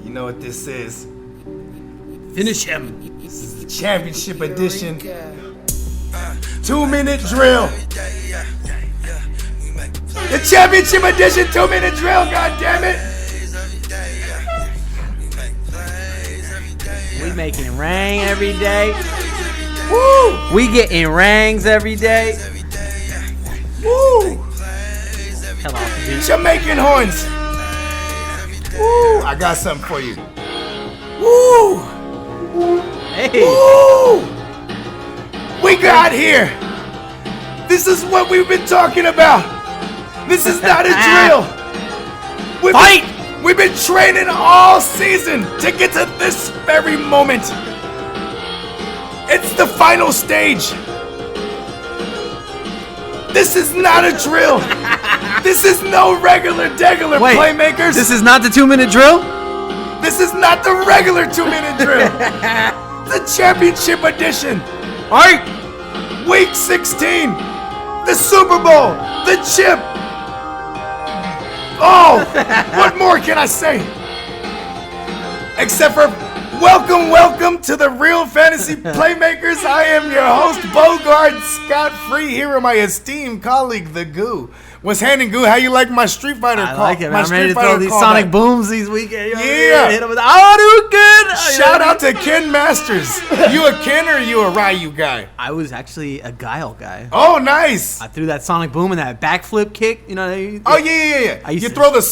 You know what this is? Finish him. This is the championship edition. 2-minute drill. The championship edition 2-minute drill, goddammit. We making rain every day. Woo! We getting rings every day. Woo! Hell off, dude. Jamaican horns. Woo! I got something for you. Woo! Hey. Woo! We got here. This is what we've been talking about. This is not a drill. Fight! We've been training all season to get to this very moment. It's the final stage. This is not a drill. This is no regular Wait, playmakers. This is not the 2-minute drill? This is not the regular 2-minute drill. The championship edition. Alright. Week 16. The Super Bowl. The chip. Oh, what more can I say? Except for welcome to the Real Fantasy Playmakers. I am your host, Bogart Scott Free, here with my esteemed colleague, The Goo. What's happening, Goo? How you like my Street Fighter I call? like it, man. My I'm ready to Street throw Fighter these callback. sonic booms these weekend. Yeah. Hit 'em with, oh, do good. Shout out to Ken Masters. You a Ken or you a Ryu guy? I was actually a Guile guy. Oh, nice. I threw that sonic boom and that backflip kick. You know. Oh yeah. I used You to- throw the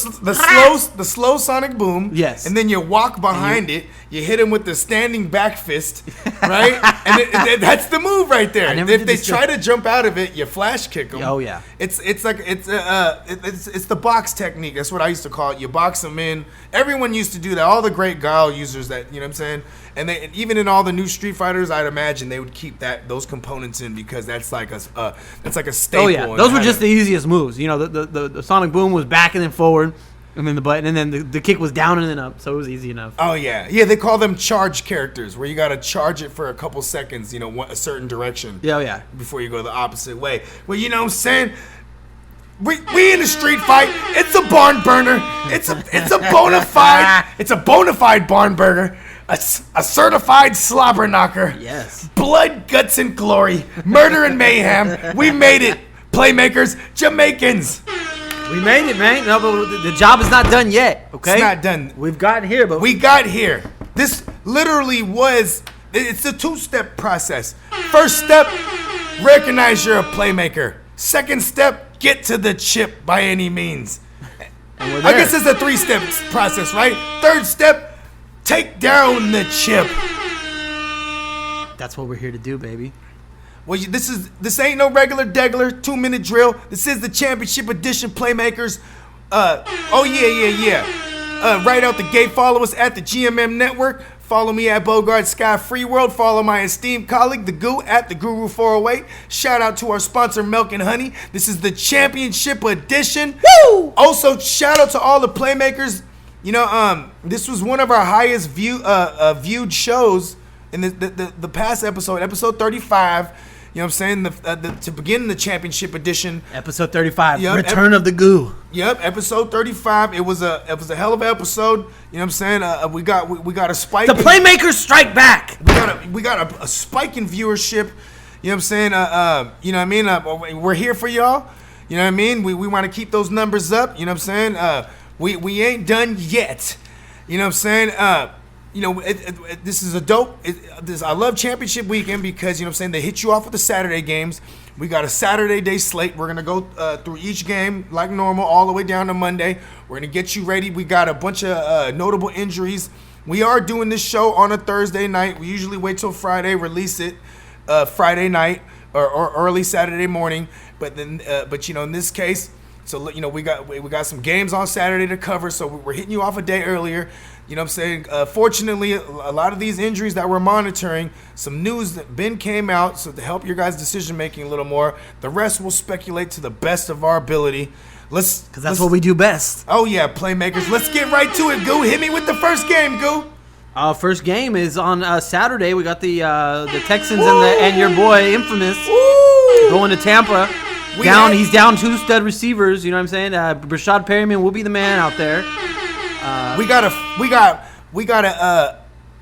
slow sonic boom. Yes. And then you walk behind it. You hit him with the standing back fist, right? and that's the move right there. I never If did they this try to jump out of it, you flash kick them. Oh, yeah. It's the box technique. That's what I used to call it. You box them in. Everyone used to do that. All the great Guile users that, you know what I'm saying? And they, even in all the new Street Fighters, I'd imagine they would keep those components in because that's like a staple. Oh yeah, in those were how just to- the easiest moves. You know, the sonic boom was back and then forward, and then the button, and then the kick was down and then up, so it was easy enough. Oh yeah, they call them charge characters, where you gotta charge it for a couple seconds, a certain direction. Yeah, oh, yeah. Before you go the opposite way. Well, you know what I'm saying? We in a street fight. It's a barn burner. It's a bona fide barn burner. A certified slobber knocker. Yes. Blood, guts, and glory. Murder and mayhem. We made it. Playmakers, Jamaicans. We made it, man. No, but the job is not done yet. Okay, It's not done. We've gotten here, but We got here. This literally it's a 2-step process. First step, recognize you're a playmaker. Second step, get to the chip by any means. and we're I there. guess it's a 3-step process, right? Third step, take down the chip. That's what we're here to do, baby. Well, this ain't no regular 2-minute drill. This is the championship edition, playmakers. Right out the gate, follow us at the GMM Network. Follow me at Bogart Sky Free World. Follow my esteemed colleague, The Goo, at the Guru 408. Shout out to our sponsor, Milk and Honey. This is the championship edition. Woo! Also, shout out to all the playmakers. This was one of our highest viewed shows in the past episode 35. You know what I'm saying? To begin the championship edition. Episode 35, Yep, Return of the Goo. Yep, episode 35. It was a hell of an episode. You know what I'm saying? We got a spike. The Playmakers strike back. We got a spike in viewership. You know what I'm saying? You know what I mean? We're here for y'all. You know what I mean? We want to keep those numbers up. You know what I'm saying? We ain't done yet. You know what I'm saying? This is a dope. I love championship weekend because, you know what I'm saying, they hit you off with the Saturday games. We got a Saturday day slate. We're going to go through each game like normal all the way down to Monday. We're going to get you ready. We got a bunch of notable injuries. We are doing this show on a Thursday night. We usually wait till Friday, release it Friday night or early Saturday morning. But in this case, so we got some games on Saturday to cover. So we're hitting you off a day earlier. You know what I'm saying? Fortunately, a lot of these injuries that we're monitoring, some news that came out, so to help your guys' decision-making a little more. The rest will speculate to the best of our ability. Because that's what we do best. Oh, yeah, playmakers. Let's get right to it, Goo. Hit me with the first game, Goo. First game is on Saturday. We got the Texans and your boy Infamous Woo! going to Tampa He's down 2 stud receivers. You know what I'm saying? Brashad Perryman will be the man out there. We got a.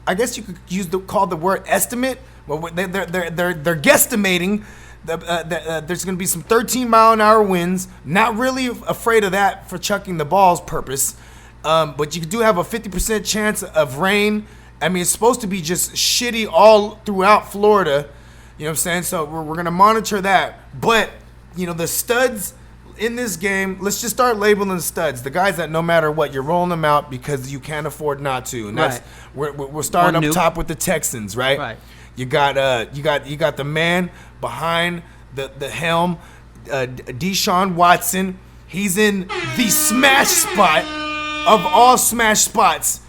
I guess you could call the word estimate. Well, they're guesstimating. There's going to be some 13-mile-an-hour winds. Not really afraid of that for chucking the ball's purpose. But you do have a 50% chance of rain. I mean, it's supposed to be just shitty all throughout Florida. You know what I'm saying? So we're going to monitor that. But, the studs in this game, let's just start labeling the studs. The guys that no matter what, you're rolling them out because you can't afford not to. And that's we're starting up top with the Texans, right? Right. You got the man behind the helm, Deshaun Watson. He's in the smash spot of all smash spots.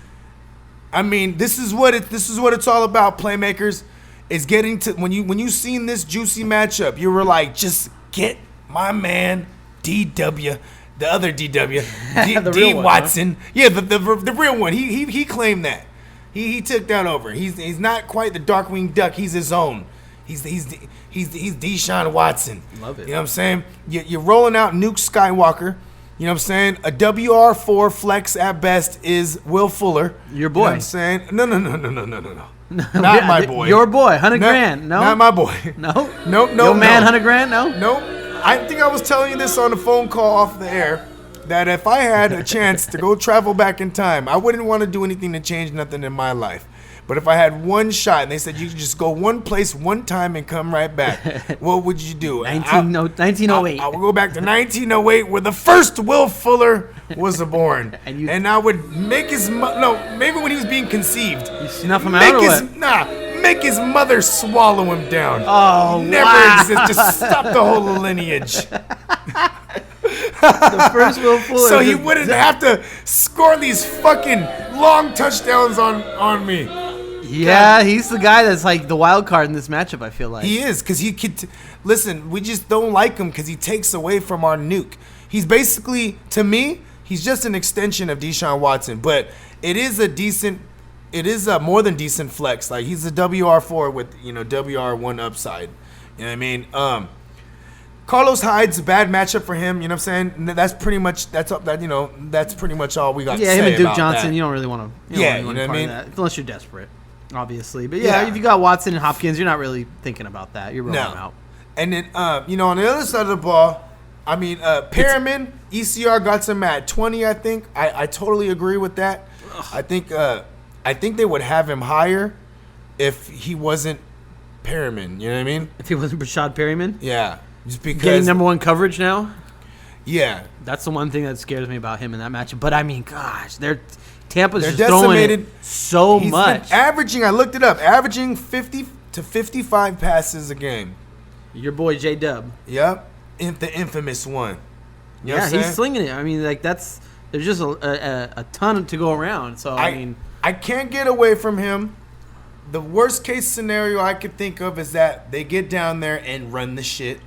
I mean, this is what it's all about, playmakers. Is getting to when you seen this juicy matchup, you were like, just get my man DW, the other DW, The D real one, Watson. Huh? Yeah, the real one. He claimed that. He took that over. He's not quite the Darkwing Duck. He's his own. He's Deshaun Watson. Love it. You know what I'm saying? You're rolling out Nuke Skywalker. You know what I'm saying? A WR4 flex at best is Will Fuller. Your boy. You know what I'm saying? No. Not my boy. Your boy, 100 grand. No. Not my boy. No. No. Your man, 100 grand. No. No. I think I was telling you this on the phone call off the air, that if I had a chance to go travel back in time, I wouldn't want to do anything to change nothing in my life. But if I had one shot and they said you could just go one place one time and come right back, what would you do? 1908. I would go back to 1908 where the first Will Fuller was born. and I would make maybe when he was being conceived. You snuff him out or what? Make his mother swallow him down. Oh, Never exist. Just stop the whole lineage. The first Will Fuller. So he wouldn't have to score these fucking long touchdowns on me. Yeah, he's the guy that's like the wild card in this matchup, I feel like. He is, because he could. Listen, we just don't like him because he takes away from our nuke. He's basically, to me, he's just an extension of Deshaun Watson. But it is a more than decent flex. Like, he's a WR4 with, WR1 upside. You know what I mean? Carlos Hyde's a bad matchup for him. You know what I'm saying? That's pretty much all we got. Yeah, to him say and Duke about Johnson. that. You don't really want to. You know what I mean? Unless you're desperate, obviously. But yeah, if you got Watson and Hopkins, you're not really thinking about that. You're rolling them out. And then on the other side of the ball, I mean, Perriman, ECR got some at 20. I think I totally agree with that. I think they would have him higher if he wasn't Perriman. You know what I mean? If he wasn't Brashad Perryman. Yeah. Just because getting number one coverage now. Yeah, that's the one thing that scares me about him in that matchup. But I mean, gosh, Tampa's just decimated throwing it so much. Been averaging, I looked it up, averaging 50 to 55 passes a game. Your boy J Dub. Yep, the infamous one. You know he's slinging it. I mean, like there's just a ton to go around. So I can't get away from him. The worst case scenario I could think of is that they get down there and run the shit.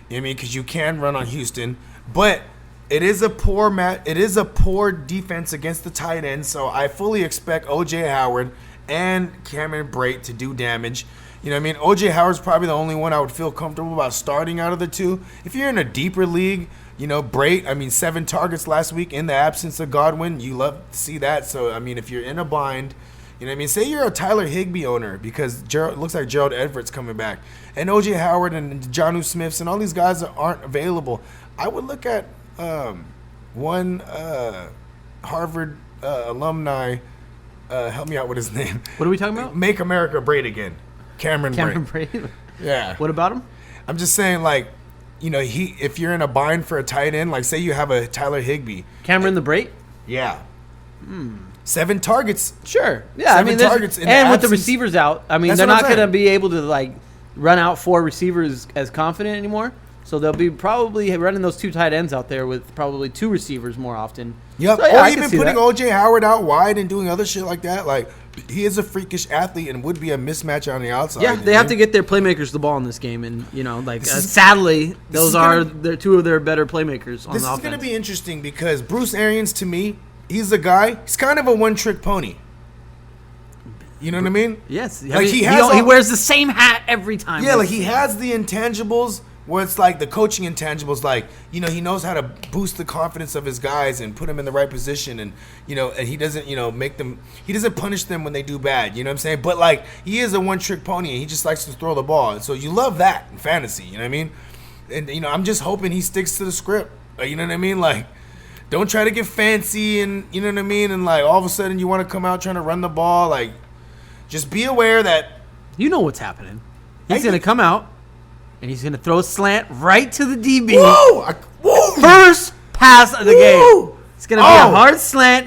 You know what I mean? Because you can run on Houston, but it is a poor defense against the tight end. So I fully expect O.J. Howard and Cameron Brate to do damage. You know what I mean? O.J. Howard's probably the only one I would feel comfortable about starting out of the two. If you're in a deeper league, Brate, 7 targets last week in the absence of Godwin. You love to see that. So, if you're in a bind, you know what I mean? Say you're a Tyler Higbee owner because it looks like Gerald Everett's coming back. And O.J. Howard and Jonnu Smiths and all these guys that aren't available. I would look at one Harvard alumni. Help me out with his name. What are we talking about? Make America Great Again. Cameron Brate. Yeah. What about him? I'm just saying, if you're in a bind for a tight end, say you have a Tyler Higbee. Cameron the Brate? Yeah. 7 targets. Sure. Yeah, 7 targets and with the receivers out, they're not going to be able to run out 4 receivers as confident anymore. So they'll be probably running those 2 tight ends out there with probably 2 receivers more often. Yep. So, yeah, or even putting O.J. Howard out wide and doing other shit like that. He is a freakish athlete and would be a mismatch on the outside. Yeah, they have to get their playmakers the ball in this game, and sadly, those are 2 of their better playmakers on the offense. This is going to be interesting because Bruce Arians, to me, he's the guy. He's kind of a one-trick pony. You know what I mean? Yes. He wears the same hat every time. Yeah, he has the intangibles, where it's like the coaching intangibles, like, you know, he knows how to boost the confidence of his guys and put them in the right position, and, you know, and he doesn't, you know, he doesn't punish them when they do bad, you know what I'm saying? But, like, he is a one-trick pony, and he just likes to throw the ball, and so you love that in fantasy, you know what I mean? And, you know, I'm just hoping he sticks to the script, you know what I mean? Like, don't try to get fancy, and, you know what I mean? And, like, all of a sudden you want to come out trying to run the ball, like, just be aware that you know what's happening. He's going to come out, and he's going to throw a slant right to the DB. Whoa! First pass of the game. It's going to be a hard slant.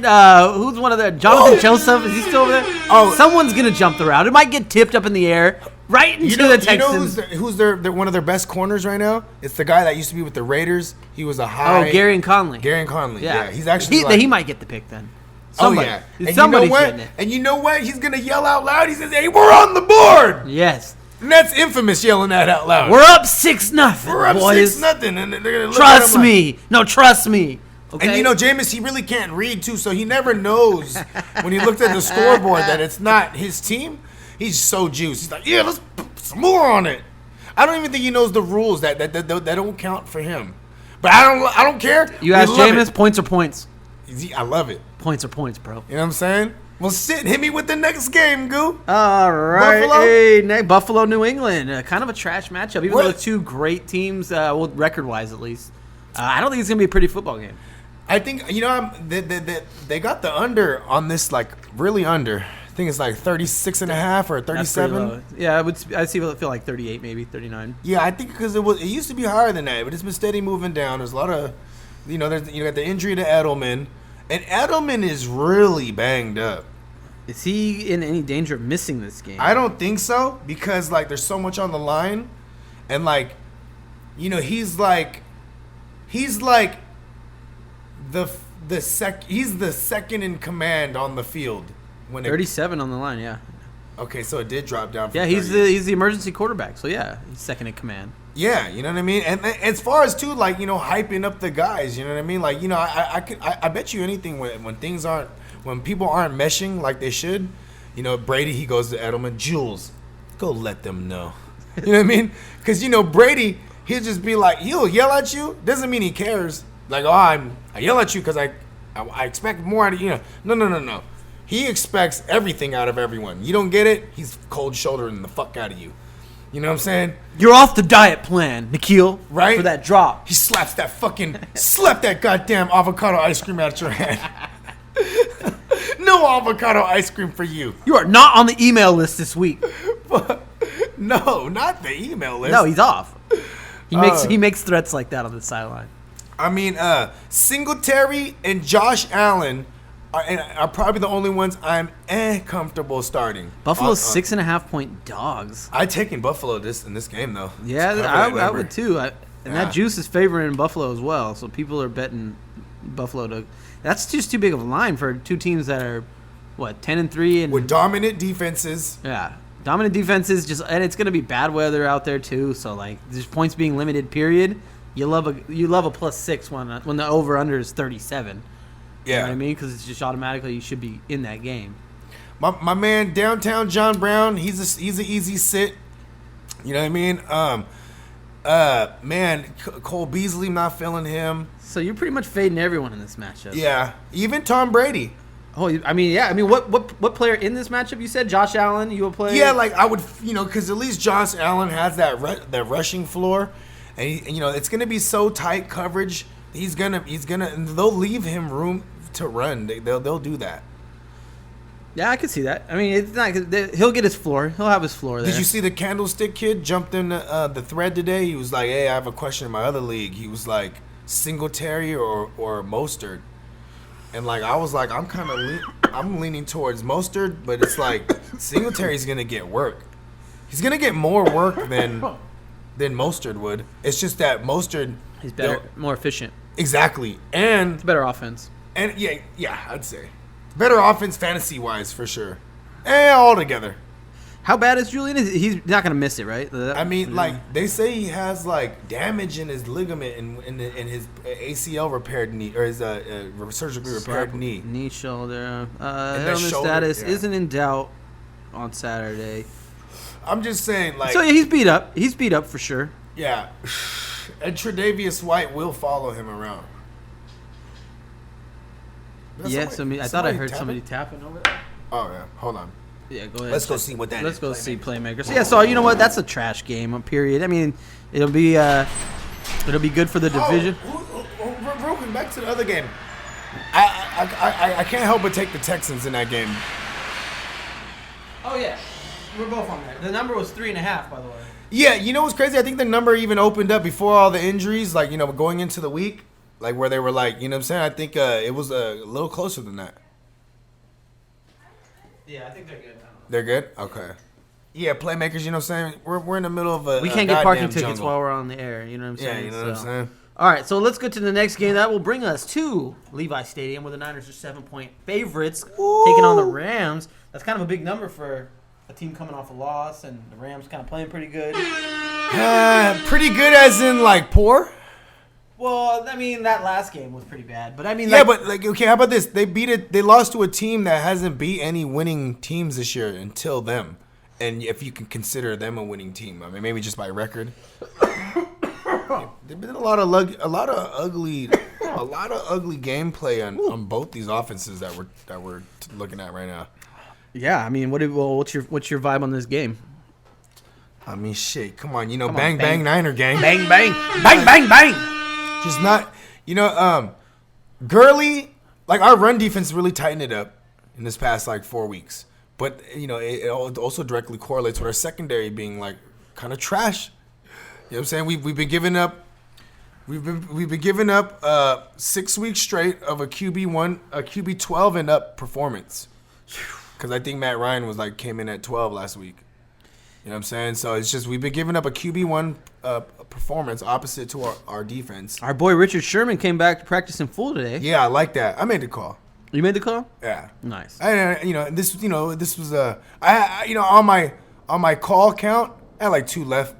Who's one of the... Jonathan Joseph, is he still over there? Someone's going to jump the route. It might get tipped up in the air right into the Texans. You know who's their one of their best corners right now? It's the guy that used to be with the Raiders. He was a high... Gary Conley. Yeah. He's actually... He might get the pick then. Somebody. Oh, yeah. And somebody's getting it. And you know what? He's going to yell out loud. He says, hey, we're on the board. Yes. And that's infamous, yelling that out loud. We're up 6-0. We're up 6-0. And they're gonna look trust me. No, trust me. Okay? And, you know, Jameis, he really can't read, too, so he never knows when he looked at the scoreboard that it's not his team. He's so juiced. He's like, yeah, let's put some more on it. I don't even think he knows the rules that don't count for him. But I don't care. You ask Jameis, points are points. I love it. Points are points, bro. You know what I'm saying? Well, hit me with the next game, Goo. All right. Buffalo? Hey, Buffalo, New England. Kind of a trash matchup, even though two great teams, well, record-wise at least. I don't think it's going to be a pretty football game. I think, you know, they got the under on this, like, really under. I think it's like 36.5 or 37. Yeah, I feel like 38, maybe 39. Yeah, I think because it used to be higher than that, but it's been steady moving down. There's a lot of, you know, you got the injury to Edelman. And Edelman is really banged up. Is he in any danger of missing this game? I don't think so, because, like, there's so much on the line. And, like, you know, he's the second in command on the field. 37 on the line, yeah. Okay, so it did drop down. Yeah, he's the emergency quarterback. So yeah, he's second in command. Yeah, you know what I mean. And as far as too, like, you know, hyping up the guys, you know what I mean. Like, you know, I bet you anything when people aren't meshing like they should. You know, Brady, he goes to Edelman, Jules, go let them know. You know what I mean? Because, you know, Brady, he'll just be like, he'll yell at you. Doesn't mean he cares. Like, oh, I yell at you because I expect more out of you. No. He expects everything out of everyone. You don't get it, he's cold shouldering the fuck out of you. You know what I'm saying? You're off the diet plan, Nikhil. Right? For that drop. He slapped that goddamn avocado ice cream out your hand. No avocado ice cream for you. You are not on the email list this week. No, not the email list. No, he's off. He makes threats like that on the sideline. I mean, Singletary and Josh Allen are probably the only ones I'm comfortable starting. Buffalo's 6.5-point dogs. I taken Buffalo in this game though. Yeah, I would too. That juice is favoring Buffalo as well. So people are betting Buffalo to. That's just too big of a line for two teams that are 10-3 and with dominant defenses. Yeah, dominant defenses. And it's going to be bad weather out there too. So like, there's points being limited. Period. You love a +6 when the over under is 37. Yeah. You know what I mean? Because it's just automatically you should be in that game. My man, downtown John Brown, he's an easy sit. You know what I mean? Man, Cole Beasley, not feeling him. So you're pretty much fading everyone in this matchup. Yeah, even Tom Brady. Oh, I mean, yeah. I mean, what player in this matchup you said? Josh Allen, you will play? Yeah, like I would, you know, because at least Josh Allen has that rushing floor, and you know it's gonna be so tight coverage. He's gonna, and they'll leave him room to run. They'll do that. Yeah, I can see that. I mean, it's not. He'll get his floor. He'll have his floor there. Did you see the Candlestick kid jumped in the thread today? He was like, "Hey, I have a question in my other league." He was like, "Singletary or Mostert?" And like I was like, I'm leaning towards Mostert, but it's like Singletary's gonna get work. He's gonna get more work than Mostert would. It's just that Mostert, he's better, more efficient. Exactly, and it's a better offense. And yeah, I'd say better offense fantasy-wise for sure. All together. How bad is Julian? He's not going to miss it, right? I mean, like, they say he has, like, damage in his ligament in his ACL repaired knee, or his surgically repaired knee. Knee, shoulder. Illness status isn't in doubt on Saturday. I'm just saying, like... So, yeah, he's beat up. He's beat up for sure. Yeah. And Tre'Davious White will follow him around. Yes, I thought I heard somebody tapping over there. Oh, yeah. Hold on. Yeah, go ahead. Let's go see what that is. Let's go see Playmakers. Yeah, so you know what? That's a trash game, period. I mean, it'll be good for the division. Real quick, back to the other game. I can't help but take the Texans in that game. Oh, yeah. We're both on there. The number was 3.5, by the way. Yeah, you know what's crazy? I think the number even opened up before all the injuries, like, going into the week. Like, where they were like, you know what I'm saying? I think it was a little closer than that. Yeah, I think they're good now. They're good? Okay. Yeah, Playmakers, you know what I'm saying? We're in the middle of we can't get parking tickets while we're on the air, you know what I'm saying? Yeah, you know what I'm saying? All right, so let's go to the next game. That will bring us to Levi Stadium, where the Niners are 7-point favorites, taking on the Rams. That's kind of a big number for a team coming off a loss, and the Rams kind of playing pretty good. Pretty good as in, like, poor? Well, I mean, that last game was pretty bad, but I mean, yeah, but okay, how about this? They lost to a team that hasn't beat any winning teams this year until them, and if you can consider them a winning team, I mean, maybe just by record. There've been a lot of ugly gameplay on both these offenses that we're looking at right now. Yeah, I mean, what's your vibe on this game? I mean, shit, come on, bang bang Niner gang, bang bang bang bang bang. Just not, Gurley, like, our run defense really tightened it up in this past, like, 4 weeks. But, it also directly correlates with our secondary being, like, kind of trash. You know what I'm saying? We've been giving up 6 weeks straight of a QB 12 and up performance. Because I think Matt Ryan came in at 12 last week. You know what I'm saying? So it's just we've been giving up a QB1 performance opposite to our defense. Our boy Richard Sherman came back to practice in full today. Yeah, I like that. I made the call. You made the call? Yeah. Nice. This was on my call count, I had like 2 left.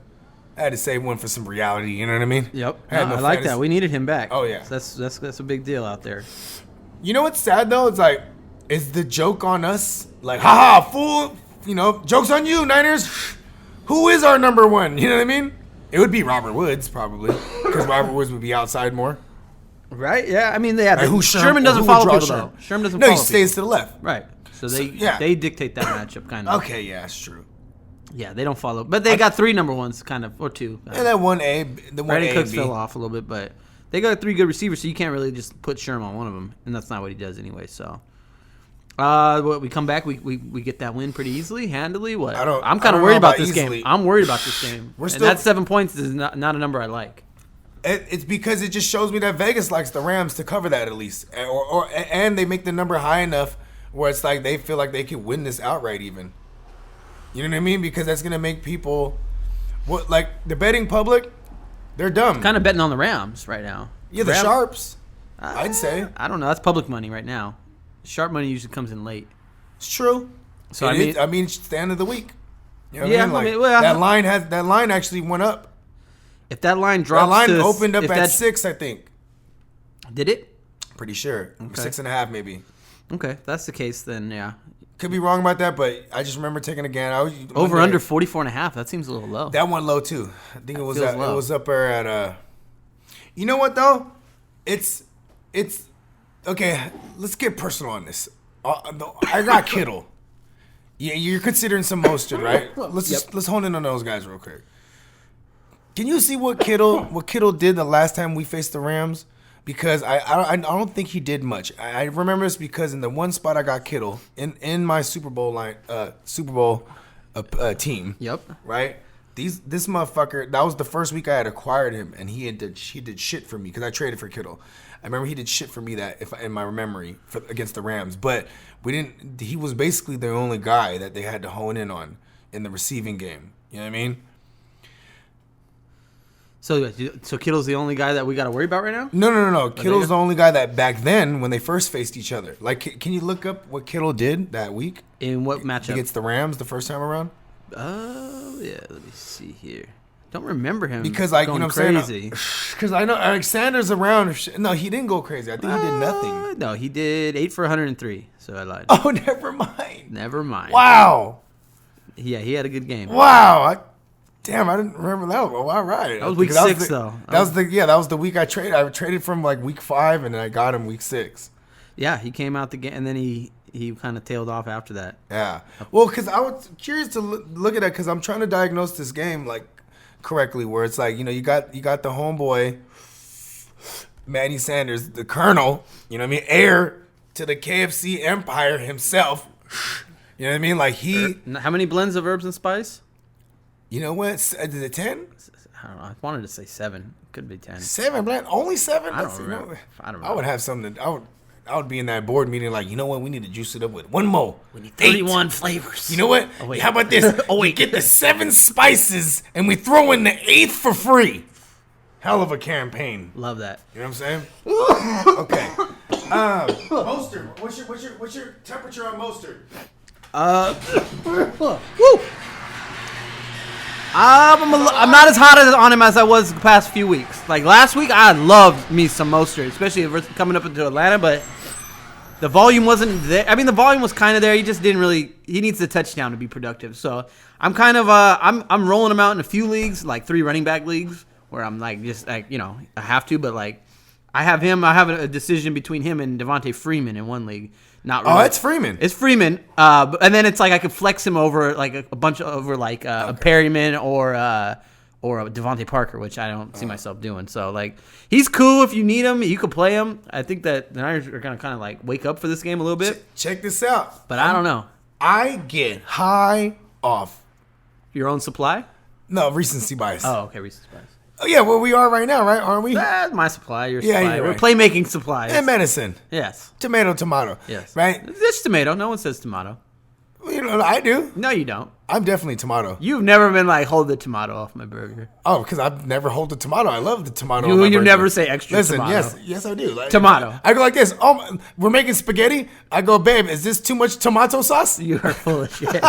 I had to save one for some reality. You know what I mean? Yep. I like that. We needed him back. Oh yeah. So that's a big deal out there. You know what's sad though? It's like, is the joke on us? Like, haha, fool. Joke's on you, Niners. Who is our number one? You know what I mean? It would be Robert Woods, probably. Because Robert Woods would be outside more. Right? Yeah. I mean, Sherman doesn't follow people, though. Sherman doesn't follow people. No, he stays to the left. Right. So they dictate that matchup, kind of. Okay, yeah, that's true. Yeah, they don't follow. But they got 3 number ones, kind of, or 2. And that 1A, Brandon Cooks fell off a little bit, but they got 3 good receivers, so you can't really just put Sherman on one of them. And that's not what he does anyway, so... we come back. We get that win pretty easily, handily. What? I'm kind of worried about this game. I'm worried about this game. That 7 points is not a number I like. It's because it just shows me that Vegas likes the Rams to cover that at least, and they make the number high enough where it's like they feel like they can win this outright even. You know what I mean? Because that's gonna make people, the betting public, they're dumb. Kind of betting on the Rams right now. Yeah, the Sharps. I'd say. I don't know. That's public money right now. Sharp money usually comes in late. It's true. So it's the end of the week. You know what I mean? That line actually went up. If that line drops, that line opened up at 6, I think. Did it? Pretty sure. Okay. 6.5 maybe. Okay, if that's the case, then yeah. Could be wrong about that, but I just remember taking a gan. Over under 44.5. That seems a little low. That went low too. I think it was up there at. You know what though? It's. Okay, let's get personal on this. I got Kittle. Yeah, you're considering some Mostert, right? Let's hone in on those guys real quick. Can you see what Kittle did the last time we faced the Rams? Because I don't think he did much. I remember this because in the one spot I got Kittle in my Super Bowl team. Yep. Right. This motherfucker. That was the first week I had acquired him, and he did shit for me because I traded for Kittle. I remember he did shit for me in my memory against the Rams, but we didn't. He was basically the only guy that they had to hone in on in the receiving game. You know what I mean? So Kittle's the only guy that we got to worry about right now? No. Kittle's the only guy that back then when they first faced each other. Like, can you look up what Kittle did that week? In what matchup? Against the Rams the first time around? Oh yeah, let me see here. Don't remember him because going you know what crazy. I'm saying? Because I know Alexander's around. No, he didn't go crazy. I think he did nothing. No, he did 8 for 103. So I lied. Oh, never mind. Never mind. Wow. Yeah, he had a good game. Wow. Damn, I didn't remember that. Well, all right. That was week 6, though. That was the week I traded. I traded from like week 5, and then I got him week 6. Yeah, he came out the game, and then he kind of tailed off after that. Yeah. Well, because I was curious to look at that because I'm trying to diagnose this game like correctly, where it's like, you know, you got the homeboy, Manny Sanders, the Colonel, you know what I mean, heir to the KFC empire himself. You know what I mean? Like How many blends of herbs and spice? You know what? Is it 10? I don't know. I wanted to say 7. Could be 10. 7 blend? Only 7? I don't remember. I would have something. I would be in that board meeting like, you know what? We need to juice it up with one more. We need 31 flavors. You know what? Oh, wait. How about this? We get the 7 spices and we throw in the 8th for free. Hell of a campaign. Love that. You know what I'm saying? Okay. Mostert. What's your temperature on Mostert? Woo! I'm not as hot on him as I was the past few weeks. Like last week, I loved me some Mostert, especially coming up into Atlanta, but the volume wasn't there. I mean, the volume was kind of there. He just didn't really. He needs the touchdown to be productive. So I'm kind of I'm rolling him out in a few leagues, like 3 running back leagues, where I'm like just like, you know, I have to, but like I have a decision between him and Devontae Freeman in one league. Not really. Oh, it's Freeman. It's Freeman. And then it's like I could flex him over like a bunch of over like a Perryman or a Devontae Parker, which I don't see myself doing. So like he's cool if you need him. You could play him. I think that the Niners are gonna kind of like wake up for this game a little bit. Check this out. But I don't know. I get high off Your own supply? No, recency bias. Oh, okay, recency bias. Oh, yeah, well, we are right now, right? Aren't we? That's my supply, your Yeah, supply. you're We're right. playmaking supplies. And medicine. Yes. Tomato. Yes. Right? It's tomato. No one says tomato. Well, you know, I do. No, you don't. I'm definitely tomato. You've never been like, hold the tomato off my burger. Oh, because I've never hold the tomato. I love the tomato. You never say extra tomato. Yes, I do. Like, Tomato. I go like this. Oh, we're making spaghetti. I go, babe, is this too much tomato sauce? You are full of shit. You're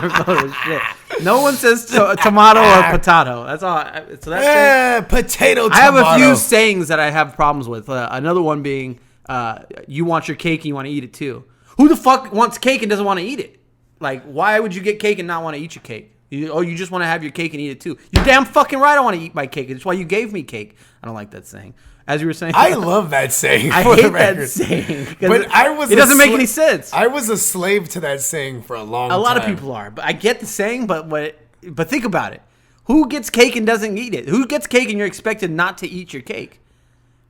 full of shit. No one says tomato or potato. That's all. So that's potato. I have a few sayings that I have problems with. Another one being, you want your cake and you want to eat it too. Who the fuck wants cake and doesn't want to eat it? Like, why would you get cake and not want to eat your cake? You just want to have your cake and eat it too. You're damn fucking right I want to eat my cake. That's why you gave me cake. I don't like that saying. As you were saying. I love that saying. I hate that saying. But it doesn't make any sense. I was a slave to that saying for a long time. A lot of people are. But I get the saying, but think about it. Who gets cake and doesn't eat it? Who gets cake and you're expected not to eat your cake?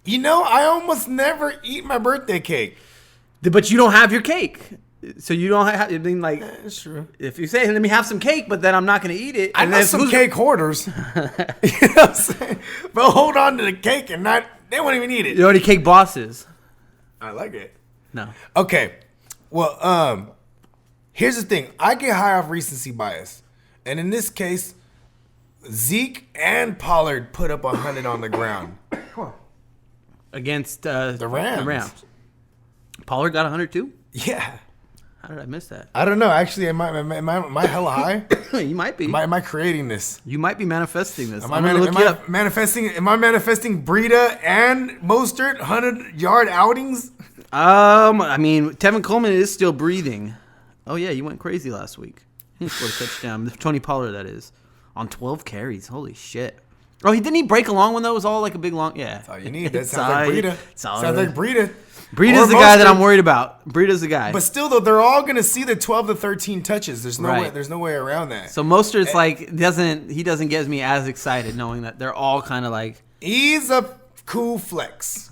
You know, I almost never eat my birthday cake. But you don't have your cake. So you don't have, I mean, like, that's true. If you say, let me have some cake, but then I'm not going to eat it. I know some cake hoarders. You know what I'm saying? But hold on to the cake and they won't even eat it. You're already cake bosses. I like it. No. Okay. Well, here's the thing. I get high off recency bias. And in this case, Zeke and Pollard put up 100 on the ground. Against the Rams. Pollard got 100 too? Yeah. How did I miss that? I don't know. Actually, am I hella high? You might be. Am I creating this? You might be manifesting this. Am I manifesting Breida and Mostert 100-yard outings? I mean, Tevin Coleman is still breathing. Oh yeah, you went crazy last week. He scored a touchdown. Tony Pollard, that is, on 12 carries. Holy shit. Oh, didn't he break a long one though? It was all like a big long. Yeah. That's all you need. That sounds like Breida. Sounds like Breida. Breida's the guy that I'm worried about. Breida's the guy. But still, though, they're all going to see the 12 to 13 touches. There's no way around that. So Mostert's doesn't get me as excited knowing that they're all kind of like. He's a cool flex.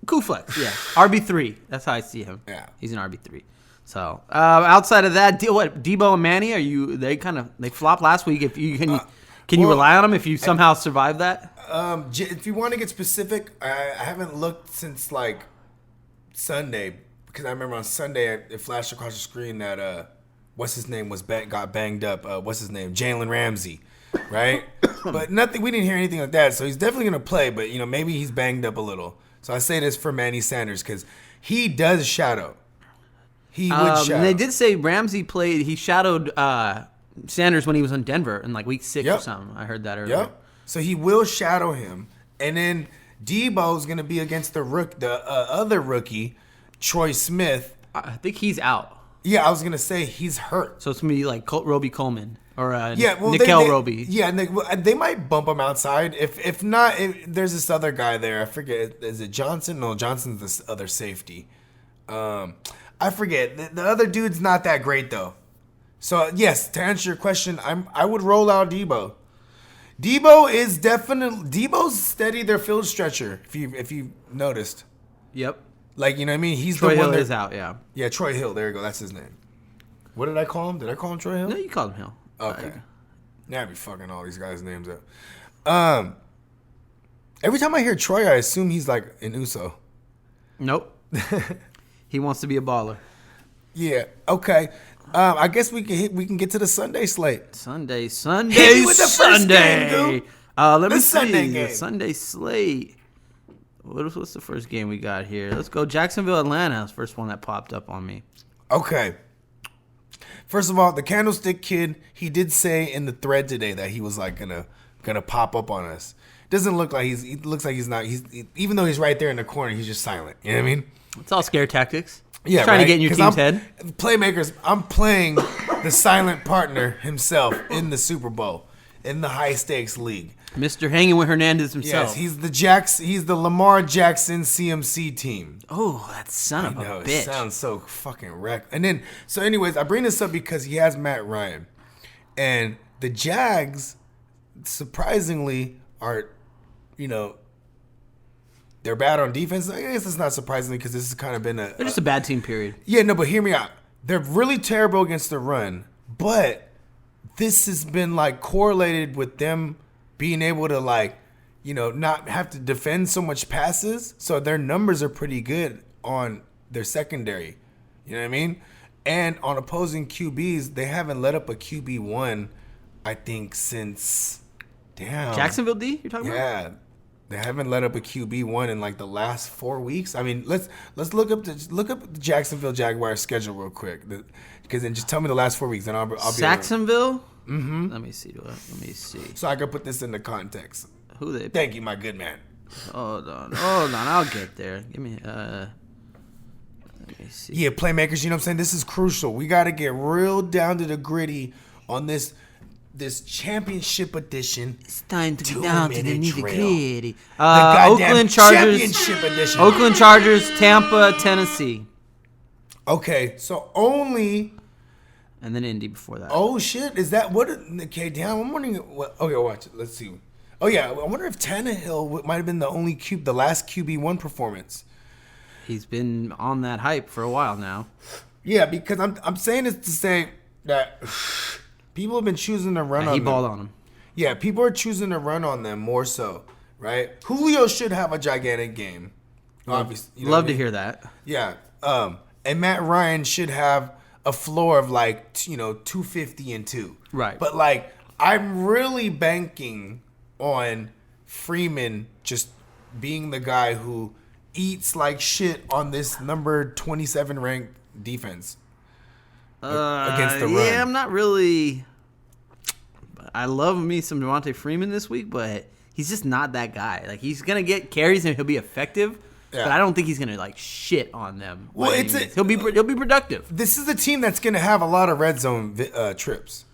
Cool flex, yeah. RB3. That's how I see him. Yeah. He's an RB3. So outside of that, Debo and Manny, they flopped last week. If you can you rely on them if you somehow survive that? If you want to get specific, I haven't looked since like Sunday, because I remember on Sunday it flashed across the screen that what's his name got banged up. What's his name? Jalen Ramsey, right? But nothing. We didn't hear anything like that. So he's definitely gonna play, but maybe he's banged up a little. So I say this for Manny Sanders because he does shadow. He would shadow. They did say Ramsey played. He shadowed Sanders when he was in Denver in like week 6 or something. I heard that earlier. Yep. So he will shadow him, and then Debo's going to be against the other rookie, Troy Smith. I think he's out. Yeah, I was going to say he's hurt. So it's going to be like Roby Coleman. Or Nickel Roby. Yeah, they might bump him outside. If not, there's this other guy there. I forget. Is it Johnson? No, Johnson's this other safety. I forget. The other dude's not that great though. So yes, to answer your question, I would roll out Debo. Debo's steady their field stretcher. If you noticed. Yep. Like, you know what I mean? He's Troy the one Hill that is out. Yeah. Yeah, Troy Hill. There you go. That's his name. What did I call him? Did I call him Troy Hill? No, you called him Hill. Okay. Now I be fucking all these guys' names up. Every time I hear Troy, I assume he's like an USO. Nope. He wants to be a baller. Yeah. Okay. I guess we can get to the Sunday slate. Sunday. Hit me with the first game, dude. Let me see. Sunday game. The Sunday slate. What's the first game we got here? Let's go Jacksonville, Atlanta. That's the first one that popped up on me. Okay. First of all, the Candlestick Kid, he did say in the thread today that he was like gonna pop up on us. Doesn't look like he looks like he's not. Even though he's right there in the corner, he's just silent. You know what I mean? It's all scare tactics. Yeah, he's trying to get in your team's head. Playmakers, I'm playing the silent partner himself in the Super Bowl in the high stakes league. Mr. Hanging with Hernandez himself. Yes, he's the Lamar Jackson CMC team. Oh, that son of a bitch. It sounds so fucking wrecked. And then, so anyways, I bring this up because he has Matt Ryan. And the Jags, surprisingly, are, they're bad on defense. I guess it's not surprisingly because this has kind of been they're just a bad team, period. Yeah, no, but hear me out. They're really terrible against the run. But this has been, like, correlated with them being able to, like, not have to defend so much passes. So their numbers are pretty good on their secondary. You know what I mean? And on opposing QBs, they haven't let up a QB1, I think, since, Jacksonville D, you're talking about? Yeah. They haven't let up a QB1 in like the last 4 weeks. I mean, let's look up the Jacksonville Jaguars schedule real quick. Because then just tell me the last 4 weeks and I'll be Jacksonville? Mm-hmm. Let me see. So I can put this into context. Who they? Thank you, my good man. Hold on. I'll get there. Give me. Let me see. Yeah, playmakers. You know what I'm saying? This is crucial. We got to get real down to the gritty on this championship edition. It's time to get down to the nitty-gritty. Oakland Chargers. Championship edition. Oakland Chargers, Tampa, Tennessee. Okay, so only. And then Indy before that. Oh shit! Is that what? Okay, damn. I'm wondering. Okay, watch it. Let's see. Oh yeah, I wonder if Tannehill might have been the last QB1 performance. He's been on that hype for a while now. Yeah, because I'm saying this to say that people have been choosing to run on them. He balled on him. Yeah, people are choosing to run on them more so, right? Julio should have a gigantic game. Obviously, love to hear that. Yeah, and Matt Ryan should have a floor of like 250 and 2. Right. But like I'm really banking on Freeman just being the guy who eats like shit on this number 27 ranked defense against the run. Yeah, I'm not really. I love me some Devontae Freeman this week, but he's just not that guy. Like he's gonna get carries and he'll be effective. Yeah. But I don't think he's gonna like shit on them. Well, he'll be productive. This is a team that's gonna have a lot of red zone trips.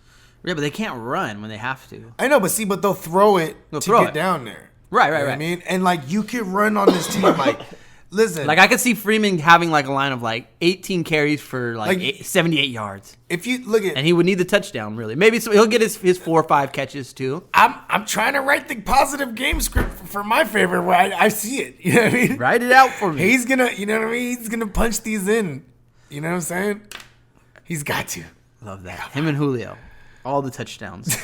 Yeah, but they can't run when they have to. I know, but they'll throw it to get down there. Right. I mean, and like you could run on this team. Like, listen, like I could see Freeman having like a line of like 18 carries for like 78 yards. If you look at, and he would need the touchdown really. Maybe he'll get his 4 or 5 catches too. I'm trying to write the positive game script for my favorite where I see it. You know what I mean? Write it out for me. He's gonna, you know what I mean? He's gonna punch these in. You know what I'm saying? He's got to. Love that. Him and Julio. All the touchdowns.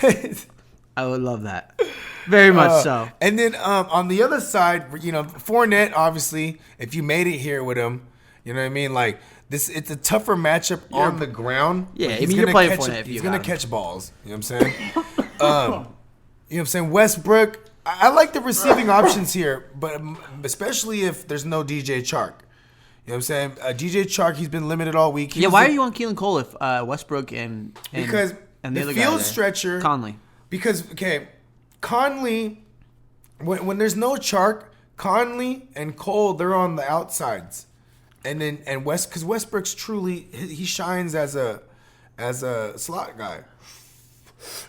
I would love that. Very much so. And then on the other side, Fournette, obviously, if you made it here with him, you know what I mean? Like, it's a tougher matchup on the ground. Yeah, I mean, you're playing Fournette. He's going to catch balls. You know what I'm saying? You know what I'm saying? Westbrook, I like the receiving options here, but especially if there's no DJ Chark. You know what I'm saying? DJ Chark, he's been limited all week. Why are you on Keelan Cole if Westbrook and because and the other field guy stretcher Conley? Because Conley, when there's no Chark, Conley and Cole, they're on the outsides, and because Westbrook's truly he shines as a slot guy.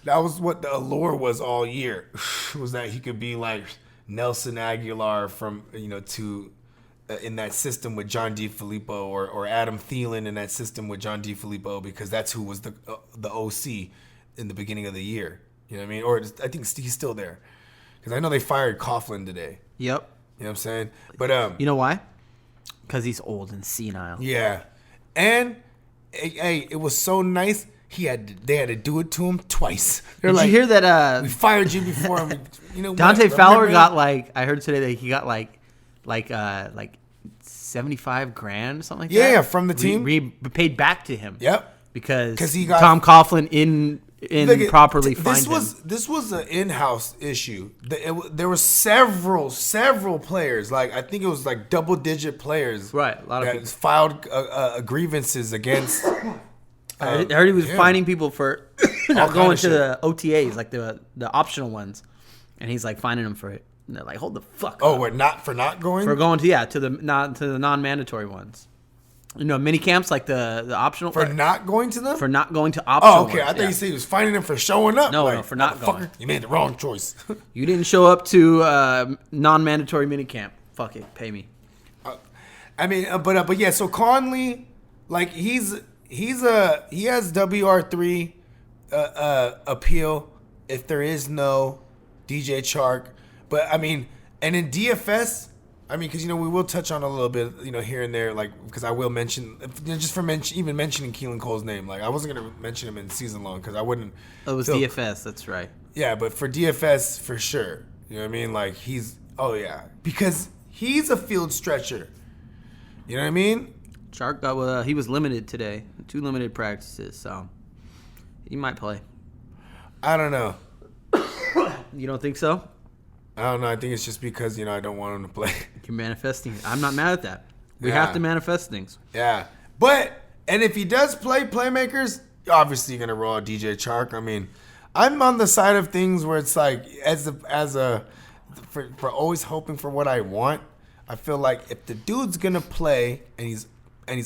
That was what the allure was all year. Was that he could be like Nelson Aguilar from to in that system with John DeFilippo or Adam Thielen in that system with John DeFilippo, because that's who was the OC in the beginning of the year. You know what I mean? Or I think he's still there, because I know they fired Coughlin today. Yep. You know what I'm saying? But you know why? Because he's old and senile. Yeah, and hey, it was so nice. They had to do it to him twice. They're Did you hear that? We fired you before. Dante Fowler got I heard today that he got like 75 grand, something like that. Yeah, from the team. Paid back to him. Yep. Because he got Tom Coughlin improperly fined him. This was an in-house issue. There were several players. Like, I think it was like double-digit players. Right, a lot of people filed grievances against. I heard he was fining people for not going to the OTAs, like the optional ones, and he's like fining them for it. And they're like, "Hold the fuck!" Oh, we're not going for going to the non-mandatory ones. Mini camps like the optional for not going to them, for not going to optional. Oh, okay. I thought you said he was fining them for showing up. No, for not going. You made the wrong choice. You didn't show up to non-mandatory mini camp. Fuck it, pay me. But yeah. So Conley, like he has WR3 appeal if there is no DJ Chark. But I mean, and in DFS, I mean, because we will touch on a little bit, here and there, like, because I will mention just for even mentioning Keelan Cole's name. Like, I wasn't gonna mention him in season long because I wouldn't. It was DFS. That's right. Yeah, but for DFS for sure. You know what I mean? Like because he's a field stretcher. You know what I mean? Chark got he was limited today, 2 limited practices, so he might play. I don't know. You don't think so? I don't know. I think it's just because I don't want him to play. You're manifesting. I'm not mad at that. We have to manifest things. Yeah, and if he does play playmakers, obviously you're gonna roll out DJ Chark. I mean, I'm on the side of things where it's like for always hoping for what I want. I feel like if the dude's gonna play and he's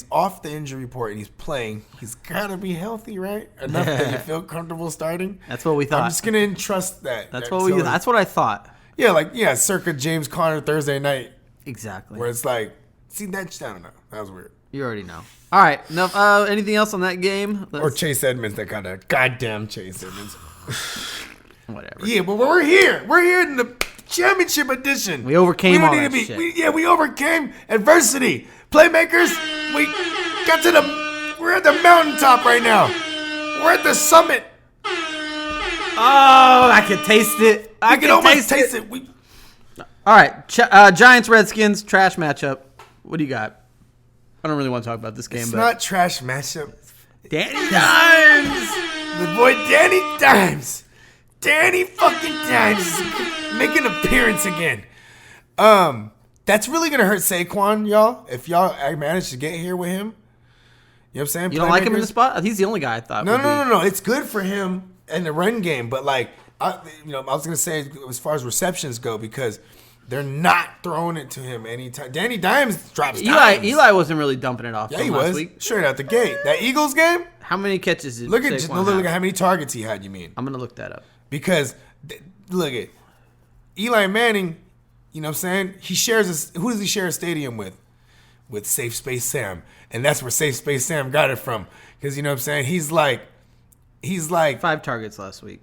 off the injury report and he's playing, he's gotta be healthy, right? Enough that you feel comfortable starting. That's what we thought. I'm just gonna entrust that. That's what I thought. Yeah, circa James Conner Thursday night. Exactly. Where it's like, I don't know. That was weird. You already know. All right. Enough. Anything else on that game? Or Chase Edmonds, that kind of goddamn Chase Edmonds. Whatever. Yeah, but we're here. We're here in the championship edition. We overcame all that shit. We overcame adversity. Playmakers, we're at the mountaintop right now. We're at the summit. Oh, I can taste it. I can almost taste it. All right, Giants Redskins trash matchup. What do you got? I don't really want to talk about this game. It's not trash matchup. Danny Dimes, the boy Danny Dimes, Danny fucking Dimes make an appearance again. That's really gonna hurt Saquon, y'all. If y'all manage to get here with him, you know what I'm saying. You don't like him in the spot? He's the only guy I thought. No. It's good for him in the run game, but I was gonna say as far as receptions go, because they're not throwing it to him anytime. Danny Dimes drops. Eli wasn't really dumping it off. Yeah, he was week. Straight out the gate. That Eagles game. How many catches did look at how many targets he had? You mean? I'm gonna look that up because look at Eli Manning. You know what I'm saying? He shares who does he share a stadium with? With Safe Space Sam, and that's where Safe Space Sam got it from. Because you know what I'm saying? He's like 5 targets last week.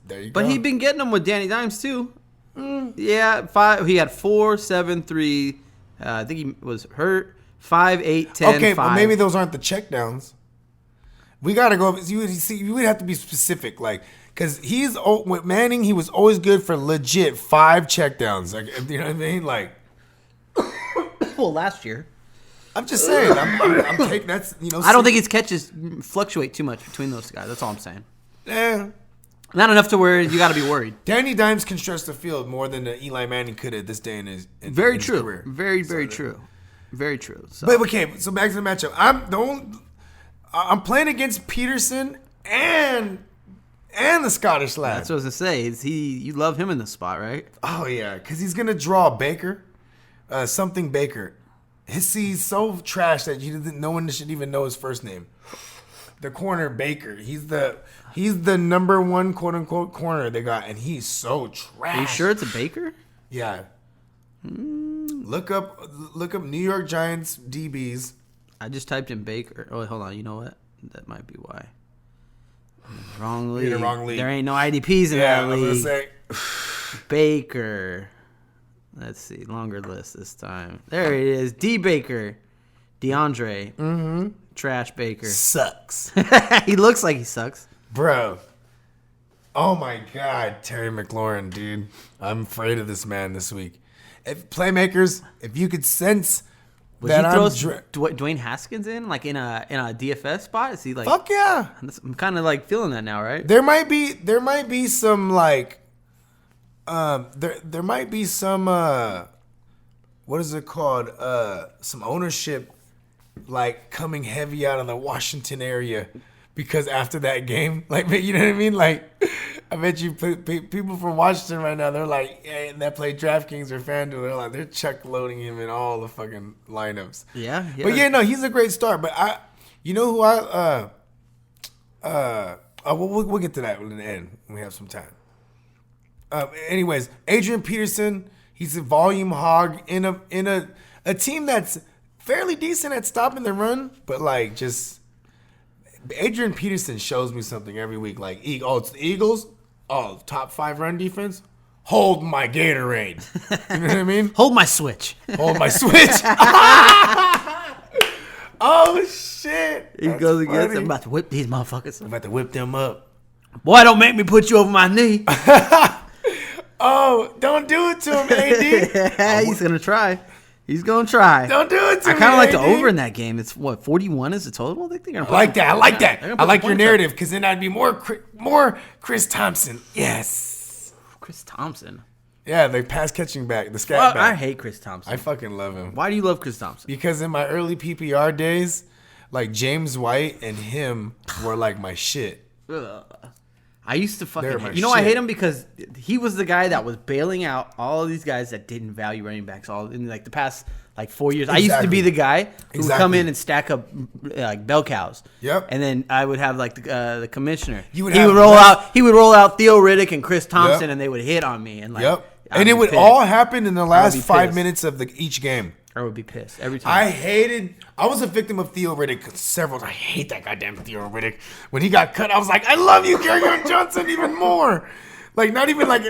There you go. But he'd been getting them with Danny Dimes too. Yeah, 5. He had 4, 7, 3. I think he was hurt. 5, 8, 10. Okay, 5. but maybe those aren't the checkdowns. We gotta go. You would have to be specific, because with Manning, he was always good for legit 5 checkdowns. You know what I mean? Well, last year. I'm just saying. I'm taking that's I don't think his catches fluctuate too much between those guys. That's all I'm saying. Yeah. Not enough to where you got to be worried. Danny Dimes can stretch the field more than Eli Manning could at this day in his very true. Career. Very true. Very true. So. But okay, so back to the matchup. I'm playing against Peterson and the Scottish lad. That's what I was gonna say. You love him in the spot, right? Oh yeah, because he's gonna draw Baker, something Baker. He's so trash that no one should even know his first name. the corner Baker. He's the number one quote unquote corner they got, and he's so trash. Are you sure it's a Baker? Yeah. Look up New York Giants DBs. I just typed in Baker. Oh, wait, hold on. You know what? That might be why. Wrong league. You're in the wrong league. There ain't no IDPs in that league. I was gonna say. Baker. Let's see. Longer list this time. There it is. D. Baker. DeAndre. Mm-hmm. Trash Baker. Sucks. He looks like he sucks. Bro. Oh my God. Terry McLaurin, dude. I'm afraid of this man this week. If playmakers, if you could sense Would that you throw Dwayne Haskins in like in a DFS spot? Is he like? Fuck yeah. I'm kind of like feeling that now, right? There might be some like there might be some what is it called? Some ownership like coming heavy out of the Washington area because after that game, like, you know what I mean? Like, I bet you people from Washington right now, they're like, hey, that play DraftKings or FanDuel, they're chuck loading him in all the fucking lineups. Yeah. But yeah, no, he's a great start. But you know who we'll get to that in the end when we have some time. Anyways, Adrian Peterson, he's a volume hog in a team that's fairly decent at stopping the run, but like just Adrian Peterson shows me something every week. Like, it's the Eagles. Oh, top 5 run defense. Hold my Gatorade. You know what I mean? Hold my switch. Hold my switch. Oh shit! He goes against. I'm about to whip these motherfuckers. I'm about to whip them up. Boy, don't make me put you over my knee. Oh, don't do it to him, AD. He's gonna try. He's gonna try. Don't do it to me. I kind of like the over in that game. It's what 41 is the total. I think they're gonna. I like that. I like your narrative because then I'd be more Chris Thompson. Yes. Chris Thompson. Yeah, the pass catching back, the scat back. I hate Chris Thompson. I fucking love him. Why do you love Chris Thompson? Because in my early PPR days, like James White and him were like my shit. Ugh. I used to fucking hate. Shit. I hate him because he was the guy that was bailing out all of these guys that didn't value running backs all in like the past like 4 years. Exactly. I used to be the guy who would come in and stack up like bell cows. Yep. And then I would have like the commissioner. He would roll out Theo Riddick and Chris Thompson, and they would hit on me and like. Yep. And it would all happen in the last 5 minutes of each game. I would be pissed every time. I was a victim of Theo Riddick several times. I hate that goddamn Theo Riddick. When he got cut, I was like, I love you, Kerryon Johnson, even more. Like, not even like,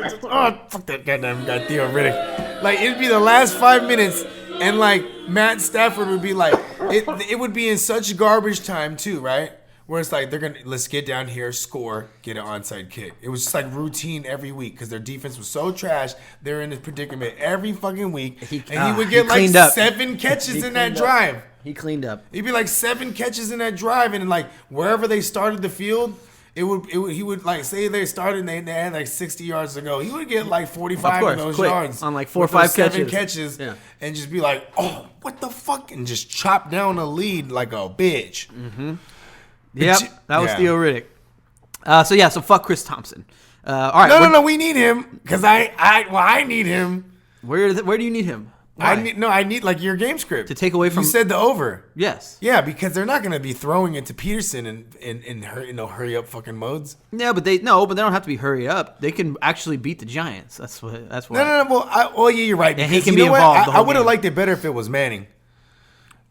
fuck that goddamn guy, Theo Riddick. Like, it'd be the last 5 minutes, and like, Matt Stafford would be like, it would be in such garbage time too, right? Where it's like, let's get down here, score, get an onside kick. It was just like routine every week because their defense was so trash. They're in this predicament every fucking week. He would get like 7 catches in that drive. He cleaned up. He'd be like 7 catches in that drive. And like wherever they started the field, he would like say they started and they had like 60 yards to go. He would get like 45 of those yards. On like 4 or 5 7 catches. Yeah. And just be like, oh, what the fuck? And just chop down a lead like a bitch. Mm-hmm. Yep, that was Theo Riddick. So fuck Chris Thompson. All right. No, we need him because I need him. Where do you need him? Why? I need like your game script to take away from. You said the over. Yes. Yeah, because they're not going to be throwing it to Peterson in hurry up fucking modes. Yeah, but they don't have to be hurry up. They can actually beat the Giants. That's why. No. Well, yeah, you're right. And he can be involved. I would have liked it better if it was Manning.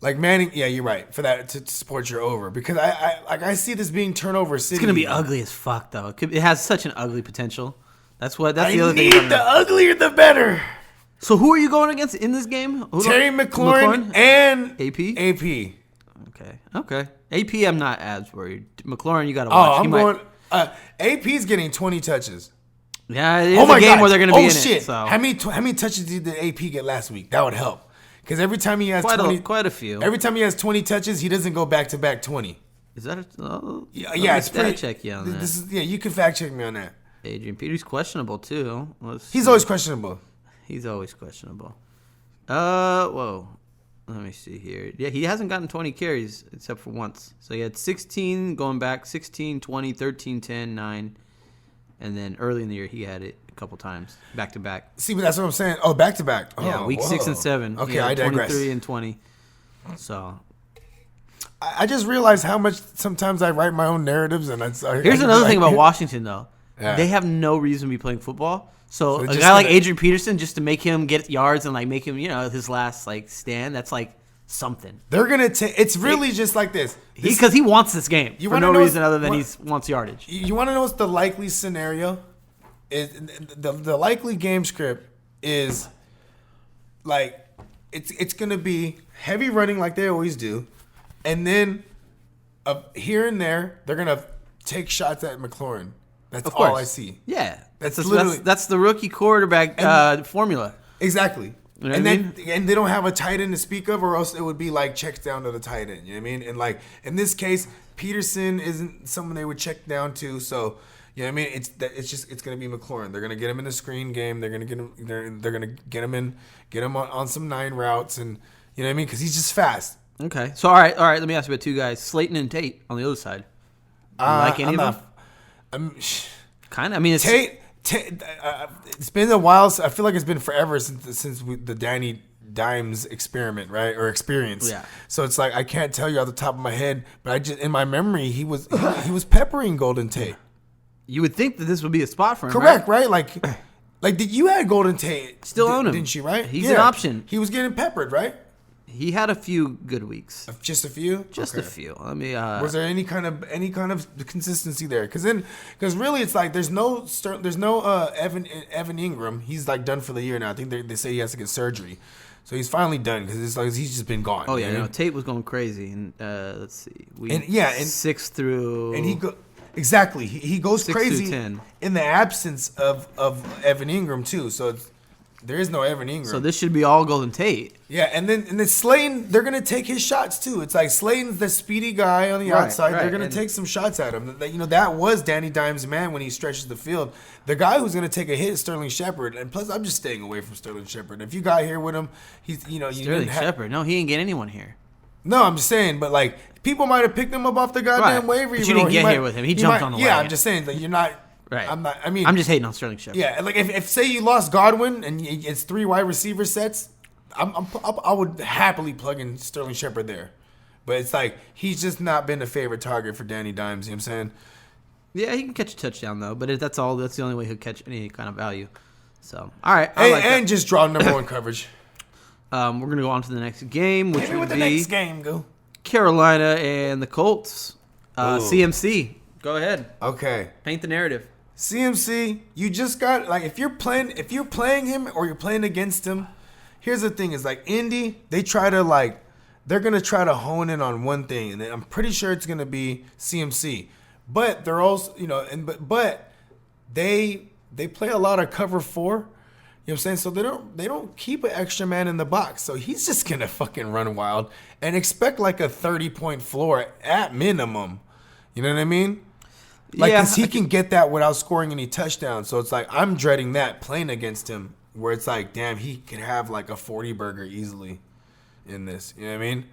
Like Manning, yeah, you're right for that to support your over because I see this being turnover city. It's gonna be ugly as fuck though. It has such an ugly potential. That's the other thing. The uglier the better. So who are you going against in this game? Terry McLaurin and AP. Okay. AP, I'm not as worried. McLaurin, you gotta watch. going. AP's getting 20 touches. Yeah, it is a game where they're gonna be in shit. it. So. How many touches did AP get last week? That would help. Because every time he has quite a few. Every time he has 20 touches, he doesn't go back to back 20. Is that yeah, it's pretty. Check you on that. You can fact check me on that. Adrian Peterson's questionable too. He's always questionable. He's always questionable. Whoa. Let me see here. Yeah, he hasn't gotten 20 carries except for once. So he had 16 going back, 16, 20, 13, 10, 9. And then early in the year, he had it a couple times, back to back. See, but that's what I'm saying. Oh, back to back. Yeah, week 6 and 7. Okay, I digress. 23 and 20. So, I just realized how much sometimes I write my own narratives, and here's another thing about Washington though. Yeah. They have no reason to be playing football. So a guy like Adrian Peterson, just to make him get yards and like make him, his last like stand, that's like something. They're gonna take. It's really just like this. Because he wants this game for no reason other than he wants yardage. You want to know what's the likely scenario? Is the likely game script is like it's gonna be heavy running like they always do, and then here and there they're gonna take shots at McLaurin. That's all I see. Yeah, that's the rookie quarterback formula. Exactly. You know what I mean? And they don't have a tight end to speak of, or else it would be like checks down to the tight end. You know what I mean? And like in this case, Peterson isn't someone they would check down to. So you know what I mean? It's gonna be McLaurin. They're gonna get him in the screen game. They're gonna get him. They're gonna get him on some 9 routes, and you know what I mean? Because he's just fast. Okay. So all right. Let me ask you about 2 guys, Slayton and Tate on the other side. You like any of them? Kind of. I mean, it's Tate. It's been a while. I feel like it's been forever since the Danny Dimes experiment, right, or experience. Yeah. So it's like I can't tell you off the top of my head, but I just in my memory he was peppering Golden Tate. You would think that this would be a spot for him. Correct, right? Like you had Golden Tate. Still own him, didn't you? Right? He's an option. He was getting peppered, right? He had a few good weeks. Just a few. Just a few. Let me. Was there any kind of consistency there? Because really, it's like there's no Evan Ingram. He's like done for the year now. I think they say he has to get surgery, so he's finally done because it's like he's just been gone. Oh yeah, Tate was going crazy, and let's see, and 6 through, and he goes crazy in the absence of Evan Ingram too. So there is no Evan Ingram. So this should be all Golden Tate. Yeah, and then Slayton, they're gonna take his shots too. It's like Slayton's the speedy guy on the outside. Right. They're gonna take some shots at him. That was Danny Dimes' man when he stretches the field. The guy who's gonna take a hit is Sterling Shepard. And plus, I'm just staying away from Sterling Shepard. If you got here with him, he's Sterling Shepard. No, he ain't get anyone here. No, I'm just saying, but like people might have picked him up off the goddamn waiver. But you didn't get here with him. He jumped on the wagon. Yeah, I'm just saying that you're not. Right. I'm just hating on Sterling Shepard. Yeah, like if say you lost Godwin and it's 3 wide receiver sets, I would happily plug in Sterling Shepard there. But it's like he's just not been a favorite target for Danny Dimes. You know what I'm saying? Yeah, he can catch a touchdown though, but that's the only way he'll catch any kind of value. So all right, and just draw number 1 coverage. We're gonna go on to the next game, which would be the next game. Go Carolina and the Colts. CMC, go ahead. Okay, paint the narrative. CMC, you just got like if you're playing him or you're playing against him, here's the thing: is like Indy, they're gonna try to hone in on one thing, and I'm pretty sure it's gonna be CMC. But they're also but they play a lot of cover 4. You know what I'm saying? So they don't keep an extra man in the box. So he's just gonna fucking run wild and expect like a 30-point floor at minimum. You know what I mean? Like, because he can get that without scoring any touchdowns. So it's like, I'm dreading that playing against him, where it's like, damn, he could have like a 40-burger easily in this. You know what I mean?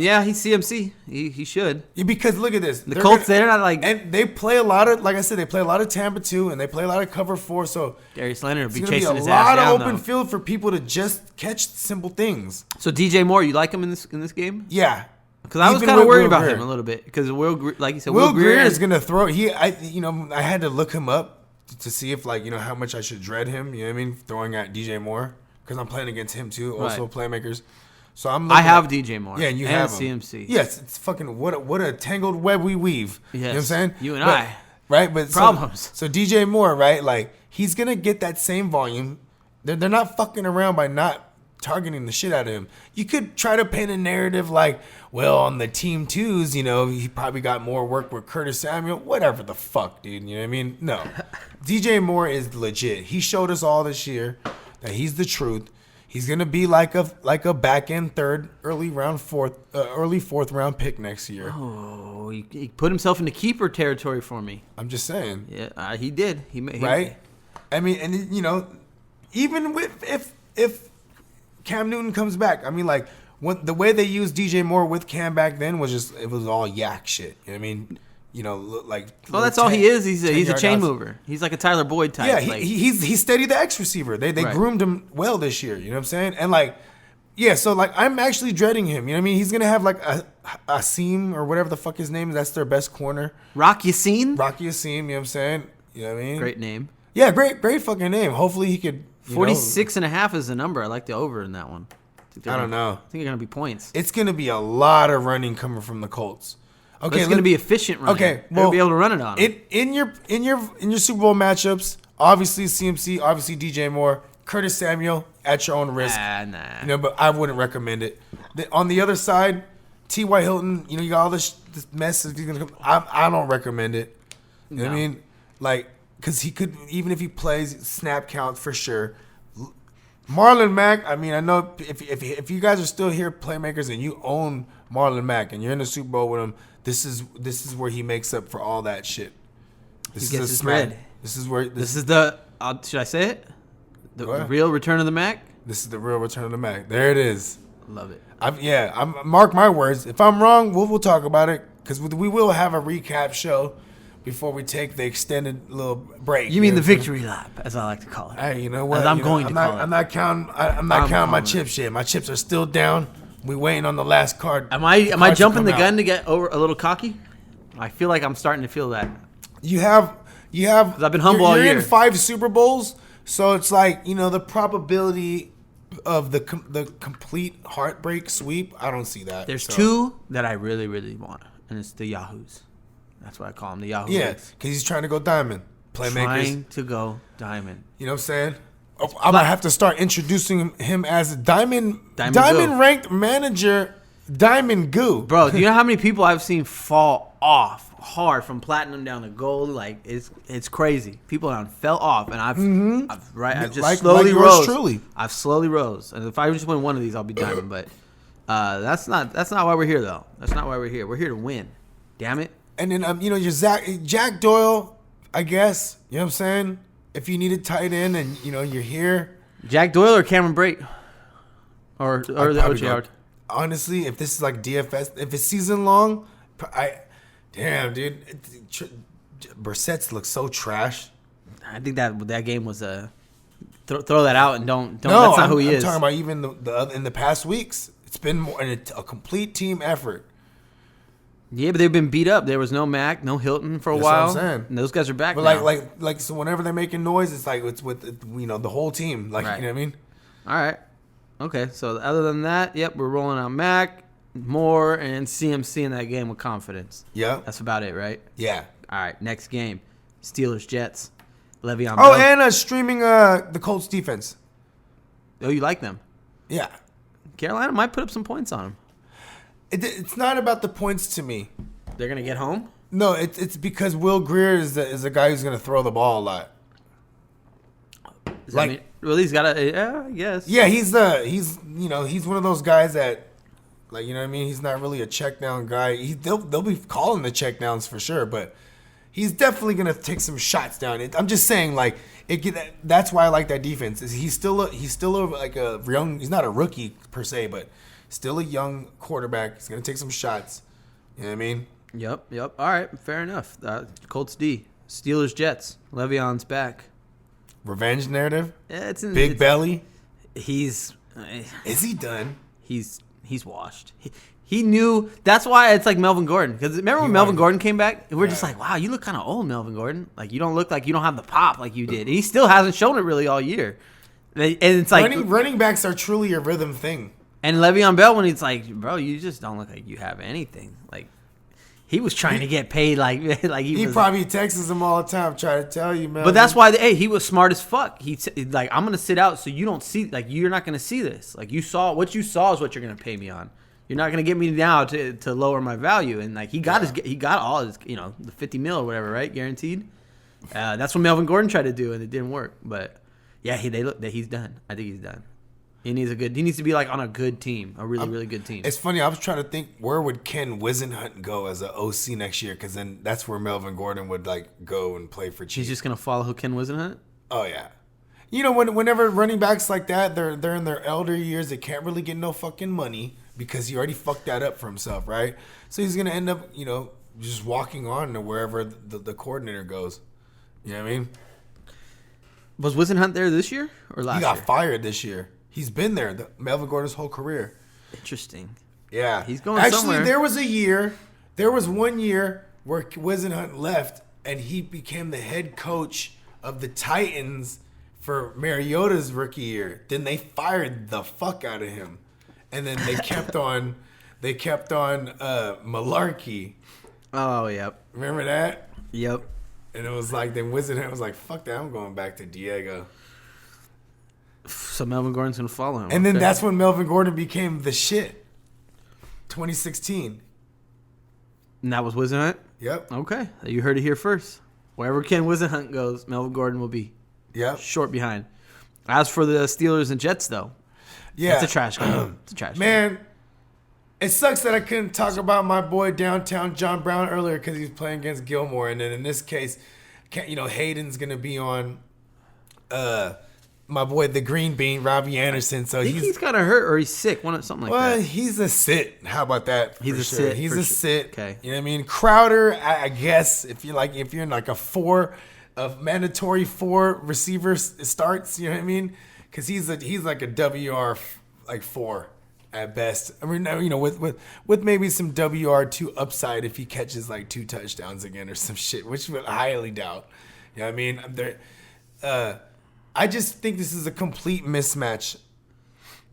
Yeah, he's CMC. He should. Yeah, because look at this. The Colts, they're not like... And they play a lot of, like I said, they play a lot of Tampa 2, and they play a lot of cover 4. So Darius Leonard will be chasing his ass down, a lot of open field for people to just catch simple things. So DJ Moore, you like him in this game? Yeah. Because I was kind of worried about him a little bit. Because like you said, Will Grier is gonna throw. I had to look him up to see if how much I should dread him. You know what I mean? Throwing at DJ Moore because I'm playing against him too. Also playmakers. So I have DJ Moore. Yeah, and you have him. CMC. Yes, it's fucking what a tangled web we weave. Yes. You know what I'm saying? You and I. Right, but problems. So DJ Moore, right? Like he's gonna get that same volume. They're not fucking around by not targeting the shit out of him. You could try to paint a narrative like, well, on the team 2s, he probably got more work with Curtis Samuel. Whatever the fuck, dude. You know what I mean? No. DJ Moore is legit. He showed us all this year that he's the truth. He's gonna be like a back end 3rd, early 4th round pick next year. Oh, he put himself into keeper territory for me. I'm just saying. Yeah, he did. Right? I mean, and even if Cam Newton comes back, I mean, like the way they used DJ Moore with Cam back then was all yak shit. You know what I mean? Like. Well, that's all he is. He's a chain mover. He's like a Tyler Boyd type. Yeah, he's steady the X receiver. They groomed him well this year. You know what I'm saying? And like, Yeah, so like I'm actually dreading him. You know what I mean? He's gonna have like a seam or whatever the fuck his name is. That's their best corner. Rock Yassin? Rocky Yassin, you know what I'm saying? You know what I mean? Great name. Yeah, great fucking name. Hopefully he could 46.5 is the number. I like the over in that one. I don't know. I think they're gonna be points. It's gonna be a lot of running coming from the Colts. Okay, but it's gonna be efficient running. Okay, well, be able to run it on him. In your Super Bowl matchups, obviously CMC, obviously DJ Moore, Curtis Samuel at your own risk. Nah. You know, but I wouldn't recommend it. On the other side, T.Y. Hilton, you know, you got all this mess. I don't recommend it. You know what I mean? Like, because he could, even if he plays, snap count for sure. Marlon Mack, I mean, I know if you guys are still here, playmakers, and you own Marlon Mack and you're in the Super Bowl with him, this is where he makes up for all that shit. This is a spread. This is where this is the should I say it? The real return of the Mac. This is the real return of the Mac. There it is. Love it. I'm mark my words. If I'm wrong, we'll talk about it because we will have a recap show before we take the extended little break. You mean the victory lap, as I like to call it? Hey, you know what? As I'm going to call it. I'm not counting my chips yet. My chips are still down. We waiting on the last card. Am I jumping the gun to get over a little cocky? I feel like I'm starting to feel that. You have. 'Cause I've been humble all year. You're in 5 Super Bowls, so it's like, you know, the probability of the complete heartbreak sweep. I don't see that. There's 2 that I really, really want, and it's the Yahoos. That's what I call them, the Yahoos. Yeah, because he's trying to go diamond. Playmakers. Trying to go diamond. You know what I'm saying? I might have to start introducing him as a diamond ranked manager, Diamond Goo. Bro, do you know how many people I've seen fall off hard from platinum down to gold? Like it's crazy. People fell off, and I've just slowly rose. Truly. I've slowly rose, and if I just win one of these, I'll be diamond. But that's not why we're here, though. That's not why we're here. We're here to win. Damn it. And then you know, your Jack Doyle, I guess. You know what I'm saying? If you need a tight end, and you know you're here, Jack Doyle or Cameron Brate, or the OJ Howard. Honestly, if this is like DFS, if it's season long, damn, dude, Brissett's looks so trash. I think that game was throw that out and don't. No, that's not who he is. I'm talking about even the in the past weeks. It's been more a complete team effort. Yeah, but they've been beat up. There was no Mac, no Hilton for a while. That's what I'm saying. And those guys are back but now. Like so whenever they're making noise, it's like it's with you know the whole team. Like right. You know what I mean? All right. Okay. So other than that, yep, we're rolling out Mac, Moore, and CMC in that game with confidence. Yeah. That's about it, right? Yeah. All right. Next game, Steelers Jets. Le'Veon Bell. And streaming the Colts defense. Oh, you like them? Yeah. Carolina might put up some points on them. It's not about the points to me. They're gonna get home. No, it's because Will Grier is a guy who's gonna throw the ball a lot. He's got I guess. Yeah, he's one of those guys that, like, you know what I mean. He's not really a check down guy. They'll be calling the check downs for sure, but he's definitely gonna take some shots down. I'm just saying, like, that's why I like that defense. He's still like a young. He's not a rookie per se, but still a young quarterback. He's gonna take some shots. You know what I mean? Yep. All right, fair enough. Colts D. Steelers Jets. Le'Veon's back. Revenge narrative. Yeah, it's belly. Is he done? He's washed. He knew. That's why it's like Melvin Gordon. Because remember when Melvin Gordon came back? We're just like, wow, you look kind of old, Melvin Gordon. Like, you don't look like you don't have the pop like you did. And he still hasn't shown it really all year. And it's like running backs are truly a rhythm thing. And Le'Veon Bell, when he's like, bro, you just don't look like you have anything. Like, he was trying to get paid like he was, probably texts him all the time trying to tell you, man. But that's why, he was smart as fuck. He's like, I'm going to sit out so you don't see, like, you're not going to see this. Like, what you saw is what you're going to pay me on. You're not going to get me now to lower my value. And, like, he got all his, you know, the 50 mil or whatever, right? Guaranteed. That's what Melvin Gordon tried to do, and it didn't work. But, yeah, he's done. I think he's done. He needs to be like on a good team, a really, really good team. It's funny. I was trying to think, where would Ken Wisenhunt go as an OC next year? Because then that's where Melvin Gordon would like go and play for cheap. He's just gonna follow Ken Wisenhunt. Oh yeah. You know, whenever running backs like that, they're in their elder years, they can't really get no fucking money because he already fucked that up for himself, right? So he's gonna end up, you know, just walking on to wherever the coordinator goes. You know what I mean? Was Wisenhunt there this year or last year? He got fired this year. He's been there, Melvin Gordon's whole career. Interesting. Yeah. He's going somewhere. Actually, there was 1 year where Whisenhunt left, and he became the head coach of the Titans for Mariota's rookie year. Then they fired the fuck out of him. And then they kept on Malarkey. Oh, yep. Remember that? Yep. And it was like, then Whisenhunt was like, fuck that, I'm going back to Diego. So Melvin Gordon's going to follow him. And then that's when Melvin Gordon became the shit. 2016. And that was Whisenhunt? Yep. Okay. You heard it here first. Wherever Ken Whisenhunt goes, Melvin Gordon will be. Yep. Short behind. As for the Steelers and Jets, though, yeah, it's a trash game. It's a trash game. It sucks that I couldn't talk about my boy downtown John Brown earlier because he's playing against Gilmore, and then in this case, Hayden's gonna be on my boy the Green Bean, Robbie Anderson. So he's kind of hurt or he's sick, something like that. Well, he's a sit. How about that? He's a sit. He's a sit. Okay. You know what I mean? Crowder, I guess if you're in like a mandatory 4 receiver starts, you know what I mean? Because he's like a WR like 4 at best. I mean, with maybe some WR2 upside if he catches like 2 touchdowns again or some shit, which I highly doubt. You know what I mean? I just think this is a complete mismatch,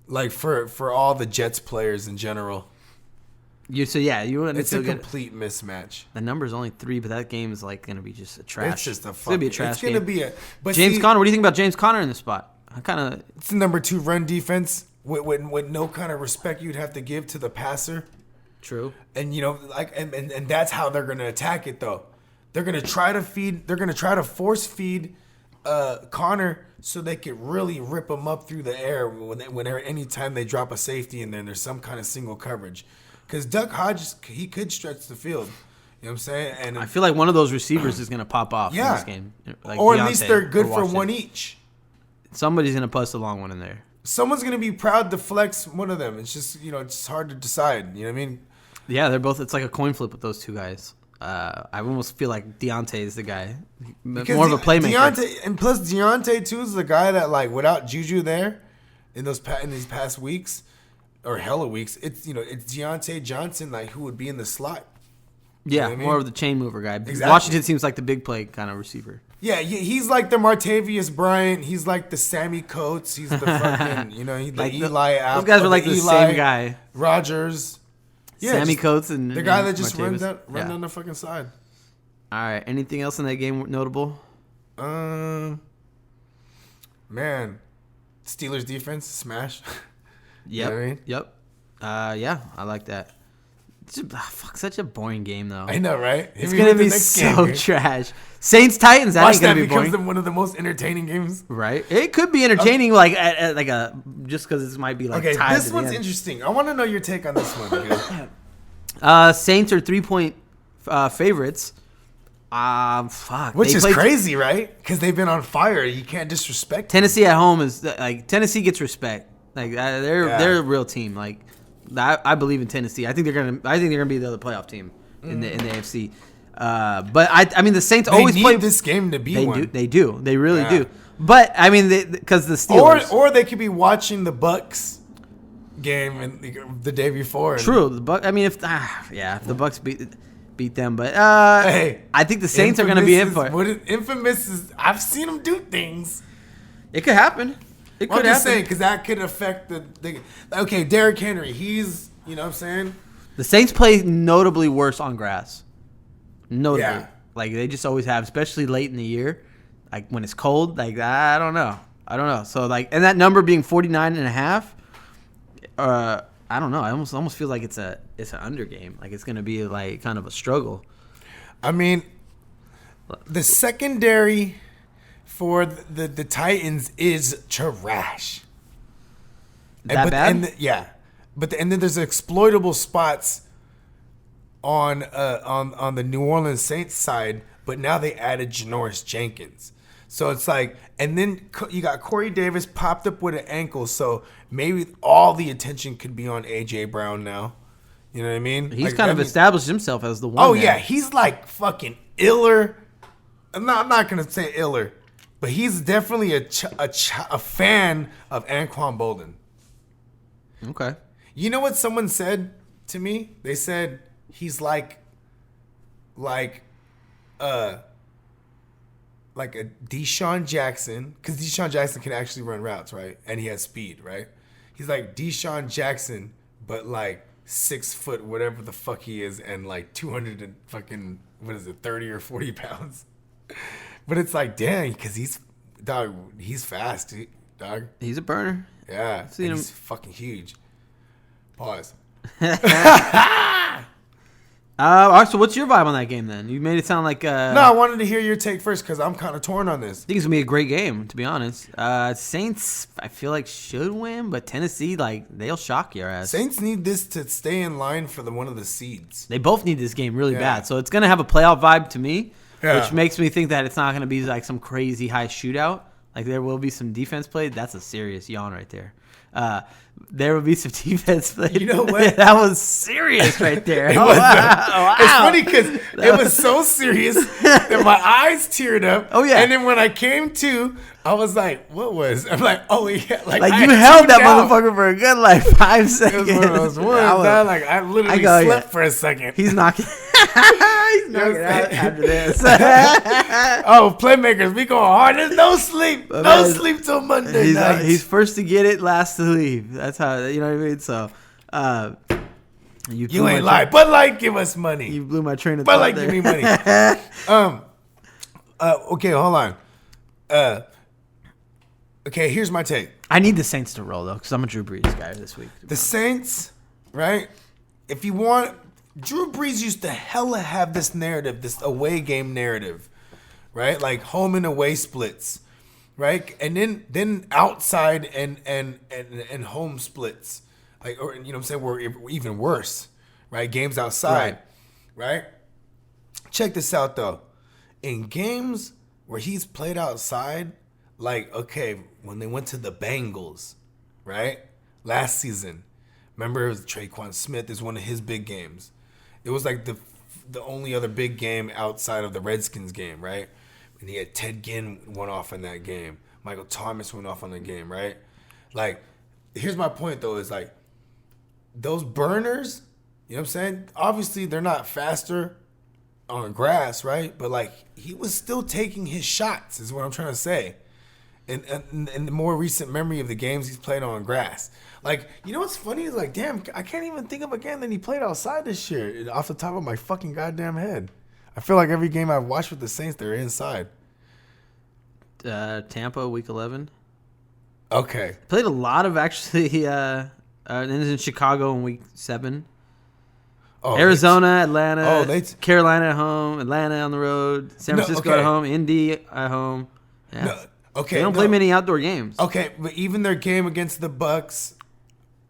like for all the Jets players in general. You wouldn't. It's a complete mismatch. The number's only 3, but that game is like going to be just a trash. It's just it's going to be a trash game. It's going to be a. But James Conner. What do you think about James Conner in the spot? It's the number 2 run defense with no kind of respect you'd have to give to the passer. True. And and that's how they're going to attack it though. They're going to try to feed. They're going to try to force feed Conner so they could really rip him up through the air anytime they drop a safety and then there's some kind of single coverage. Because Duck Hodges, he could stretch the field. You know what I'm saying? And I feel like one of those receivers is going to pop off in this game. Like or Deontay, at least they're good for one each. Somebody's going to post a long one in there. Someone's going to be proud to flex one of them. It's just, it's hard to decide. You know what I mean? Yeah, they're both. It's like a coin flip with those two guys. I almost feel like Deontay is the guy. Because more of a playmaker. Deontay, too, is the guy that, like, without Juju there in these past weeks, or hella weeks, it's Deontay Johnson, like, who would be in the slot. Yeah, I mean? More of the chain mover guy. Exactly. Washington seems like the big play kind of receiver. Yeah, he's like the Martavius Bryant. He's like the Sammy Coates. He's the fucking, like Eli Apple. Those guys are like the same guy. Rogers. Yeah, Sammy Coates and the guy that just run Martavis. down the fucking side. All right. Anything else in that game notable? Man, Steelers defense smash. Yep. You know what I mean? Yep. Yeah, I like that. Such a boring game though. I know, right? It's gonna be so trash. Saints Titans. That ain't gonna be boring. Becomes one of the most entertaining games. Right. It could be entertaining, just because it might be like. Okay, tied this one's interesting. I want to know your take on this one. Saints are 3-point favorites. Which is crazy, right? Because they've been on fire. You can't disrespect Tennessee at home is like Tennessee gets respect. Like they're a real team. Like I believe in Tennessee. I think they're gonna be the other playoff team in the AFC. But I mean the Saints always play this game to be one. They do. They really do. But I mean because the Steelers or they could be watching the Bucks game the day before. True. The Bucks. I mean if the Bucks beat them, but hey, I think the Saints are going to be in for it. Infamous is I've seen them do things. It could happen. It could I'm just saying because that could affect the. Okay, Derrick Henry. He's what I'm saying. The Saints play notably worse on grass. Notably, yeah. Like they just always have, especially late in the year, like when it's cold. Like I don't know. So like, and that number being 49.5. I don't know. I almost feel like it's an under game. Like it's gonna be like kind of a struggle. I mean, the secondary for the Titans is trash. That bad? But then there's exploitable spots on the New Orleans Saints side. But now they added Janoris Jenkins. So it's like, and then you got Corey Davis popped up with an ankle, so maybe all the attention could be on A.J. Brown now. You know what I mean? He's kind of established himself as the one. Oh, yeah. He's like fucking iller. I'm not going to say iller. But he's definitely a fan of Anquan Bolden. Okay. You know what someone said to me? They said he's like a Deshaun Jackson, because Deshaun Jackson can actually run routes, right? And he has speed, right? He's like Deshaun Jackson, but like 6 foot, whatever the fuck he is, and like 200 and fucking, 30 or 40 pounds. But it's like, dang, because he's fast, dog. He's a burner. Yeah, he's fucking huge. Pause. All right, so what's your vibe on that game then? You made it sound like... No, I wanted to hear your take first because I'm kind of torn on this. I think it's going to be a great game, to be honest. Saints, I feel like, should win, but Tennessee, like, they'll shock your ass. Saints need this to stay in line for one of the seeds. They both need this game really bad, so it's going to have a playoff vibe to me, which makes me think that it's not going to be like some crazy high shootout. Like, there will be some defense played. That's a serious yawn right there. There will be some defense played. You know what? That was serious right there. Wow. It's funny because it was so serious that my eyes teared up. Oh, yeah. And then when I came to, I was like, what was? I'm like, oh, yeah. Like you held that motherfucker for a good, like, 5 seconds. It was one of those ones. I literally slept for a second. He's knocking. He's knocking out after this. Oh, playmakers, we go hard. There's no sleep. No sleep till Monday night. He's first to get it, last to leave. That's how, you know what I mean? So, you ain't lie. Bud Light, give us money. You blew my train of thought. Bud Light, give me money. Okay, hold on. Okay, here's my take. I need the Saints to roll, though, because I'm a Drew Brees guy this week. The Saints, right? If you want, Drew Brees used to hella have this narrative, this away game narrative, right? Like home and away splits, right? And then outside and home splits, like, or you know what I'm saying, were even worse, right? Games outside, right? Check this out though. In games where he's played outside, like, okay, when they went to the Bengals, right? Last season, remember it was Traquan Smith is one of his big games. It was like the only other big game outside of the Redskins game, right? And he had Ted Ginn went off in that game. Michael Thomas went off on the game, right? Like, here's my point though, is like those burners, you know what I'm saying? Obviously they're not faster on grass, right? But like he was still taking his shots, is what I'm trying to say. In the more recent memory of the games he's played on grass. Like, you know what's funny is like, damn, I can't even think of a game that he played outside this year off the top of my fucking goddamn head. I feel like every game I've watched with the Saints, they're inside. Tampa, week 11. Okay. Played a lot of actually, and in Chicago in week 7. Oh, Arizona, Atlanta, Carolina at home, Atlanta on the road, San Francisco at home, Indy at home. Yeah. No. Okay, they don't play many outdoor games. Okay, but even their game against the Bucks,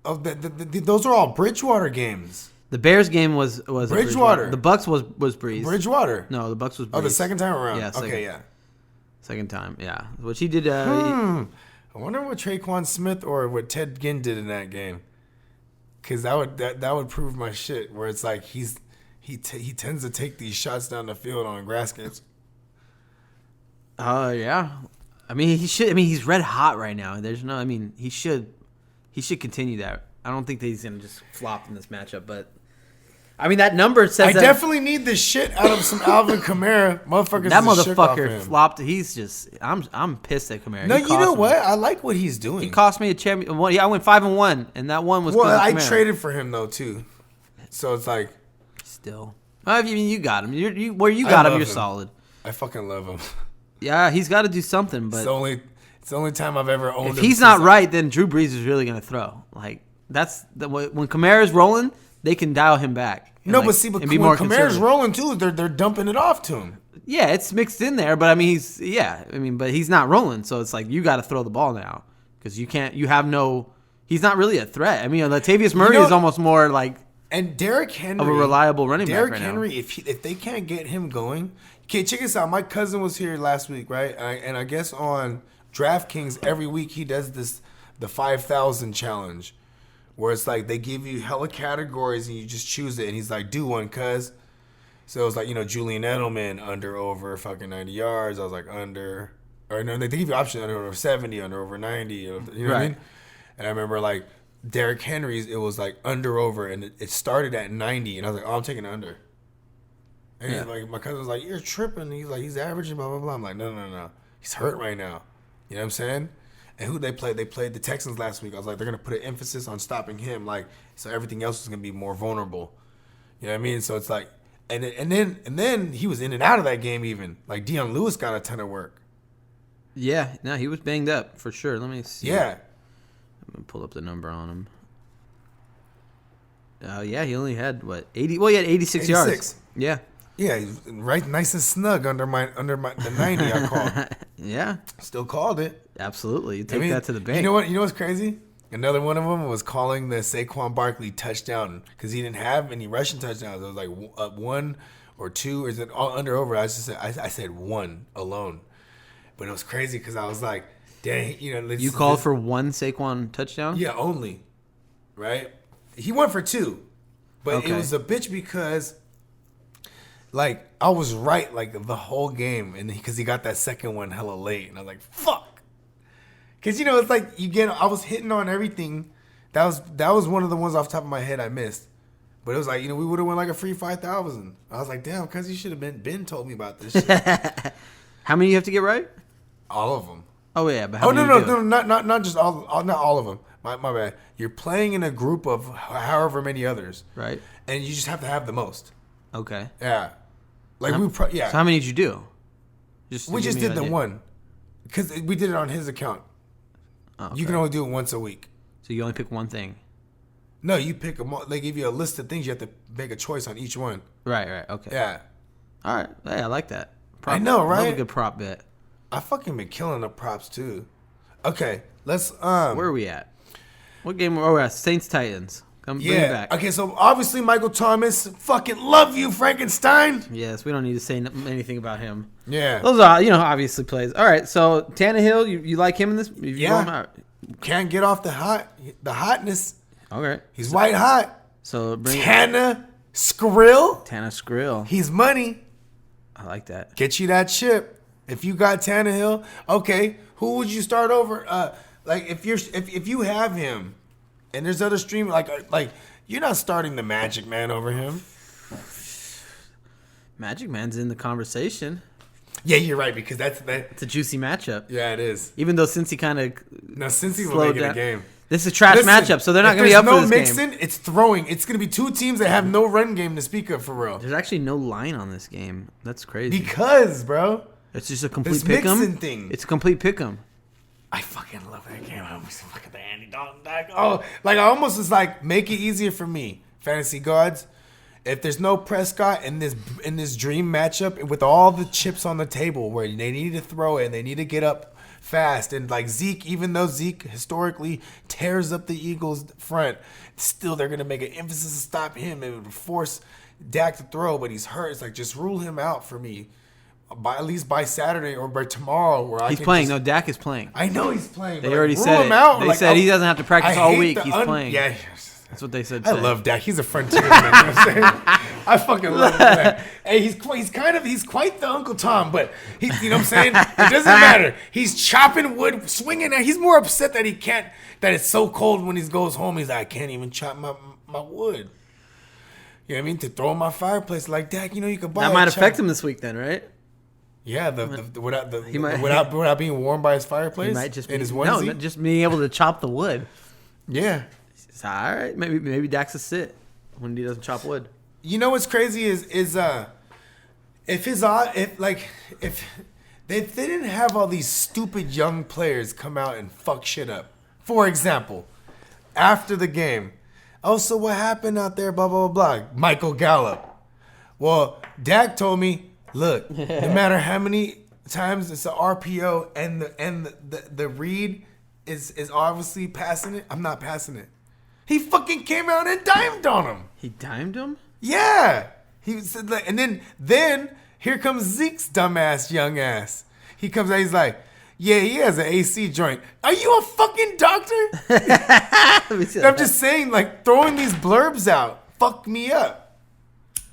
those are all Bridgewater games. The Bears game was Bridgewater. The Bucks was Breeze. Bridgewater. No, the Bucks was Breeze. Oh, the second time around. Yeah. Okay, yeah. Second time, yeah. Which he did. I wonder what Traquan Smith or what Ted Ginn did in that game, because that would prove my shit. Where it's like he tends to take these shots down the field on grass games. Yeah. I mean, he should. I mean, he's red hot right now. There's no. I mean, he should continue that. I don't think that he's gonna just flop in this matchup. But I mean, that number says. I definitely need the shit out of some Alvin Kamara, motherfuckers. That motherfucker flopped. He's just. I'm pissed at Kamara. No, you know what? I like what he's doing. He cost me a champion. I went 5-1, and that one was. Well, I traded for him though too, so it's like. Still, I mean, you got him. Where you got him, you're solid. I fucking love him. Yeah, he's got to do something, but it's the only time I've ever owned him. If he's not right, then Drew Brees is really gonna throw. Like when Kamara's rolling, they can dial him back. But when Kamara's rolling too, they're dumping it off to him. Yeah, it's mixed in there, but I mean but he's not rolling, so it's like you got to throw the ball now because you can't. You have no. He's not really a threat. I mean, Latavius Murray is almost more like. And Derrick Henry of a reliable running back right now. Derrick Henry, if they can't get him going. Okay, check this out. My cousin was here last week, right? And I guess on DraftKings every week he does the 5,000 challenge, where it's like they give you hella categories and you just choose it. And he's like, do one, cuz. So it was like, Julian Edelman under over fucking 90 yards. I was like under. or no, they give you options under over 70, under over 90. You know what I mean? And I remember like Derrick Henry's, it was like under over, and it started at 90, and I was like, oh, I'm taking under. And he's like, my cousin was like, you're tripping. He's like, he's averaging, blah, blah, blah. I'm like, no. He's hurt right now. You know what I'm saying? And who they played? They played the Texans last week. I was like, they're going to put an emphasis on stopping him. Like, so everything else is going to be more vulnerable. You know what I mean? So it's like, and then he was in and out of that game even. Like, Dion Lewis got a ton of work. Yeah. No, he was banged up for sure. Let me see. Yeah. I'm going to pull up the number on him. Yeah, he only had, 80? Well, he had 86 yards. Yeah. Yeah, he's right, nice and snug under the 90 I called. Yeah, still called it. Absolutely, you take that to the bank. You know what? You know what's crazy? Another one of them was calling the Saquon Barkley touchdown because he didn't have any rushing touchdowns. It was like one or two, or is it all under over? I said one alone, but it was crazy because I was like, dang, you called for one Saquon touchdown? Yeah, only, right? He went for two, but it was a bitch because. Like, I was right, like, the whole game, and because he got that second one hella late, and I was like, fuck. Because, it's like, I was hitting on everything. That was one of the ones off the top of my head I missed. But it was like, we would have won like a free 5,000. I was like, damn, because you should have been told me about this shit. How many you have to get right? All of them. Oh, yeah, but how many no, not just not all of them. My bad. You're playing in a group of however many others. Right. And you just have to have the most. Okay. Yeah. Like So how many did you do? We just did the one, because we did it on his account. Oh, okay. You can only do it once a week. So you only pick one thing. No, you pick them. They give you a list of things you have to make a choice on each one. Right. Okay. Yeah. All right. Hey, I like that. I know, right? Love a good prop bet. I fucking been killing the props too. Okay, let's. Where are we at? What game? We're at Saints Titans. Bring it back. Okay, so obviously Michael Thomas, fucking love you, Frankenstein. Yes, we don't need to say anything about him. Yeah. Those are, obviously plays. All right, so Tannehill, you like him in this? Can't get off the hotness. Okay. He's white hot. So bring Tana Skrill. He's money. I like that. Get you that chip. If you got Tannehill, okay, who would you start over? Like if you have him. And there's other streamers like you're not starting the Magic Man over him. Magic Man's in the conversation. Yeah, you're right because it's a juicy matchup. Yeah, it is. Even though Cincy kind of Cincy will make it a game. This is a trash matchup, so they're not going to be up for this game. It's throwing. It's going to be two teams that have no run game to speak of for real. There's actually no line on this game. That's crazy. Because, bro, it's just a complete pick'em thing. It's a complete pick'em. I fucking love that game. I almost look at the Andy Dalton back. Oh, like I almost was like, make it easier for me, fantasy gods. If there's no Prescott in this dream matchup with all the chips on the table where they need to throw it and they need to get up fast, and like Zeke, even though Zeke historically tears up the Eagles front, still they're gonna make an emphasis to stop him and force Dak to throw, but he's hurt. It's like just rule him out for me. At least by Saturday or by tomorrow, where he's playing. No, Dak is playing. I know he's playing. They already said it. They said he doesn't have to practice all week. He's playing. Yeah, that's what they said. I love Dak. He's a frontier man. You know what I'm saying? I fucking love that. Hey, he's quite the Uncle Tom, but you know what I'm saying? It doesn't matter. He's chopping wood, swinging. He's more upset that that it's so cold when he goes home. He's like, I can't even chop my wood. You know what I mean? To throw in my fireplace like Dak. You could buy. That might affect him this week, then, right? Yeah, without being warmed by his fireplace, he might just in his onesie. No, just being able to chop the wood. Yeah, it's all right. Maybe Dak's a sit when he doesn't chop wood. You know what's crazy is if they didn't have all these stupid young players come out and fuck shit up. For example, after the game, so what happened out there? Blah blah blah. Michael Gallup. Well, Dak told me. Look, no matter how many times it's an RPO and the read is obviously passing it, I'm not passing it. He fucking came out and dimed on him. He dimed him? Yeah. He said like, and then here comes Zeke's dumbass young ass. He comes out, he's like, yeah, he has an AC joint. Are you a fucking doctor? I'm just saying, like, throwing these blurbs out fucked me up.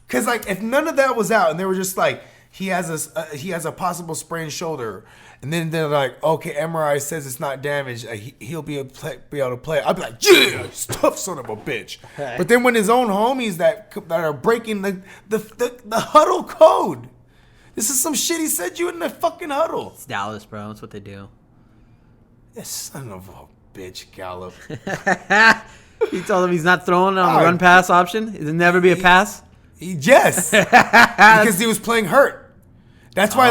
Cause like if none of that was out and they were just like he has a possible sprained shoulder And then they're like, okay, MRI says it's not damaged. He'll be able to play. I'd be like, yeah, it's tough son of a bitch. But then when his own homies that are breaking the huddle code, this is some shit he said you in the fucking huddle. It's Dallas, bro. That's what they do. This son of a bitch, Gallup. He told him he's not throwing on the run pass option. It'll never be a pass. Yes, because he was playing hurt. That's why,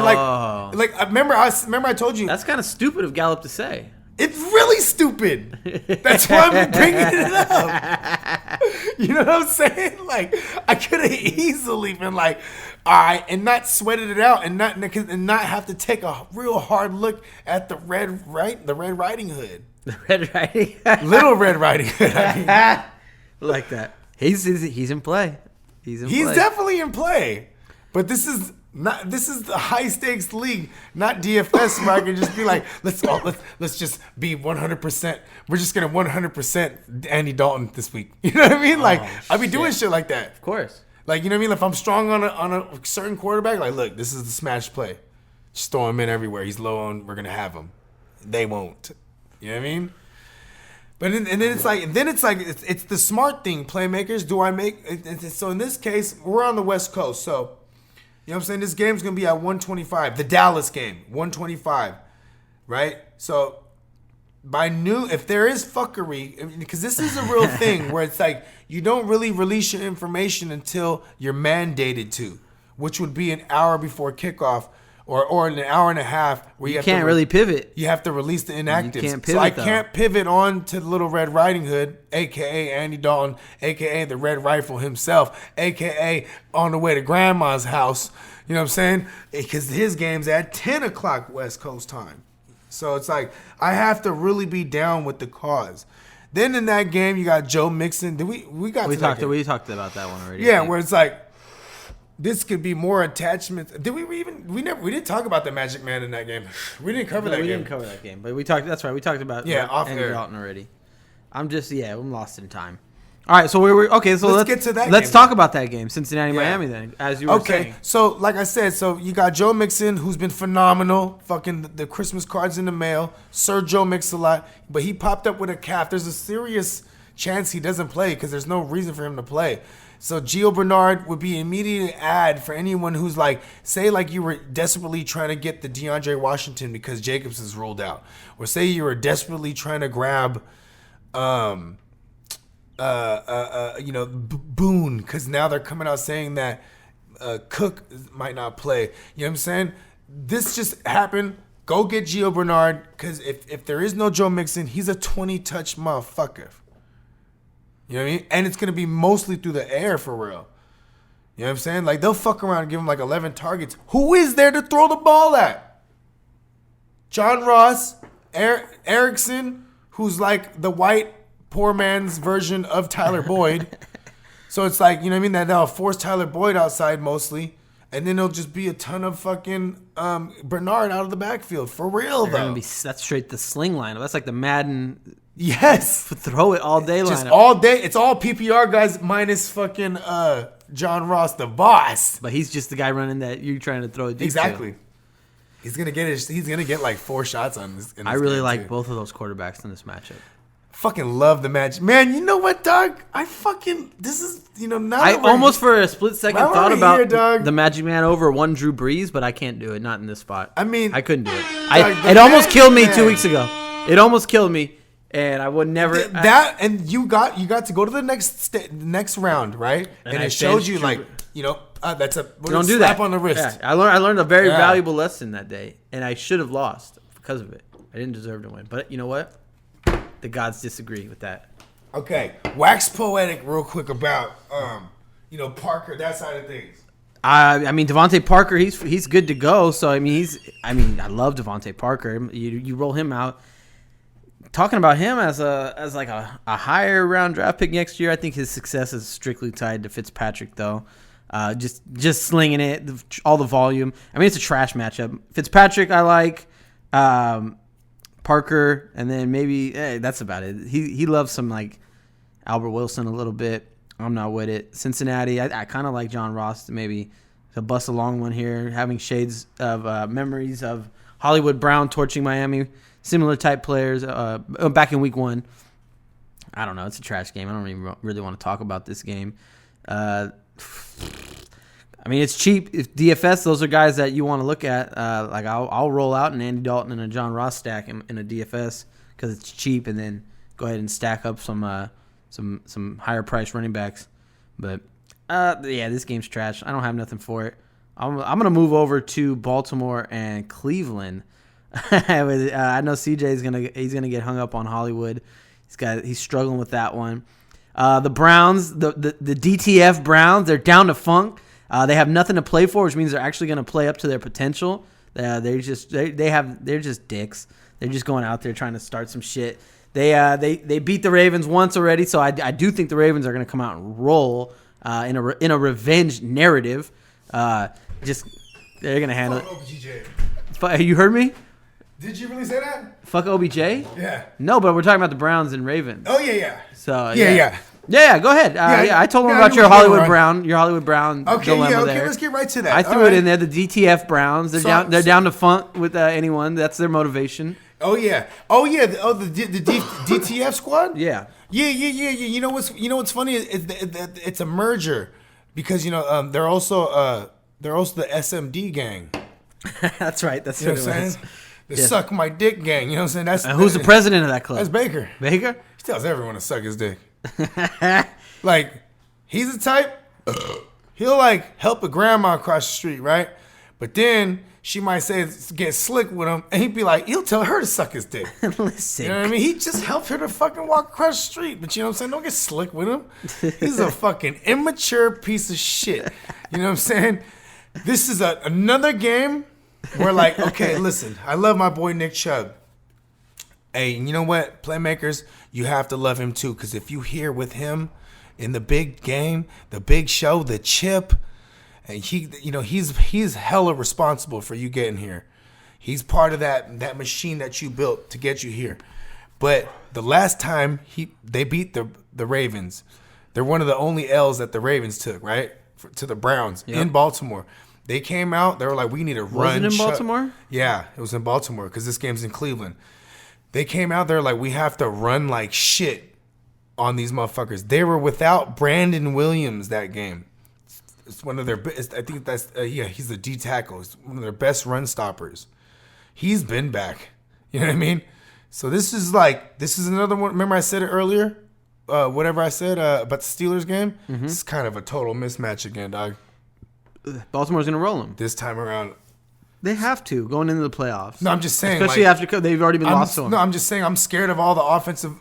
remember I told you that's kind of stupid of Gallup to say. It's really stupid. That's why I'm bringing it up. You know what I'm saying? Like, I could have easily been like, all right, and not sweated it out, and not have to take a real hard look at the Red Riding Hood. The Red Riding Little Red Riding Hood. Like that. He's in play. He's definitely in play. But this is the high stakes league, not DFS, where I can just be like, let's just be 100%. We're just gonna 100% Andy Dalton this week. You know what I mean? Like, I'll be doing shit like that. Of course. Like, you know what I mean? If I'm strong on a certain quarterback, like, look, this is the smash play. Just throw him in everywhere. He's low on. We're gonna have him. They won't. You know what I mean? But then it's it's the smart thing. Playmakers, do I make? So in this case, we're on the West Coast, so. You know what I'm saying? This game's going to be at 125. The Dallas game, 125. Right? So, by noon, if there is fuckery, because this is a real thing where it's like you don't really release your information until you're mandated to, which would be an hour before kickoff or an hour and a half where you can't really pivot. You have to release the inactives. You can't pivot, so I can't pivot on to the Little Red Riding Hood, a.k.a. Andy Dalton, a.k.a. the Red Rifle himself, a.k.a. on the way to Grandma's house. You know what I'm saying? Because his game's at 10 o'clock West Coast time. So it's like I have to really be down with the cause. Then in that game, you got Joe Mixon. We talked about that one already. Yeah, where it's like, this could be more attachments. Did we didn't talk about the Magic Man in that game. We didn't cover that game. We didn't cover that game, but we talked. That's right. We talked about off Andy air. Dalton already. I'm lost in time. All right, so we're okay. So let's get to that. Let's talk about that game, Cincinnati-Miami. Then, as you were saying. Okay, so like I said, so you got Joe Mixon, who's been phenomenal. Fucking the Christmas cards in the mail. Sir Joe Mix-a-Lot, but he popped up with a calf. There's a serious chance he doesn't play because there's no reason for him to play. So Gio Bernard would be an immediate ad for anyone who's like, say like you were desperately trying to get the DeAndre Washington because Jacobs is ruled out. Or say you were desperately trying to grab Boone, because now they're coming out saying that Cook might not play. You know what I'm saying? This just happened. Go get Gio Bernard, because if there is no Joe Mixon, he's a 20-touch motherfucker. You know what I mean? And it's going to be mostly through the air for real. You know what I'm saying? Like, they'll fuck around and give him like 11 targets. Who is there to throw the ball at? John Ross, Erickson, who's like the white poor man's version of Tyler Boyd. So it's like, you know what I mean? That they'll force Tyler Boyd outside mostly. And then it'll just be a ton of fucking Bernard out of the backfield. For real, though. That's straight the sling lineup. That's like the Madden... Yes. Throw it all day lineup. Just all day. It's all PPR guys minus fucking John Ross, the boss. But he's just the guy running that you're trying to throw a deep Exactly. To. He's gonna get like 4 shots on this. I really like both of those quarterbacks in this matchup. Fucking love the match. Man, you know what, dog? This is, now I almost for a split second thought about here, the Magic Man over one Drew Brees, but I can't do it. Not in this spot. I mean, I couldn't do it. It almost killed me 2 weeks ago. It almost killed me. And I would never and you got to go to the next round, right? And it showed you like, that's a don't do slap that on the wrist. Yeah, I learned a very valuable lesson that day, and I should have lost because of it. I didn't deserve to win, but you know what? The gods disagree with that. Okay, wax poetic real quick about Parker, that side of things. I mean, Devontae Parker, he's good to go. So I love Devontae Parker. You roll him out. Talking about him as like a higher round draft pick next year, I think his success is strictly tied to Fitzpatrick, though. Just slinging it, all the volume. I mean, it's a trash matchup. Fitzpatrick, I like. Parker, and then maybe that's about it. He loves some like Albert Wilson a little bit. I'm not with it. Cincinnati, I kind of like John Ross maybe to bust a long one here, having shades of memories of Hollywood Brown torching Miami. Similar type players back in week 1. I don't know. It's a trash game. I don't even really want to talk about this game. I mean, it's cheap. If DFS, those are guys that you want to look at. Like I'll roll out an Andy Dalton and a John Ross stack in a DFS because it's cheap, and then go ahead and stack up some higher price running backs. But yeah, this game's trash. I don't have nothing for it. I'm gonna move over to Baltimore and Cleveland. I know CJ's gonna get hung up on Hollywood. He's struggling with that one. The Browns, the DTF Browns, they're down to funk. They have nothing to play for, which means they're actually going to play up to their potential. They're just dicks. They're just going out there trying to start some shit. They beat the Ravens once already, so I do think the Ravens are going to come out and roll in a revenge narrative. They're going to handle it. You heard me? Did you really say that? Fuck OBJ? Yeah. No, but we're talking about the Browns and Ravens. Oh, yeah. So, yeah. Yeah, go ahead. I told him about your Hollywood Brown dilemma there. Let's get right to that. I threw it in there. The DTF Browns. They're down to funk with anyone. That's their motivation. Oh yeah. The DTF squad. Yeah. You know what's funny? It's a merger because they're also the SMD gang. That's right. That's what I'm saying. The suck my dick gang. You know what I'm saying? Who's the president of that club? That's Baker. Baker? He tells everyone to suck his dick. Like, he's the type, he'll like help a grandma across the street, right? But then she might say, get slick with him, and he'd be like, he'll tell her to suck his dick. Listen. You know what I mean? He just helped her to fucking walk across the street. But you know what I'm saying? Don't get slick with him. He's a fucking immature piece of shit. You know what I'm saying? This is another game where, like, okay, listen, I love my boy Nick Chubb. Hey, you know what? Playmakers, you have to love him too, because if you here with him in the big game, the big show, the chip, and he's hella responsible for you getting here. He's part of that machine that you built to get you here. But the last time they beat the Ravens, they're one of the only L's that the Ravens took, right? To the Browns in Baltimore. They came out, they were like, we need to run. Was it in Baltimore? Yeah, it was in Baltimore because this game's in Cleveland. They came out there like, we have to run like shit on these motherfuckers. They were without Brandon Williams that game. It's one of their best. I think that's he's the D tackle. It's one of their best run stoppers. He's been back. You know what I mean? So this is another one. Remember I said it earlier? Whatever I said about the Steelers game? Mm-hmm. This is kind of a total mismatch again, dog. Baltimore's going to roll them. This time around. They have to, going into the playoffs. No, I'm just saying. Especially after they've already been lost to them. No, I'm just saying I'm scared of all the offensive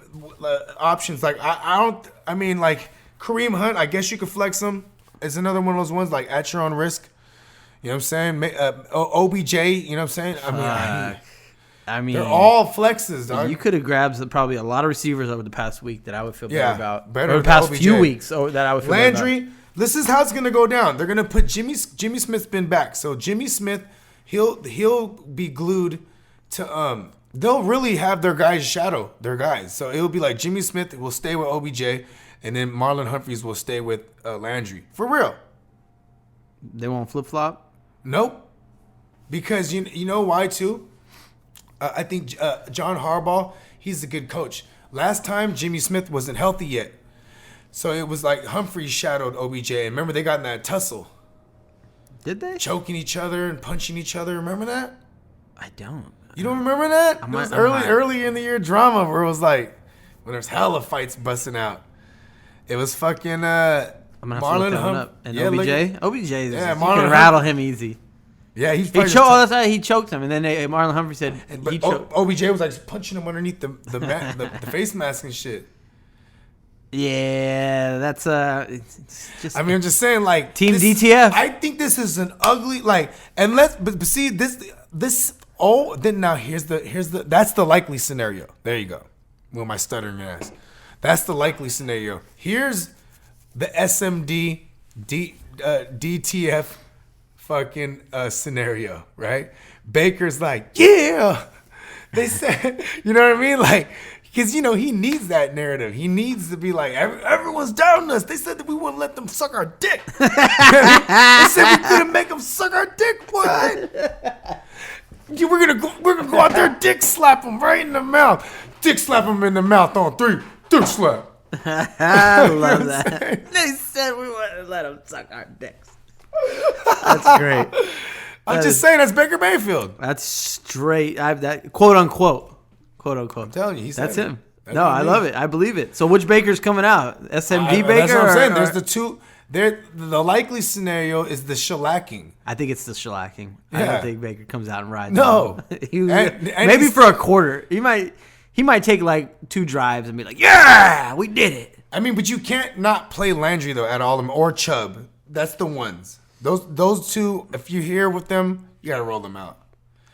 options. Like, Kareem Hunt, I guess you could flex him. It's another one of those ones, like, at your own risk. You know what I'm saying? OBJ, you know what I'm saying? I mean, they're all flexes, dog. You could have grabbed probably a lot of receivers over the past week that I would feel better about. Better over the past few weeks that I would feel Landry, better about. This is how it's going to go down. They're going to put Jimmy Smith's been back. So Jimmy Smith, he'll be glued to they'll really have their guys shadow their guys. So it'll be like Jimmy Smith will stay with OBJ, and then Marlon Humphreys will stay with Landry. For real. They won't flip-flop? Nope. Because you know why, too? I think John Harbaugh, he's a good coach. Last time, Jimmy Smith wasn't healthy yet. So it was like Humphreys shadowed OBJ. And remember, they got in that tussle. Did they? Choking each other and punching each other. Remember that? I don't. You don't remember that? It was early in the year drama where it was like, when there's hella fights busting out. It was fucking Marlon Humphrey. And OBJ? OBJ, you can rattle him easy. Yeah, he choked him, and then Marlon Humphrey said he choked. OBJ was like punching him underneath the face mask and shit. Yeah, that's it's just. I mean, I'm just saying, like, Team DTF. I think this is an ugly but see this. Oh, then now here's the that's the likely scenario. There you go. With my stuttering ass, that's the likely scenario. Here's the SMD DTF fucking scenario, right? Baker's like, yeah. They said, you know what I mean? Like, because, he needs that narrative. He needs to be like, everyone's down us. They said that we wouldn't let them suck our dick. They said we couldn't make them suck our dick. What? We're gonna go out there, dick slap him right in the mouth. Dick slap him in the mouth on 3. Dick slap. I love that. They said we wouldn't let them suck our dicks. That's great. I'm just saying that's Baker Mayfield. That's straight. I have that quote unquote. I'm telling you, that's him. No, I love it. I believe it. So which Baker's coming out? SMD Baker? That's what I'm saying. There's the two. The likely scenario is the shellacking. I think it's the shellacking. Yeah. I don't think Baker comes out and rides. No. Maybe for a quarter. He might take like 2 drives and be like, yeah, we did it. I mean, but you can't not play Landry though at all, or Chubb. That's the ones. Those two, if you're here with them, you gotta roll them out.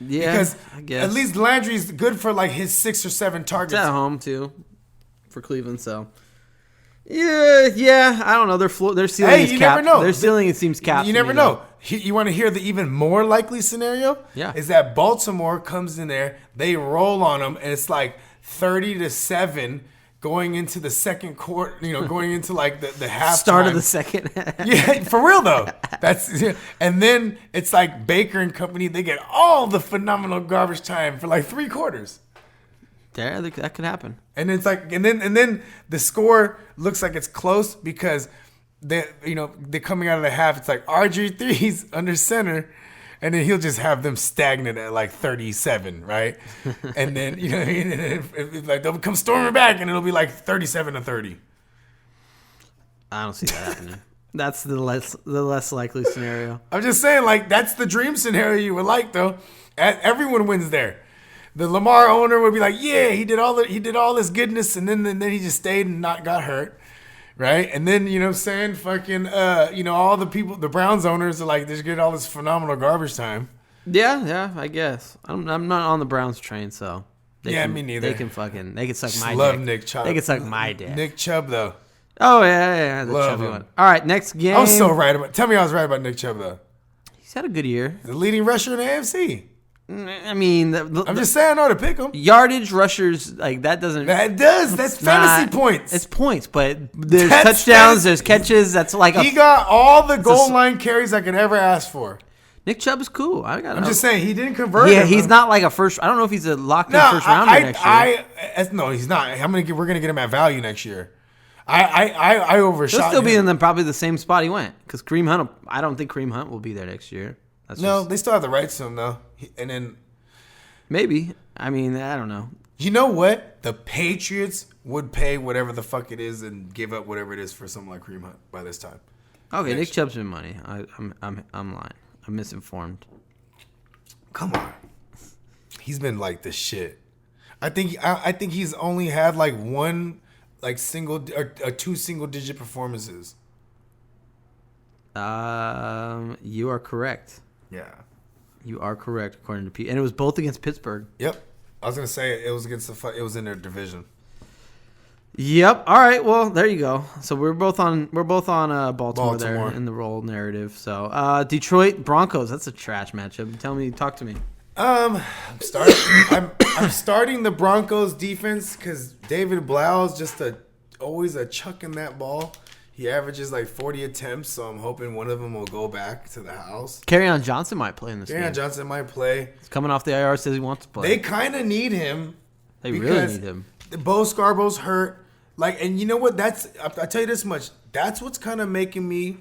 Yeah, because I guess at least Landry's good for like his 6 or 7 targets. It's at home too, for Cleveland. So yeah. I don't know. Their ceiling is capped. Never know. Their ceiling it seems capped. You never know. You want to hear the even more likely scenario? Yeah, is that Baltimore comes in there, they roll on them, and it's like 30-7. Going into the second quarter, going into like the half start of the second. Yeah, for real though. And then it's like Baker and company. They get all the phenomenal garbage time for like 3 quarters. Yeah, that could happen. And it's like, and then the score looks like it's close because they're coming out of the half. It's like RG3's under center. And then he'll just have them stagnant at like 37, right? And then, you know what I mean? And like they'll come storming back and it'll be like 37-30. I don't see that happening. That's the less likely scenario. I'm just saying, like, that's the dream scenario you would like, though. Everyone wins there. The Lamar owner would be like, yeah, he did all this goodness, and then he just stayed and not got hurt. Right? And then, you know what I'm saying? Fucking, all the people, the Browns owners are like, they're getting all this phenomenal garbage time. Yeah, I guess. I'm not on the Browns train, so. Me neither. They can suck my dick. Love Nick Chubb. They can suck my dick. Nick Chubb, though. Oh, yeah. The chubby one. All right, next game. I was so right tell me I was right about Nick Chubb, though. He's had a good year. The leading rusher in the AFC. I mean, I'm just saying, I know to pick him. Yardage rushers, like that doesn't. That does. That's fantasy points. It's points, but there's touchdowns, there's catches. That's like he got all the goal line carries I could ever ask for. Nick Chubb is cool. I'm just saying he didn't convert. Yeah, he's not like a first. I don't know if he's a locked in first rounder next year. No, he's not. We're gonna get him at value next year. I overshot. He'll still be him. in probably the same spot he went because Kareem Hunt. I don't think Kareem Hunt will be there next year. They still have the rights to him though, and then. Maybe. I mean, I don't know. You know what? The Patriots would pay whatever the fuck it is and give up whatever it is for someone like Kareem Hunt by this time. Okay, Nick Chubb's been money. I'm lying. I'm misinformed. Come on. He's been like the shit. I think he's only had like one like single or 2 single-digit performances. You are correct. Yeah. You are correct, according to Pete, and it was both against Pittsburgh. Yep, I was gonna say it was against it was in their division. Yep. All right. Well, there you go. So we're both on Baltimore there in the role narrative. So Detroit Broncos. That's a trash matchup. Talk to me. I'm starting the Broncos defense because David Blau is just always a chucking that ball. He averages like 40 attempts, so I'm hoping one of them will go back to the house. Kerryon Johnson might play in this game. Kerryon Johnson might play. He's coming off the IR, says he wants to play. They kind of need him. They really need him. Bo Scarborough's hurt. Like, and you know what? I'll tell you this much. That's what's kind of making me,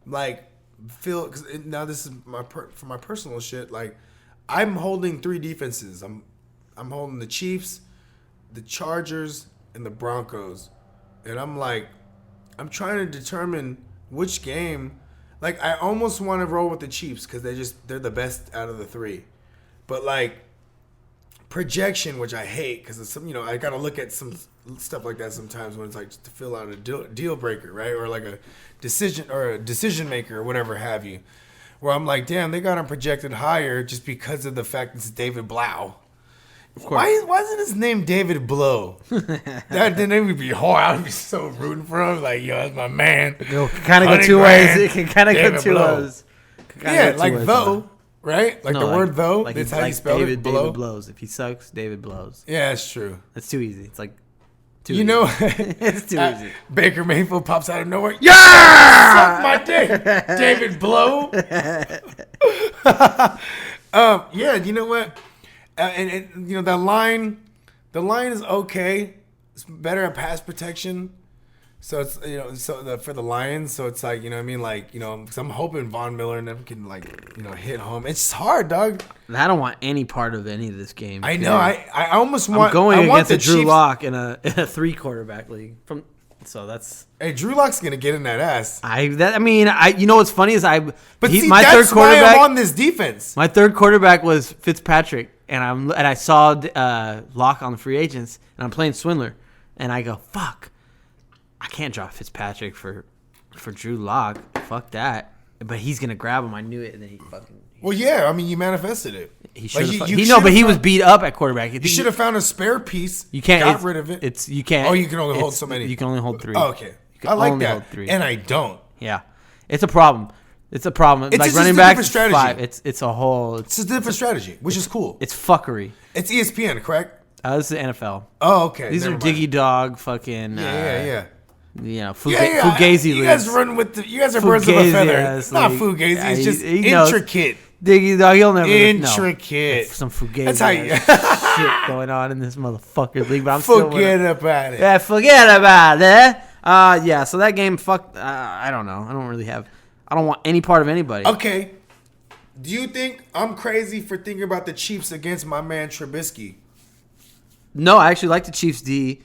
like, feel. Cause now this is for my personal shit. Like, I'm holding 3 defenses. I'm holding the Chiefs, the Chargers, and the Broncos, and I'm like. I'm trying to determine which game. Like, I almost want to roll with the Chiefs because they're the best out of the 3. But, like, projection, which I hate because it's some, I got to look at some stuff like that sometimes when it's like to fill out a deal breaker, right? Or like a decision maker or whatever have you. Where I'm like, damn, they got him projected higher just because of the fact it's David Blau. Of course. Why isn't his name David Blow? Then it would be hard. I'd be so rooting for him. Like, yo, that's my man. It can kind of go 2 ways. It can kind of go 2 ways. Yeah, like though, right? Like the word though. Like that's how you spell it. David blows. If he sucks, David blows. Yeah, that's true. That's too easy. It's like too easy. It's too easy. Baker Mayfield pops out of nowhere. Yeah! Suck my dick. David Blow. Yeah, you know what? And you know the line is okay. It's better at pass protection. So it's for the Lions. So it's like, you know what I mean, like, you know, because I'm hoping Von Miller and them can, like, you know, hit home. It's hard, dog. I don't want any part of any of this game. I know. I almost want. I'm going against a Drew Chiefs. Lock in a 3 quarterback league. So that's. Hey, Drew Lock's gonna get in that ass. You know what's funny is my that's why I'm on this defense. My third quarterback was Fitzpatrick, and I saw Lock on the free agents, and I'm playing Swindler, and I go, fuck. I can't drop Fitzpatrick for Drew Lock. Fuck that. But he's gonna grab him. I knew it, and then he fucking. Well, yeah. I mean, you manifested it. He should have. But he was beat up at quarterback. You should have found a spare piece. You can't got rid of it. You can't. Oh, you can only hold so many. You can only hold 3. Oh, okay. I like that. And I don't. Yeah, it's a problem. It's a problem. It's like just running a back different strategy. 5. It's a whole. It's a different strategy, which is cool. It's fuckery. It's ESPN, correct? This is the NFL. Oh, okay. These are Diggy Dog, fucking. Yeah. You know, Fugazi leagues. You guys run with you guys are birds of a feather. It's not Fugazi. Yeah, it's just intricate. Diggy Dog, he'll never intricate. Some Fugazi. That's how you shit going on in this motherfucker league. But I'm forget about it. Yeah, forget about it. Yeah. So that game, fuck. I don't know. I don't want any part of anybody. Okay. Do you think I'm crazy for thinking about the Chiefs against my man Trubisky? No, I actually like the Chiefs D.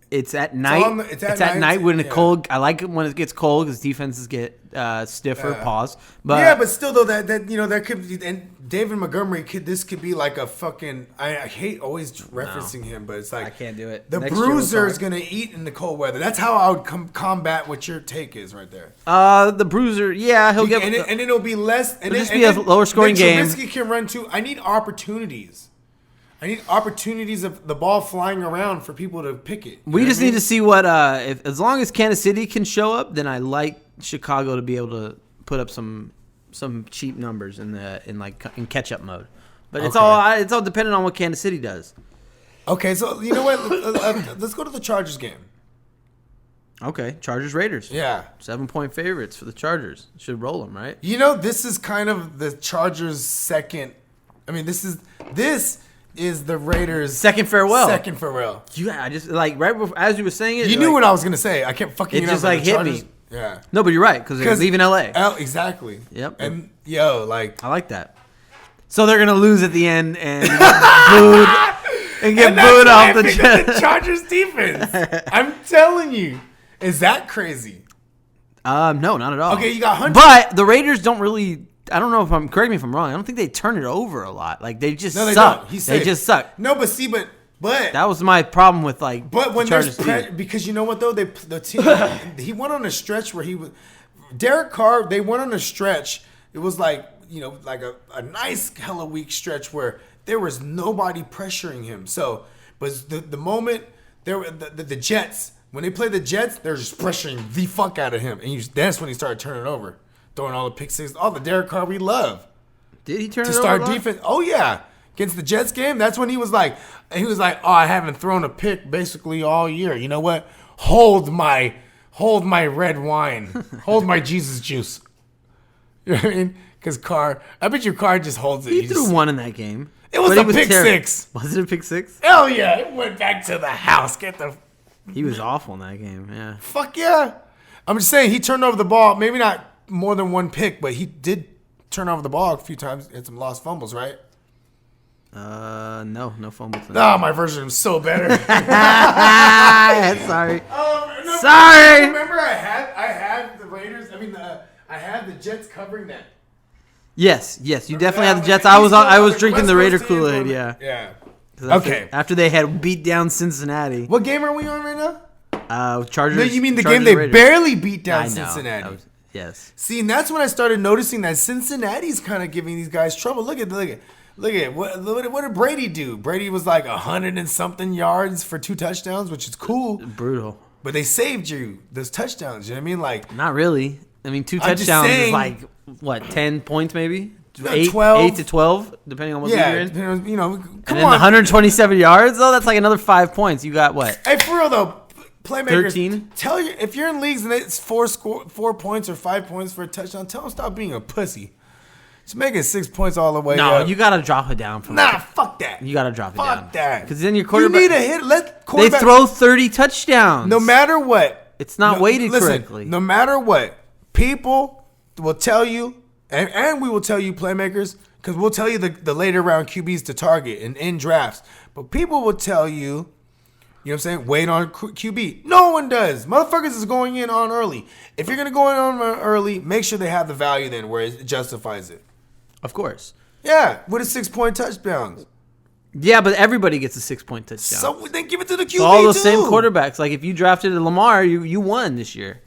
It's at night. It's at night when it's cold. I like it when it gets cold because defenses get stiffer. Pause. But yeah, but still though that you know that could be, and David Montgomery this could be like a fucking. I hate always referencing him, but it's like I can't do it. The bruiser is gonna eat in the cold weather. That's how I would combat what your take is right there. The bruiser, yeah, he'll get, and it'll be less. And it'll just be a lower scoring game. Trubisky can run too. I need opportunities. I need opportunities of the ball flying around for people to pick it. We just need to see what as long as Kansas City can show up, then I like Chicago to be able to put up some cheap numbers in catch up mode. But it's all dependent on what Kansas City does. Okay, so you know what? Let's go to the Chargers game. Okay, Chargers Raiders. Yeah, 7-point favorites for the Chargers. Should roll them, right? You know, this is kind of the Chargers' second. I mean, this is the Raiders' second farewell. Yeah, I just like right before, as you were saying it. You knew what I was gonna say. I kept fucking. It just like hit me. Yeah. No, but you're right because they're leaving LA. Exactly. Yep. And I like that. So they're gonna lose at the end and get booed off the Chargers defense. I'm telling you, is that crazy? No, not at all. Okay, you got Hunter. But the Raiders don't really. I don't know if correct me if I'm wrong. I don't think they turn it over a lot. Like they just suck. They just suck. No, but that was my problem with like. But when there's because you know what though, the team he went on a stretch where he was Derek Carr. They went on a stretch. It was like like a nice hella week stretch where there was nobody pressuring him. So, but the moment there were the Jets when they play the Jets, they're just pressuring the fuck out of him, and that's when he started turning over. Throwing all the pick sixes, all the Derek Carr we love. Did he turn to it start over defense? Oh yeah, against the Jets game. That's when he was like, oh, I haven't thrown a pick basically all year. You know what? Hold my red wine. Hold my Jesus juice. You know what I mean? Because Carr, I bet your Carr just holds it. He threw one in that game. It was a pick six. Was it a pick six? Hell yeah! It went back to the house. He was awful in that game. Yeah. Fuck yeah! I'm just saying he turned over the ball. Maybe not more than one pick, but he did turn over the ball a few times. Had some lost fumbles, right? No fumbles. Oh, my version was so better. Sorry. No, Sorry. Remember, I had the Raiders. I had the Jets covering that. Yes. You definitely had the Jets. I was drinking the Raider Kool-Aid. Yeah. Yeah. Okay. After they had beat down Cincinnati. What game are we on right now? Chargers. No, you mean the game they barely beat down Cincinnati? Yes. See, and that's when I started noticing that Cincinnati's kind of giving these guys trouble. Look at what did Brady do? Brady was like 100 and something yards for 2 touchdowns, which is cool. Brutal. But they saved you those touchdowns. You know what I mean? Like, not really. I mean, 2 touchdowns is like what, 10 points maybe? 12. 8 to 12, depending on what league you're in. Come and on. Then 127 yards, though, that's like another 5 points. You got what? Hey, for real though. Playmakers, 13. Tell you if you're in leagues and it's 4 points or 5 points for a touchdown, tell them stop being a pussy. Just make it 6 points all the way No, up. you gotta drop it down. Fuck that. You gotta drop it down. Fuck that. Because then your quarterback. You need a hit. Let They quarterback. throw 30 touchdowns. No matter what. It's not weighted correctly. No matter what, people will tell you, and we will tell you, playmakers, because we'll tell you the later round QBs to target and in drafts. But people will tell you, you know what I'm saying, wait on QB. No one does. Motherfuckers is going in on early. If you're going to go in on early, make sure they have the value then where it justifies it. Of course. Yeah, with a 6-point touchdown. Yeah, but everybody gets a 6-point touchdown. So then give it to the QB So all those too. same quarterbacks. Like if you drafted a Lamar, you won this year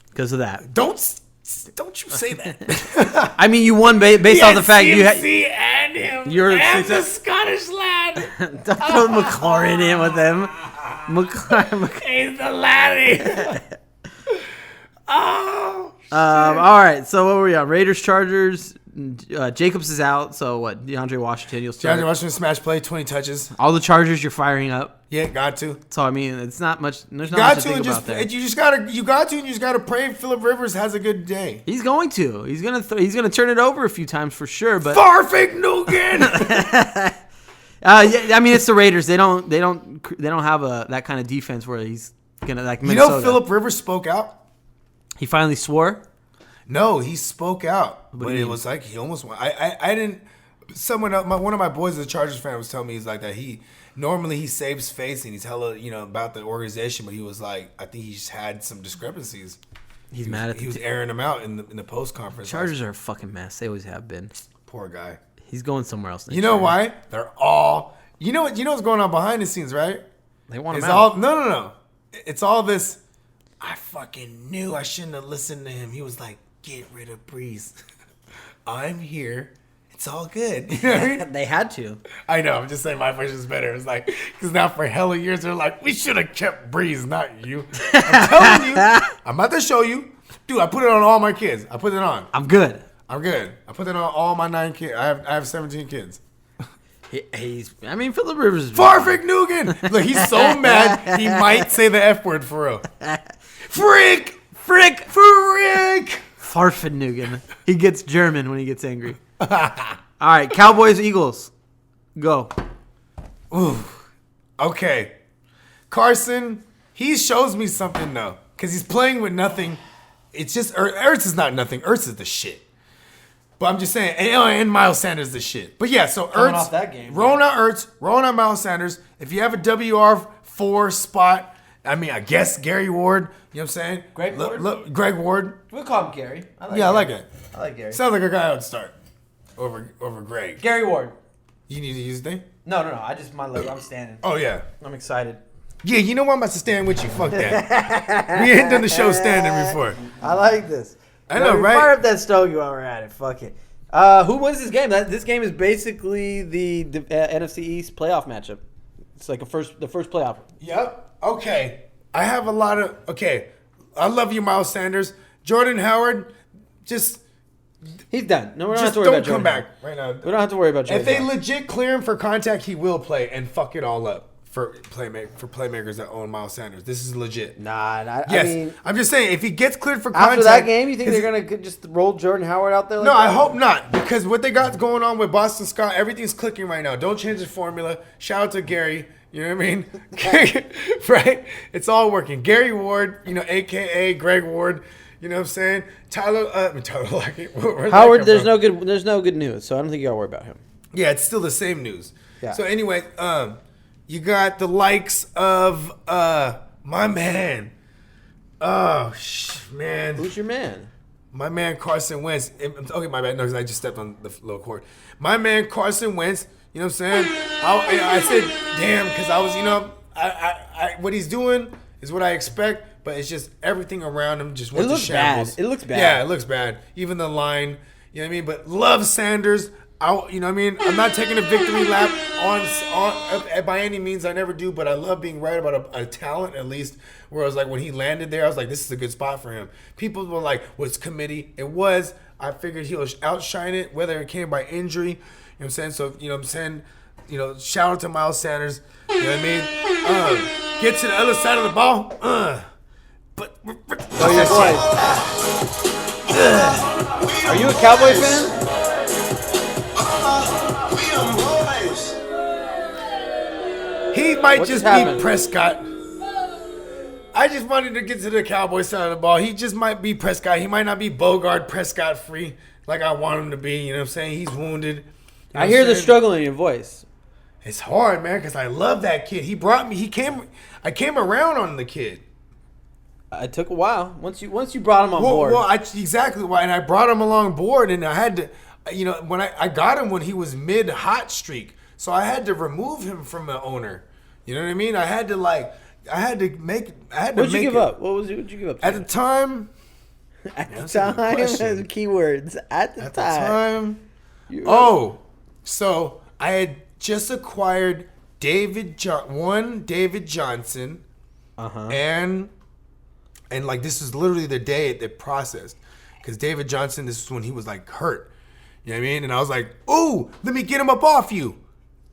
because of that. Don't you say that. I mean, you won based off the fact you had. and him You're and the Scottish lad. Don't throw McLaurin in with them. He's the laddie. Oh. All right. So what were we on? Raiders, Chargers. Jacobs is out. So what? DeAndre Washington. You'll start. DeAndre Washington smash play, 20 touches. All the Chargers you're firing up. Yeah, got to. So I mean, it's not much. There's not Got much to to think and about just there. you just gotta pray Phillip Rivers has a good day. He's going to. He's gonna turn it over a few times for sure. But Farfig Nugan. yeah, I mean, it's the Raiders. They don't have that kind of defense where he's gonna like Minnesota. Phillip Rivers spoke out. He finally swore. No, he spoke out, but do you it mean? was like he almost won. I didn't. Someone else, one of my boys, a Chargers fan, was telling me he's like that. He normally saves face and he's hella about the organization, but he was like, I think he just had some discrepancies. He's mad at he was airing them out in the post conference. Chargers are a fucking mess. They always have been. Poor guy. He's going somewhere else. You know why? They're all. You know what's going on behind the scenes, right? They want him It's out. all no. It's all this. I fucking knew I shouldn't have listened to him. He was like, get rid of Breeze. I'm here. It's all good. You know what I mean? They had to. I know. I'm just saying my version's better. It's like, because now for hella years, they're like, we should have kept Breeze, not you. I'm telling you. I'm about to show you. Dude, I put it on all my kids. I put it on. I'm good. I'm good. I put it on all my 9 kids. I have 17 kids. I mean, Phillip Rivers is Farfig Nugan. Look, he's so mad, he might say the F word for real. Frick. Farfennugan. He gets German when he gets angry. All right, Cowboys, Eagles. Go. Ooh. Okay. Carson, he shows me something though. Because he's playing with nothing. It's just, Ertz is not nothing. Ertz is the shit. But I'm just saying, and Miles Sanders is the shit. But yeah, so Coming Ertz. off that game, rolling out Ertz, rolling out Miles Sanders. If you have a WR4 spot, I mean, I guess Gary Ward, you know what I'm saying? Greg Ward? Greg Ward. We'll call him Gary. I like it. I like Gary. Sounds like a guy I would start over Greg. Gary Ward. You need to use the thing? No. I'm standing. Oh, yeah. I'm excited. Yeah, you know what? I'm about to stand with you. Fuck that. We ain't done the show standing before. I like this. I know, right? Fire up that stogie while we're at it. Fuck it. Who wins this game? This game is basically the NFC East playoff matchup. It's like the first playoff. Yep. Okay. I have a lot of... Okay. I love you, Miles Sanders. Jordan Howard, just... He's done. No, we don't have Just to worry don't about come Jordan back Howard. right now. We don't have to worry about Jordan If they Howard. legit clear him for contact, he will play and fuck it all up for playmakers that own Miles Sanders. This is legit. I Yes. mean, I'm just saying, if he gets cleared for contact... after that game, you think they're going to just roll Jordan Howard out there? Like No, that? I hope not, because what they got going on with Boston Scott, everything's clicking right now. Don't change the formula. Shout out to Gary. You know what I mean? Right? It's all working. Gary Ward, a.k.a. Greg Ward. You know what I'm saying? Tyler Lockett. Howard, there's no good news, so I don't think you got to worry about him. Yeah, it's still the same news. Yeah. So anyway, you got the likes of my man. Oh, man. Who's your man? My man Carson Wentz. Okay, my bad. No, because I just stepped on the little cord. My man Carson Wentz. You know what I'm saying? I said, damn, because I was, I what he's doing is what I expect, but it's just everything around him just went to shambles. It looks bad. Yeah, it looks bad. Even the line, you know what I mean? But love Sanders. You know what I mean? I'm not taking a victory lap on by any means. I never do, but I love being right about a talent at least. Where I was like, when he landed there, I was like, this is a good spot for him. People were like, what's committee? It was. I figured he'll outshine it, whether it came by injury. You know what I'm saying? So, you know what I'm saying? Shout out to Miles Sanders. You know what I mean? Get to the other side of the ball. But Are you a Cowboy fan? might just be Prescott. I just wanted to get to the Cowboys side of the ball. He just might be Prescott. He might not be Bogart Prescott free like I want him to be. You know what I'm saying? He's wounded. You know I hear the struggle in your voice. It's hard, man, because I love that kid. He brought me. I came around on the kid. It took a while. Once you brought him on board. Well, exactly why. And I brought him along board, and I had to, when I got him when he was mid hot streak, so I had to remove him from the owner. You know what I mean? I had to make. What'd you give up? What'd you give up? At the time. At the time, keywords. At the time. So I had just acquired David Johnson, and like this is literally the day it processed, because David Johnson, this is when he was like hurt. You know what I mean? And I was like, "Oh, let me get him up off you."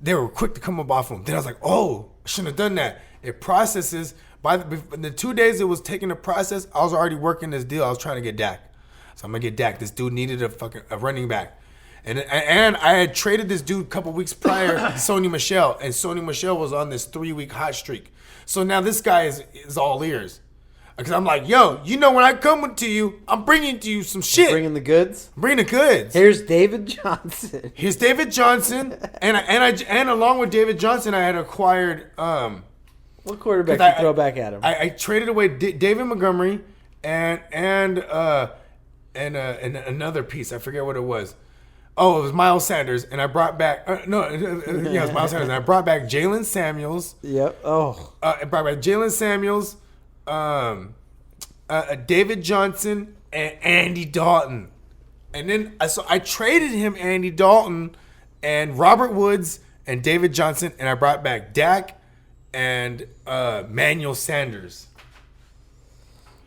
They were quick to come up off him. Then I was like, "Oh, I shouldn't have done that." It processes. By the 2 days it was taking to process, I was already working this deal. I was trying to get Dak. So I'm going to get Dak. This dude needed a running back. And I had traded this dude a couple weeks prior, Sony Michel. And Sony Michel was on this 3-week hot streak. So now this guy is all ears. Because I'm like, yo, when I come to you, I'm bringing to you some shit. Bringing the goods? Bringing the goods. Here's David Johnson. And along with David Johnson, I had acquired... what quarterback did you throw back at him? I traded away David Montgomery and another piece. I forget what it was. Oh, it was Miles Sanders, and I brought back it was Miles Sanders, and I brought back Jalen Samuels. Yep. Oh. I brought back Jalen Samuels, David Johnson, and Andy Dalton. And then I traded him Andy Dalton and Robert Woods and David Johnson, and I brought back Dak and Manuel Sanders.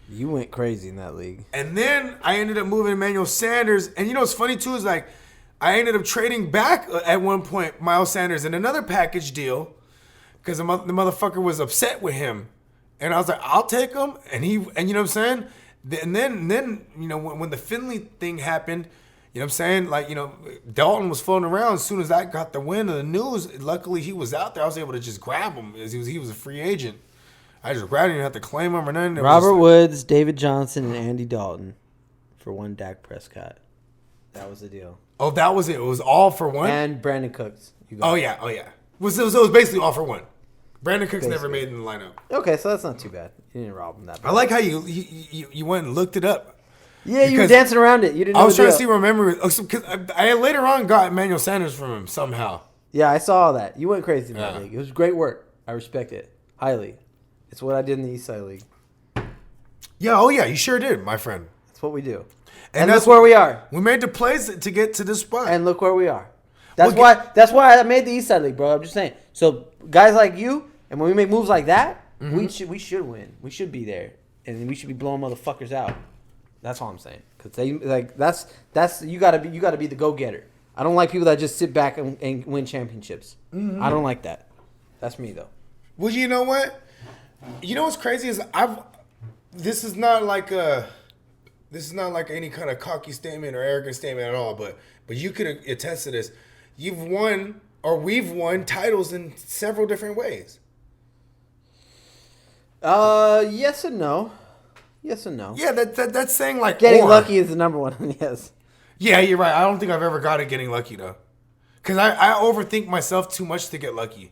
You went crazy in that league. And then I ended up moving Emmanuel Sanders. And you know what's funny too is like I ended up trading back at one point Miles Sanders in another package deal because the motherfucker was upset with him. And I was like, I'll take him. And you know what I'm saying? And then when the Finley thing happened, you know what I'm saying? Like, Dalton was floating around. As soon as I got the wind of the news, luckily he was out there. I was able to just grab him as he was a free agent. I just grabbed him. Didn't have to claim him or nothing. Robert Woods, David Johnson, and Andy Dalton for one Dak Prescott. That was the deal. Oh, that was it. It was all for one? And Brandon Cooks. Oh, yeah. It was basically all for one. Brandon Cooks never made in the lineup. Okay, so that's not too bad. You didn't rob him that bad. I like how you went and looked it up. Yeah, you were dancing around it. You didn't know I was trying to see remember because I later on got Emmanuel Sanders from him somehow. Yeah, I saw that. You went crazy in that league. It was great work. I respect it highly. It's what I did in the Eastside League. Yeah, you sure did, my friend. That's what we do. And that's where we are. We made the plays to get to this spot. And look where we are. That's why I made the Eastside League, bro. I'm just saying. So guys like you, and when we make moves like that, we should win. We should be there, and we should be blowing motherfuckers out. That's all I'm saying. Because that's you gotta be the go getter. I don't like people that just sit back and win championships. I don't like that. That's me though. Well, you know what? You know what's crazy is this is not like any kind of cocky statement or arrogant statement at all. But you could attest to this. We've won titles in several different ways. Yes and no. Yes and no. Yeah, that's saying like getting lucky is the number one. Yes. Yeah, you're right. I don't think I've ever got it getting lucky though, because I overthink myself too much to get lucky.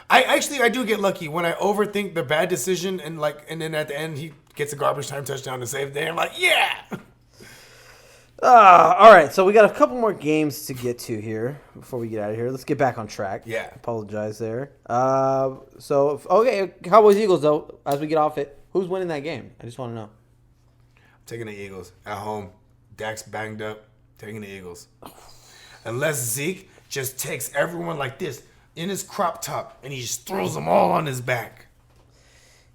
I do get lucky when I overthink the bad decision and then at the end he gets a garbage time touchdown to save the day. I'm like, yeah. All right, so we got a couple more games to get to here before we get out of here. Let's get back on track. Yeah. Apologize there. Okay, Cowboys Eagles though. As we get off it, who's winning that game? I just want to know. I'm taking the Eagles at home. Dak's banged up. Taking the Eagles. Unless Zeke just takes everyone like this in his crop top and he just throws them all on his back.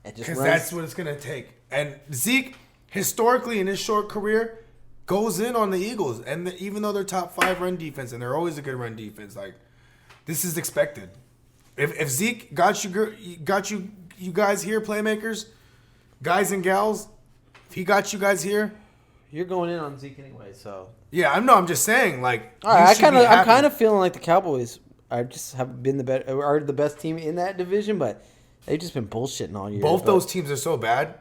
Because that's what it's going to take. And Zeke, historically in his short career, goes in on the Eagles. And even though they're top 5 run defense, and they're always a good run defense, like, this is expected. If Zeke got you guys here, playmakers, guys and gals, if he got you guys here, you're going in on Zeke anyway, so. Yeah, I'm just saying, like. All right, I'm kind of feeling like the Cowboys have been the best team in that division, but they've just been bullshitting all year. Both those teams are so bad.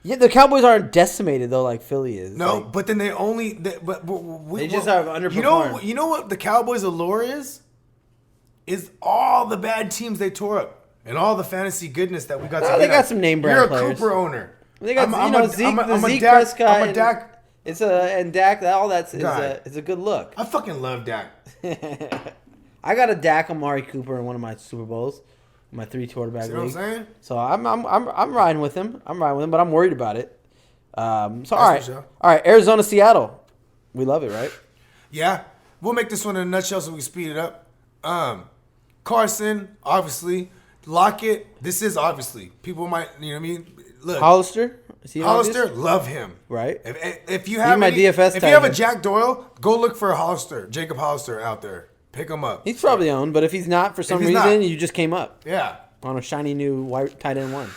Yeah, the Cowboys aren't decimated though, like Philly is. No, like, but then they just have underperformed. You know what the Cowboys' allure is? Is all the bad teams they tore up and all the fantasy goodness that we got. They got some name brand players. You're a Cooper owner. They got Zeke Prescott. And Dak. All that's is a good look. I fucking love Dak. I got a Dak Amari Cooper in one of my Super Bowls. My 3 quarterback league. See what I'm saying? So I'm riding with him. But I'm worried about it. All right. Arizona, Seattle. We love it, right? Yeah, we'll make this one in a nutshell so we speed it up. Carson, obviously. Lockett. This is obviously. People might, you know what I mean. Look, Hollister. Hollister, love him. Right. If you have DFS, if you have a Jack Doyle, go look for a Hollister, Jacob Hollister out there. Pick him up. He's probably owned, but if he's not for some reason, you just came up. Yeah. On a shiny new white tight end 1.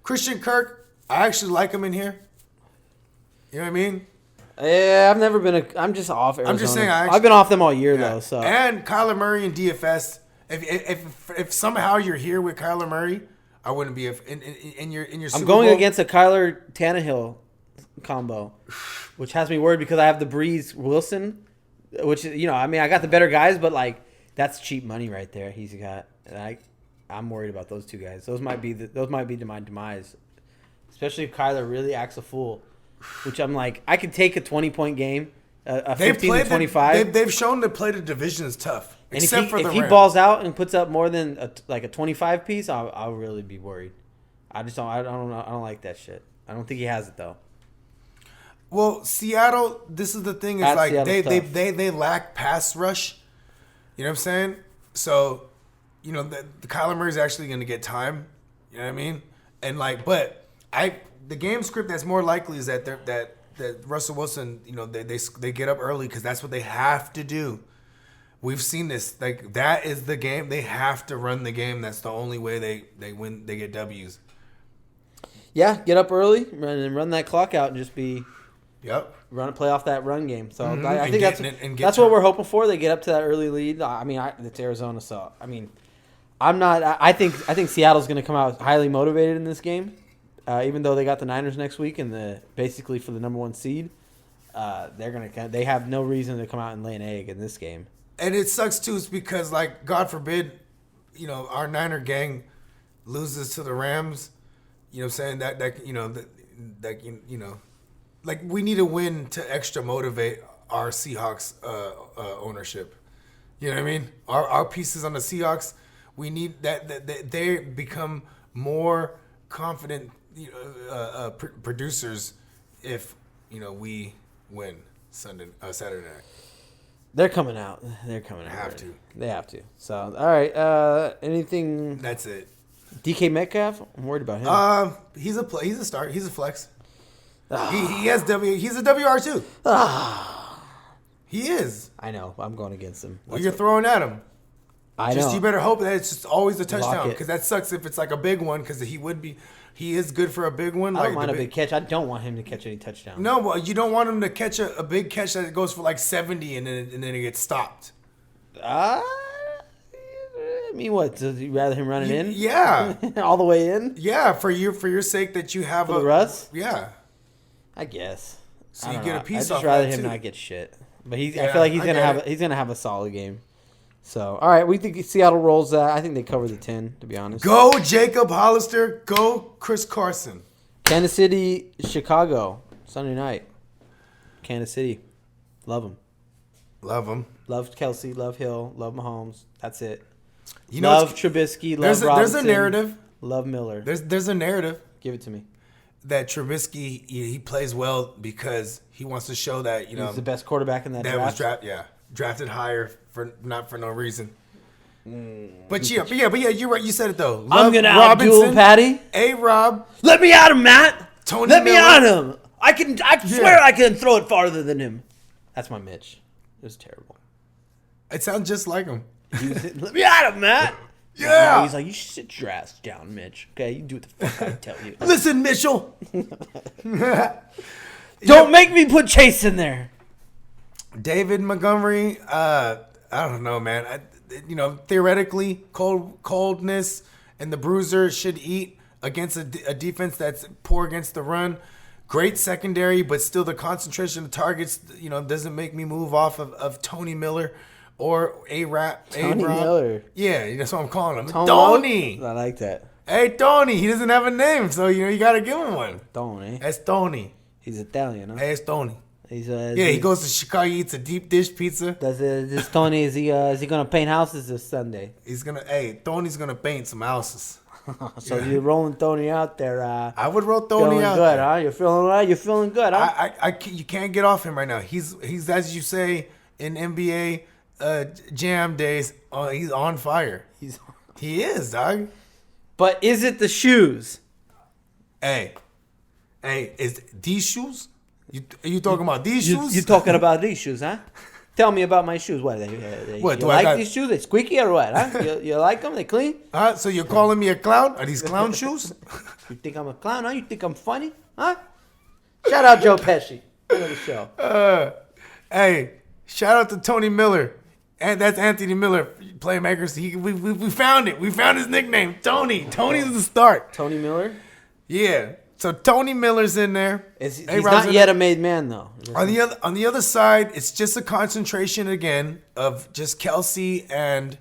Christian Kirk, I actually like him in here. You know what I mean? Yeah, I've never been I'm just off Arizona. I'm just saying I've been off them all year though. So and Kyler Murray in DFS. If somehow you're here with Kyler Murray, I wouldn't be in your Super I'm going Bowl. against a Kyler Tannehill combo, which has me worried because I have the Breeze Wilson, which I got the better guys, but like that's cheap money right there. He's got, and I'm worried about those two guys. Those might be to my demise, especially if Kyler really acts a fool, which I'm like I could take a 20-point game, a 15 to 25. They've shown to play the division is tough. And if he balls out and puts up more than a 25 piece, I'll really be worried. I don't like that shit. I don't think he has it though. Well, Seattle, this is the thing. It's like they lack pass rush. You know what I'm saying? So, the Kyler Murray's actually going to get time. You know what I mean? And the game script that's more likely is that Russell Wilson, they get up early because that's what they have to do. We've seen this. Like that is the game. They have to run the game. That's the only way they win. They get W's. Yeah, get up early and run that clock out and just be. Yep. Play off that run game. So I think that's what we're hoping for. They get up to that early lead. I mean, it's Arizona, so I mean, I'm not. I think Seattle's going to come out highly motivated in this game, even though they got the Niners next week and basically for the number 1 seed. They have no reason to come out and lay an egg in this game. And it sucks too, is because God forbid, our Niner gang loses to the Rams. You know what I'm saying? Like we need a win to extra motivate our Seahawks ownership. You know what I mean? Our pieces on the Seahawks, we need that they become more confident producers if we win Saturday night. They're coming out. They have to. So, all right. Anything? That's it. DK Metcalf? I'm worried about him. He's a start. He's a flex. He has He's a WR too. He is. I know. I'm going against him. Well, you're throwing at him. I know. You better hope that it's just always a touchdown because that sucks if it's like a big one because he is good for a big one. I don't mind a big catch. I don't want him to catch any touchdowns. No, well, you don't want him to catch a big catch that goes for like 70 and then it gets stopped. I mean, what? Does you rather him running in? Yeah, all the way in. Yeah, for your sake that you have for the Russ. Yeah, I guess. So you get a piece. I'd just rather him not get shit. But I feel like he's gonna have a solid game. So, all right, we think Seattle rolls that. I think they cover the 10, to be honest. Go Jacob Hollister. Go Chris Carson. Kansas City, Chicago, Sunday night. Kansas City. Love them. Love them. Love Kelsey. Love Hill. Love Mahomes. That's it. Love Trubisky. Love Robinson. There's a narrative. Love Miller. There's a narrative. Give it to me. That Trubisky, he plays well because he wants to show that, he's the best quarterback in that draft. Drafted higher not for no reason. But yeah, you're right. You said it though. I'm gonna outduel him, Patty. A-Rob. Let me at him, Matt. Tony Let Miller. me at him. I swear I can throw it farther than him. That's my Mitch. It was terrible. It sounds just like him. Let me at him, Matt. Yeah. He's like, you should sit your ass down, Mitch. Okay, you do what the fuck I tell you. Listen, Mitchell. Don't make me put Chase in there. David Montgomery, I don't know, man. theoretically, coldness and the bruiser should eat against a defense that's poor against the run. Great secondary, but still the concentration of targets, doesn't make me move off of Tony Miller or A-Rap. Tony Miller. Yeah, that's what I'm calling him. Tony. I like that. Hey, Tony. He doesn't have a name, so, you got to give him one. Tony. That's Tony. He's Italian, huh? Hey, it's Tony. He goes to Chicago, eats a deep dish pizza. This Tony, is he gonna paint houses this Sunday? Tony's gonna paint some houses. So you're rolling Tony out there. I would roll Tony out good, there. Huh? You're feeling all right? You're feeling good, huh? You can't get off him right now. He's as you say in NBA jam days, he's on fire. He is, dog. But is it the shoes? Hey, is these shoes? You talking about these shoes? You talking about these shoes, huh? Tell me about my shoes. What? What? You like these shoes? They squeaky or what? Huh? You like them? They clean? So you're calling me a clown? Are these clown shoes? You think I'm a clown? Huh? You think I'm funny? Huh? Shout out Joe Pesci. End of the show. Hey, shout out to Tony Miller. And that's Anthony Miller, playmakers. We found it. We found his nickname, Tony. Tony's the start. Tony Miller? Yeah. So Tony Miller's in there. He's not yet a made man, though. On the other side, it's just a concentration again of just Kelsey and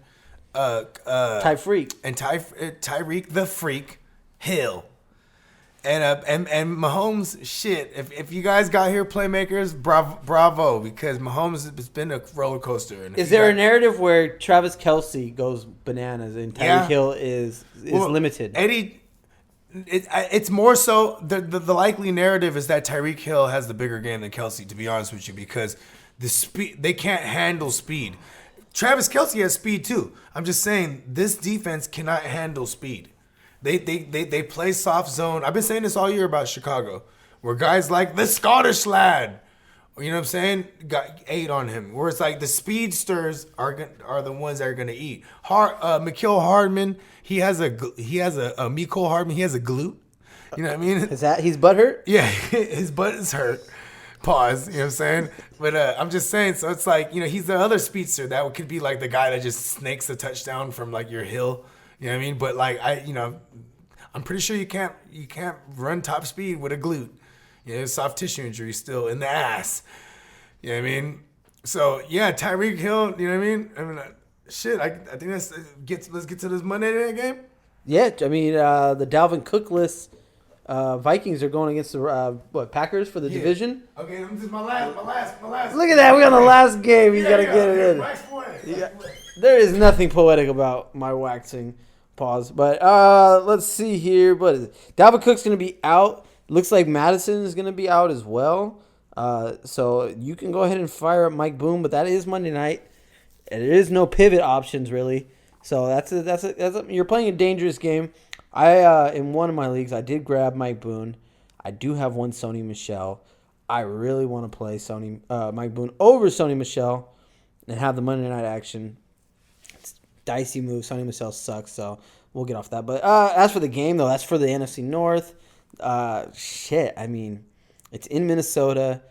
Tyreek the Freak Hill, and Mahomes. Shit, if you guys got here playmakers, bravo, because Mahomes has been a roller coaster. Is there a narrative where Travis Kelsey goes bananas and Tyreek Hill is limited? Eddie. It's more so the likely narrative is that Tyreek Hill has the bigger game than Kelsey, to be honest with you, because the speed, they can't handle speed. Travis Kelsey has speed too. I'm just saying this defense cannot handle speed. They play soft zone. I've been saying this all year about Chicago, where guys like the Scottish lad, you know what I'm saying, ate on him. Where it's like the speedsters are the ones that are gonna eat. Mecole Hardman. He has a Mecole Hardman. He has a glute. You know what I mean? Is that his butt hurt? Yeah, his butt is hurt. Pause. You know what I'm saying? But I'm just saying. So it's like, he's the other speedster that could be like the guy that just snakes a touchdown from like your hill. You know what I mean? But like I'm pretty sure you can't run top speed with a glute. Soft tissue injury still in the ass. You know what I mean? So yeah, Tyreek Hill. You know what I mean? Shit, I think let's get to this Monday night game. Yeah, I mean the Dalvin Cookless Vikings are going against the Packers for the division. Okay, this is my last. Look at that, we're on the last game. You gotta get it in. Yeah. There is nothing poetic about my waxing. Pause. But let's see here. What is it? Dalvin Cook's gonna be out. Looks like Madison is gonna be out as well. So you can go ahead and fire up Mike Boone, but that is Monday night. And there is no pivot options really, so that's you're playing a dangerous game. In one of my leagues I did grab Mike Boone. I do have one Sony Michel. I really want to play Mike Boone over Sony Michel and have the Monday night action. It's dicey move. Sony Michel sucks, so we'll get off that. But as for the game though, that's for the NFC North. I mean, it's in Minnesota.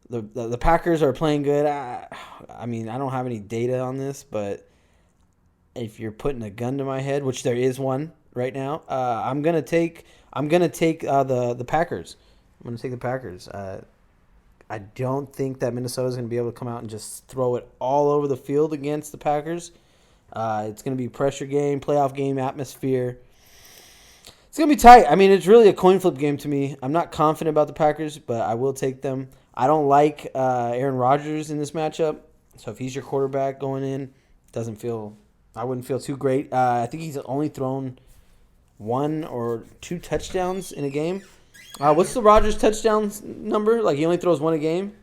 The Packers are playing good. I mean, I don't have any data on this, but if you're putting a gun to my head, which there is one right now, I'm gonna take the Packers. I'm gonna take the Packers. I don't think that Minnesota's gonna be able to come out and just throw it all over the field against the Packers. It's gonna be a pressure game, playoff game atmosphere. It's gonna be tight. I mean, it's really a coin flip game to me. I'm not confident about the Packers, but I will take them. I don't like Aaron Rodgers in this matchup, so if he's your quarterback going in, I wouldn't feel too great. I think he's only thrown 1 or 2 touchdowns in a game. What's the Rodgers touchdowns number? Like he only throws 1 a game?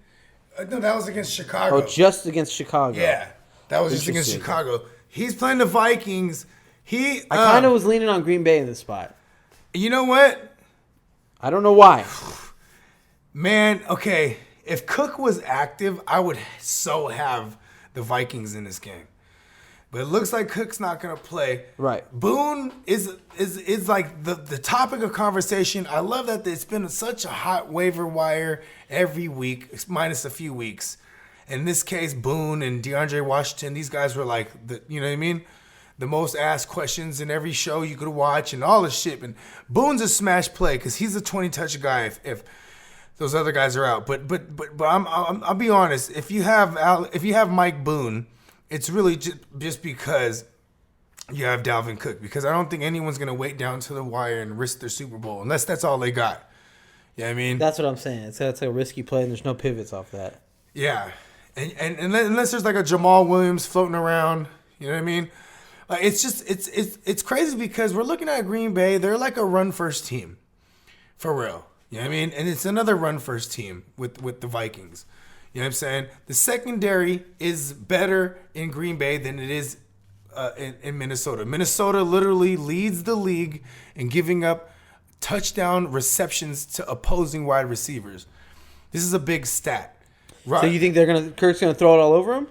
No, that was against Chicago. Oh, just against Chicago. Yeah, that was just against Chicago. He's playing the Vikings. I kind of was leaning on Green Bay in this spot. You know what? I don't know why. Man, okay. If Cook was active, I would so have the Vikings in this game. But it looks like Cook's not going to play. Right. Boone is like the topic of conversation. I love that it's been such a hot waiver wire every week, minus a few weeks. In this case, Boone and DeAndre Washington, these guys were like, you know what I mean? The most asked questions in every show you could watch and all this shit. And Boone's a smash play because he's a 20-touch guy if those other guys are out. But I'll be honest. If you have Mike Boone, it's really just because you have Dalvin Cook. Because I don't think anyone's gonna wait down to the wire and risk their Super Bowl unless that's all they got. You know what I mean? That's what I'm saying. That's a risky play, and there's no pivots off that. Yeah, and unless there's like a Jamal Williams floating around, you know what I mean? It's crazy because we're looking at Green Bay. They're like a run first team, for real. You know what I mean? And it's another run first team with the Vikings. You know what I'm saying? The secondary is better in Green Bay than it is in Minnesota. Minnesota literally leads the league in giving up touchdown receptions to opposing wide receivers. This is a big stat. Right. So you think Kirk's gonna throw it all over him?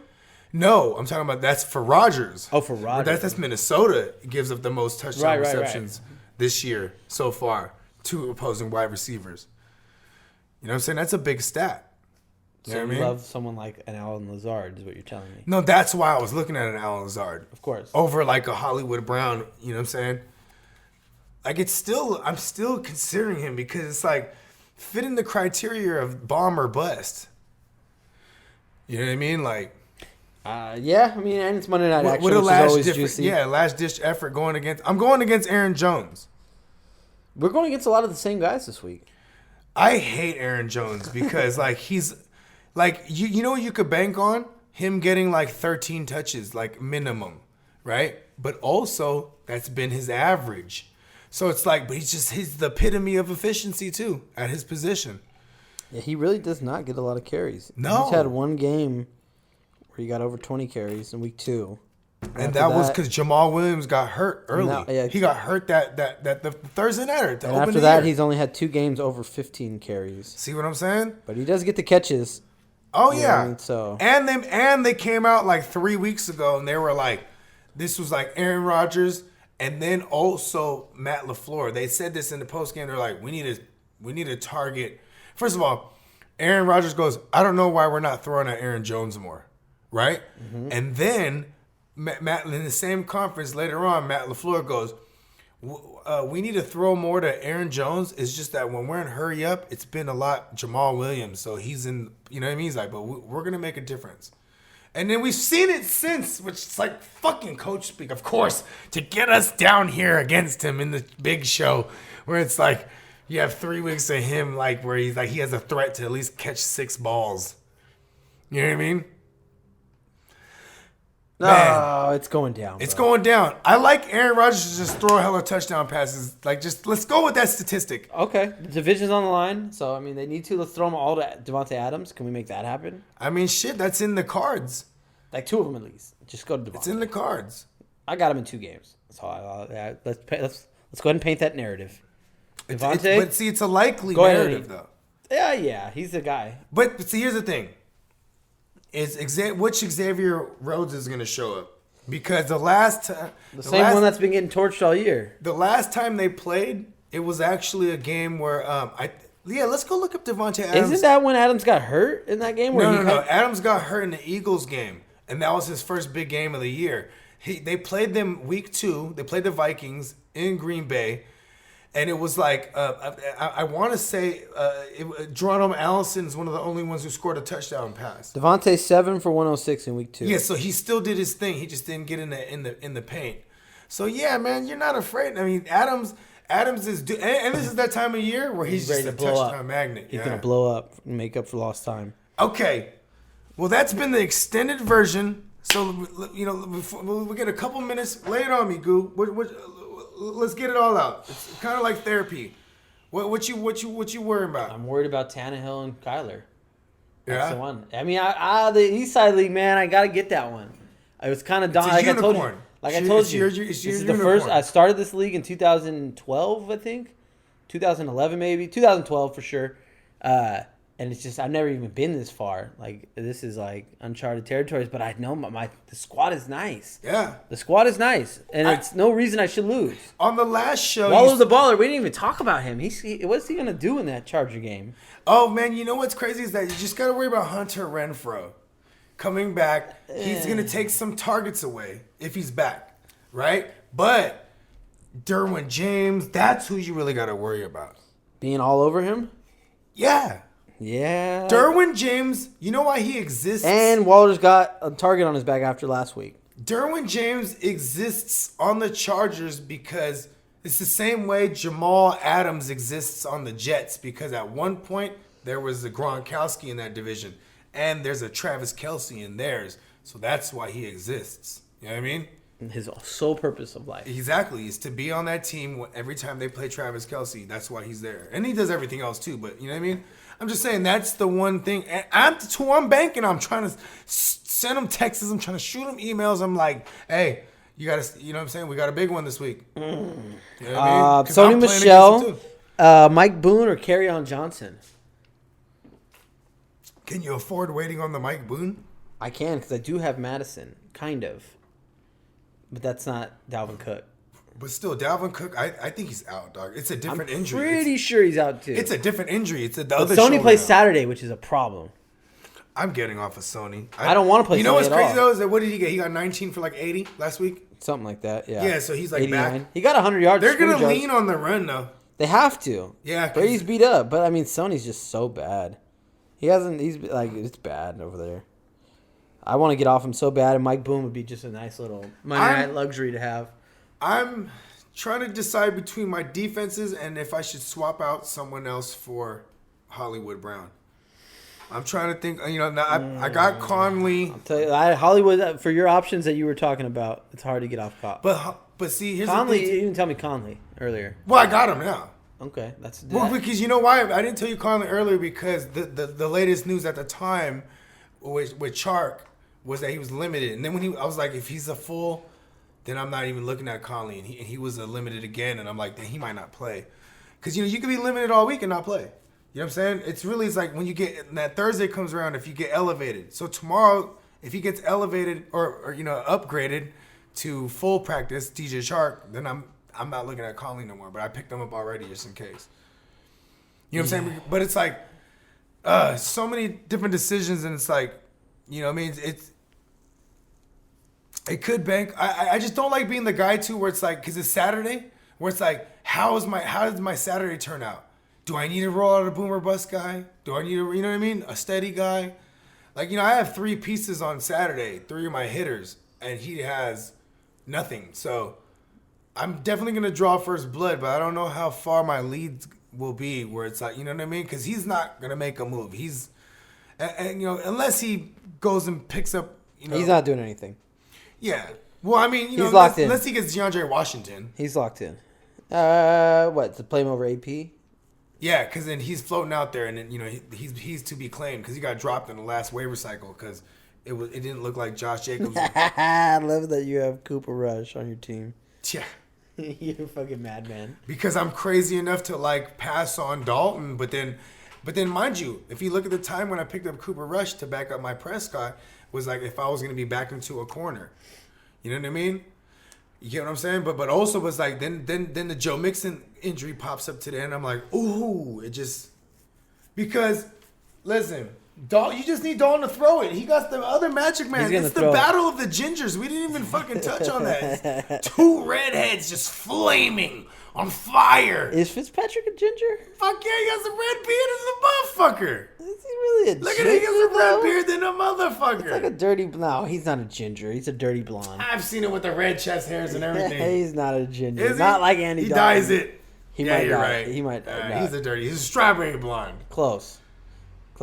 No, I'm talking about that's for Rodgers. Oh, for Rodgers. That's Minnesota gives up the most touchdown receptions this year so far to opposing wide receivers. You know what I'm saying? That's a big stat. You know what I mean? Love someone like an Allen Lazard is what you're telling me. No, that's why I was looking at an Allen Lazard. Of course. Over like a Hollywood Brown, you know what I'm saying? Like I'm still considering him because it's like fitting the criteria of bomb or bust. You know what I mean? Like yeah, I mean, and it's Monday Night Action, which is always juicy. Yeah, last ditch effort I'm going against Aaron Jones. We're going against a lot of the same guys this week. I hate Aaron Jones because like he's like you know what you could bank on? Him getting like 13 touches, like minimum, right? But also that's been his average. So it's like, but he's the epitome of efficiency too at his position. Yeah, he really does not get a lot of carries. No. He's had one game where he got over 20 carries in week 2. And that was because Jamal Williams got hurt early. He got hurt that the Thursday night. And after that, he's only had 2 games over 15 carries. See what I'm saying? But he does get the catches. Oh yeah. I mean? So and they came out like 3 weeks ago and they were like, this was like Aaron Rodgers and then also Matt LaFleur. They said this in the postgame. They're like, we need to target. First of all, Aaron Rodgers goes, I don't know why we're not throwing at Aaron Jones more, right? Mm-hmm. And then Matt in the same conference later on, Matt LaFleur goes, we need to throw more to Aaron Jones. It's just that when we're in hurry up, it's been a lot Jamal Williams. So he's in, you know what I mean? He's like, but we're going to make a difference. And then we've seen it since, which is like fucking coach speak, of course, to get us down here against him in the big show where it's like, you have 3 weeks of him like where he's like he has a threat to at least catch 6 balls. You know what I mean? No, it's going down. It's going down. I like Aaron Rodgers to just throw hella touchdown passes. Like just let's go with that statistic. Okay. The division's on the line, so I mean they need to. Let's throw them all to Devontae Adams. Can we make that happen? I mean shit, that's in the cards. Like 2 of them at least. Just go to Devontae. It's in the cards. I got him in 2 games. That's all. Let's go ahead and paint that narrative. Devontae, but see, it's a likely narrative, though. Yeah, he's the guy. But see, here's the thing: which Xavier Rhodes is going to show up? Because the same one that's been getting torched all year. The last time they played, it was actually a game where let's go look up Devontae Adams. Isn't that when Adams got hurt in that game? No. Adams got hurt in the Eagles game, and that was his first big game of the year. They played them week 2. They played the Vikings in Green Bay. And it was like, I want to say, Geronimo Allison's one of the only ones who scored a touchdown pass. Devontae 7 for 106 in week 2. Yeah, so he still did his thing. He just didn't get in the paint. So yeah, man, you're not afraid. I mean, Adams is, and this is that time of year where he's just a touchdown magnet. He's gonna blow up and make up for lost time. Okay, well that's been the extended version. So we get a couple minutes. Lay it on me, Goo. Let's get it all out. It's kind of like therapy. What you worrying about? I'm worried about Tannehill and Kyler. That's the one. I mean, the East Side League, man, I gotta get that one. I was kind of done. Like unicorn. I told you, this is the first. I started this league in 2012, I think, 2011 maybe, 2012 for sure. And it's just I've never even been this far. Like this is like uncharted territories. But I know the squad is nice. Yeah, the squad is nice, and it's no reason I should lose. On the last show, Wallow the Baller, we didn't even talk about him. What's he gonna do in that Charger game? Oh man, you know what's crazy is that you just gotta worry about Hunter Renfrow. coming back. He's going to take some targets away if he's back, right? But Derwin James, that's who you really got to worry about. Being all over him? Yeah. Yeah. Derwin James, you know why he exists? And Waller's got a target on his back after last week. Derwin James exists on the Chargers because it's the same way Jamal Adams exists on the Jets, because at one point there was a Gronkowski in that division and there's a Travis Kelce in theirs. So that's why he exists. You know what I mean? His sole purpose of life. Exactly. Is to be on that team every time they play Travis Kelce. That's why he's there. And he does everything else too, but you know what I mean? I'm just saying that's the one thing. And that's who I'm banking. I'm trying to send him texts. I'm trying to shoot him emails. I'm like, hey, you got to, you know what I'm saying? We got a big one this week. You know what I mean? Sony Michel, Mike Boone, or Kerryon Johnson? Can you afford waiting on the Mike Boone? I can, because I do have Madison, kind of. But that's not Dalvin Cook. But still, Dalvin Cook, I think he's out, dog. It's a different injury. I'm pretty sure he's out, too. It's a different injury. It's the but other Sony plays now. Saturday, which is a problem. I'm getting off of Sony. I don't want to play Sony. You know what's crazy, all. though, is that what did he get? He got 19 for like 80 last week? Something like that, yeah. Yeah, so he's like 89. back. He got 100 yards. They're going to lean on the run, though. They have to. Yeah. Brady's beat up, but I mean, Sony's just so bad. He's like, it's bad over there. I want to get off him so bad, and Mike Boone would be just a nice little Monday night luxury to have. I'm trying to decide between my defenses and if I should swap out someone else for Hollywood Brown. I'm trying to think. You know, I got Conley. I'll tell you, Hollywood, for your options that you were talking about, it's hard to get off cop. But see, here's Conley, the thing. you didn't tell me Conley earlier. Well, I got him now. Okay, that's well, because you know why I didn't tell you Conley earlier, because the latest news at the time with Chark was that he was limited, and then I was like, if he's a full, then I'm not even looking at Conley, and he was a limited again, and I'm like, then he might not play, because you know you could be limited all week and not play. You know what I'm saying? It's like when you get that Thursday comes around, if you get elevated. So tomorrow, if he gets elevated or you know upgraded to full practice, DJ Chark, then I'm not looking at Conley no more, but I picked him up already just in case. You know what I'm saying? But it's like so many different decisions, and it's like, you know what I mean? It could bank. I just don't like being the guy too where it's like, because it's Saturday, where it's like, how does my Saturday turn out? Do I need to roll out a boomer bust guy? Do I need to, you know what I mean? A steady guy? Like, you know, I have 3 pieces on Saturday, 3 of my hitters, and he has nothing. So I'm definitely going to draw first blood, but I don't know how far my leads will be where it's like, you know what I mean? Because he's not going to make a move. And, you know, unless he goes and picks up, you know. He's not doing anything. Yeah. Well, I mean, you know, unless he gets DeAndre Washington. He's locked in. What, to play him over AP? Yeah, because then he's floating out there, and then, you know, he's to be claimed because he got dropped in the last waiver cycle because it didn't look like Josh Jacobs. I love that you have Cooper Rush on your team. Yeah. You're a fucking madman. Because I'm crazy enough to like pass on Dalton, but then mind you, if you look at the time when I picked up Cooper Rush to back up my Prescott, was like if I was going to be back into a corner. You know what I mean? You get what I'm saying? But also was like then the Joe Mixon injury pops up today, and I'm like, ooh, it just because listen, Dalton, you just need Dalton to throw it. He got the other Magic Man. It's the battle of the gingers. We didn't even fucking touch on that. 2 redheads just flaming on fire. Is Fitzpatrick a ginger? Fuck yeah, he has a red beard as a motherfucker. Is he really a ginger? Look at him, he has a red beard than a motherfucker. It's like a dirty... No, he's not a ginger. He's a dirty blonde. I've seen it with the red chest hairs and everything. He's not a ginger. Is he? Not like Andy He Dalton. dyes it. You're right. He might He's a strawberry blonde. Close.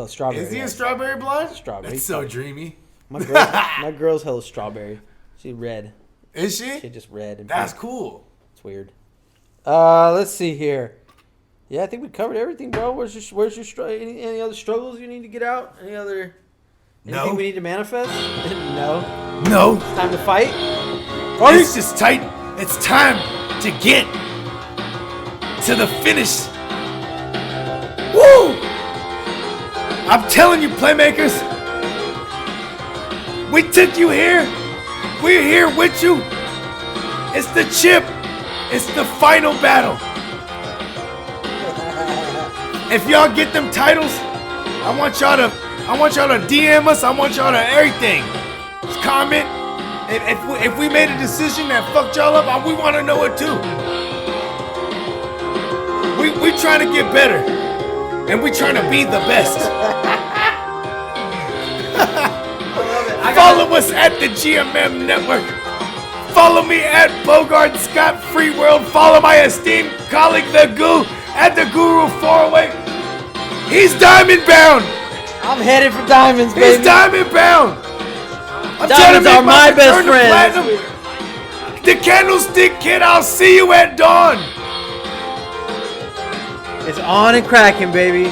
Strawberry. Is he a strawberry blonde? Strawberry. That's so dreamy. My girl's hella strawberry. She's red. Is she? She's just red. And That's pink. cool. It's weird. Let's see here. Yeah, I think we covered everything, bro. Where's your any other struggles you need to get out? Anything we need to manifest? No. It's time to fight. It's just tight. It's time to get to the finish. Woo! I'm telling you, playmakers, we took you here. We're here with you. It's the chip. It's the final battle. If y'all get them titles, I want y'all to I want y'all to DM us. I want y'all to everything. Just comment. If we made a decision that fucked y'all up, we want to know it too. We trying to get better, and we trying to be the best. Follow us at the GMM Network. Follow me at Bogart Scott Free World. Follow my esteemed colleague The Goo at the Guru 408. He's diamond bound. I'm headed for diamonds, baby. He's diamond bound. I'm Diamonds are my best friend. friends. The Candlestick Kid, I'll see you at dawn. It's on and cracking, baby.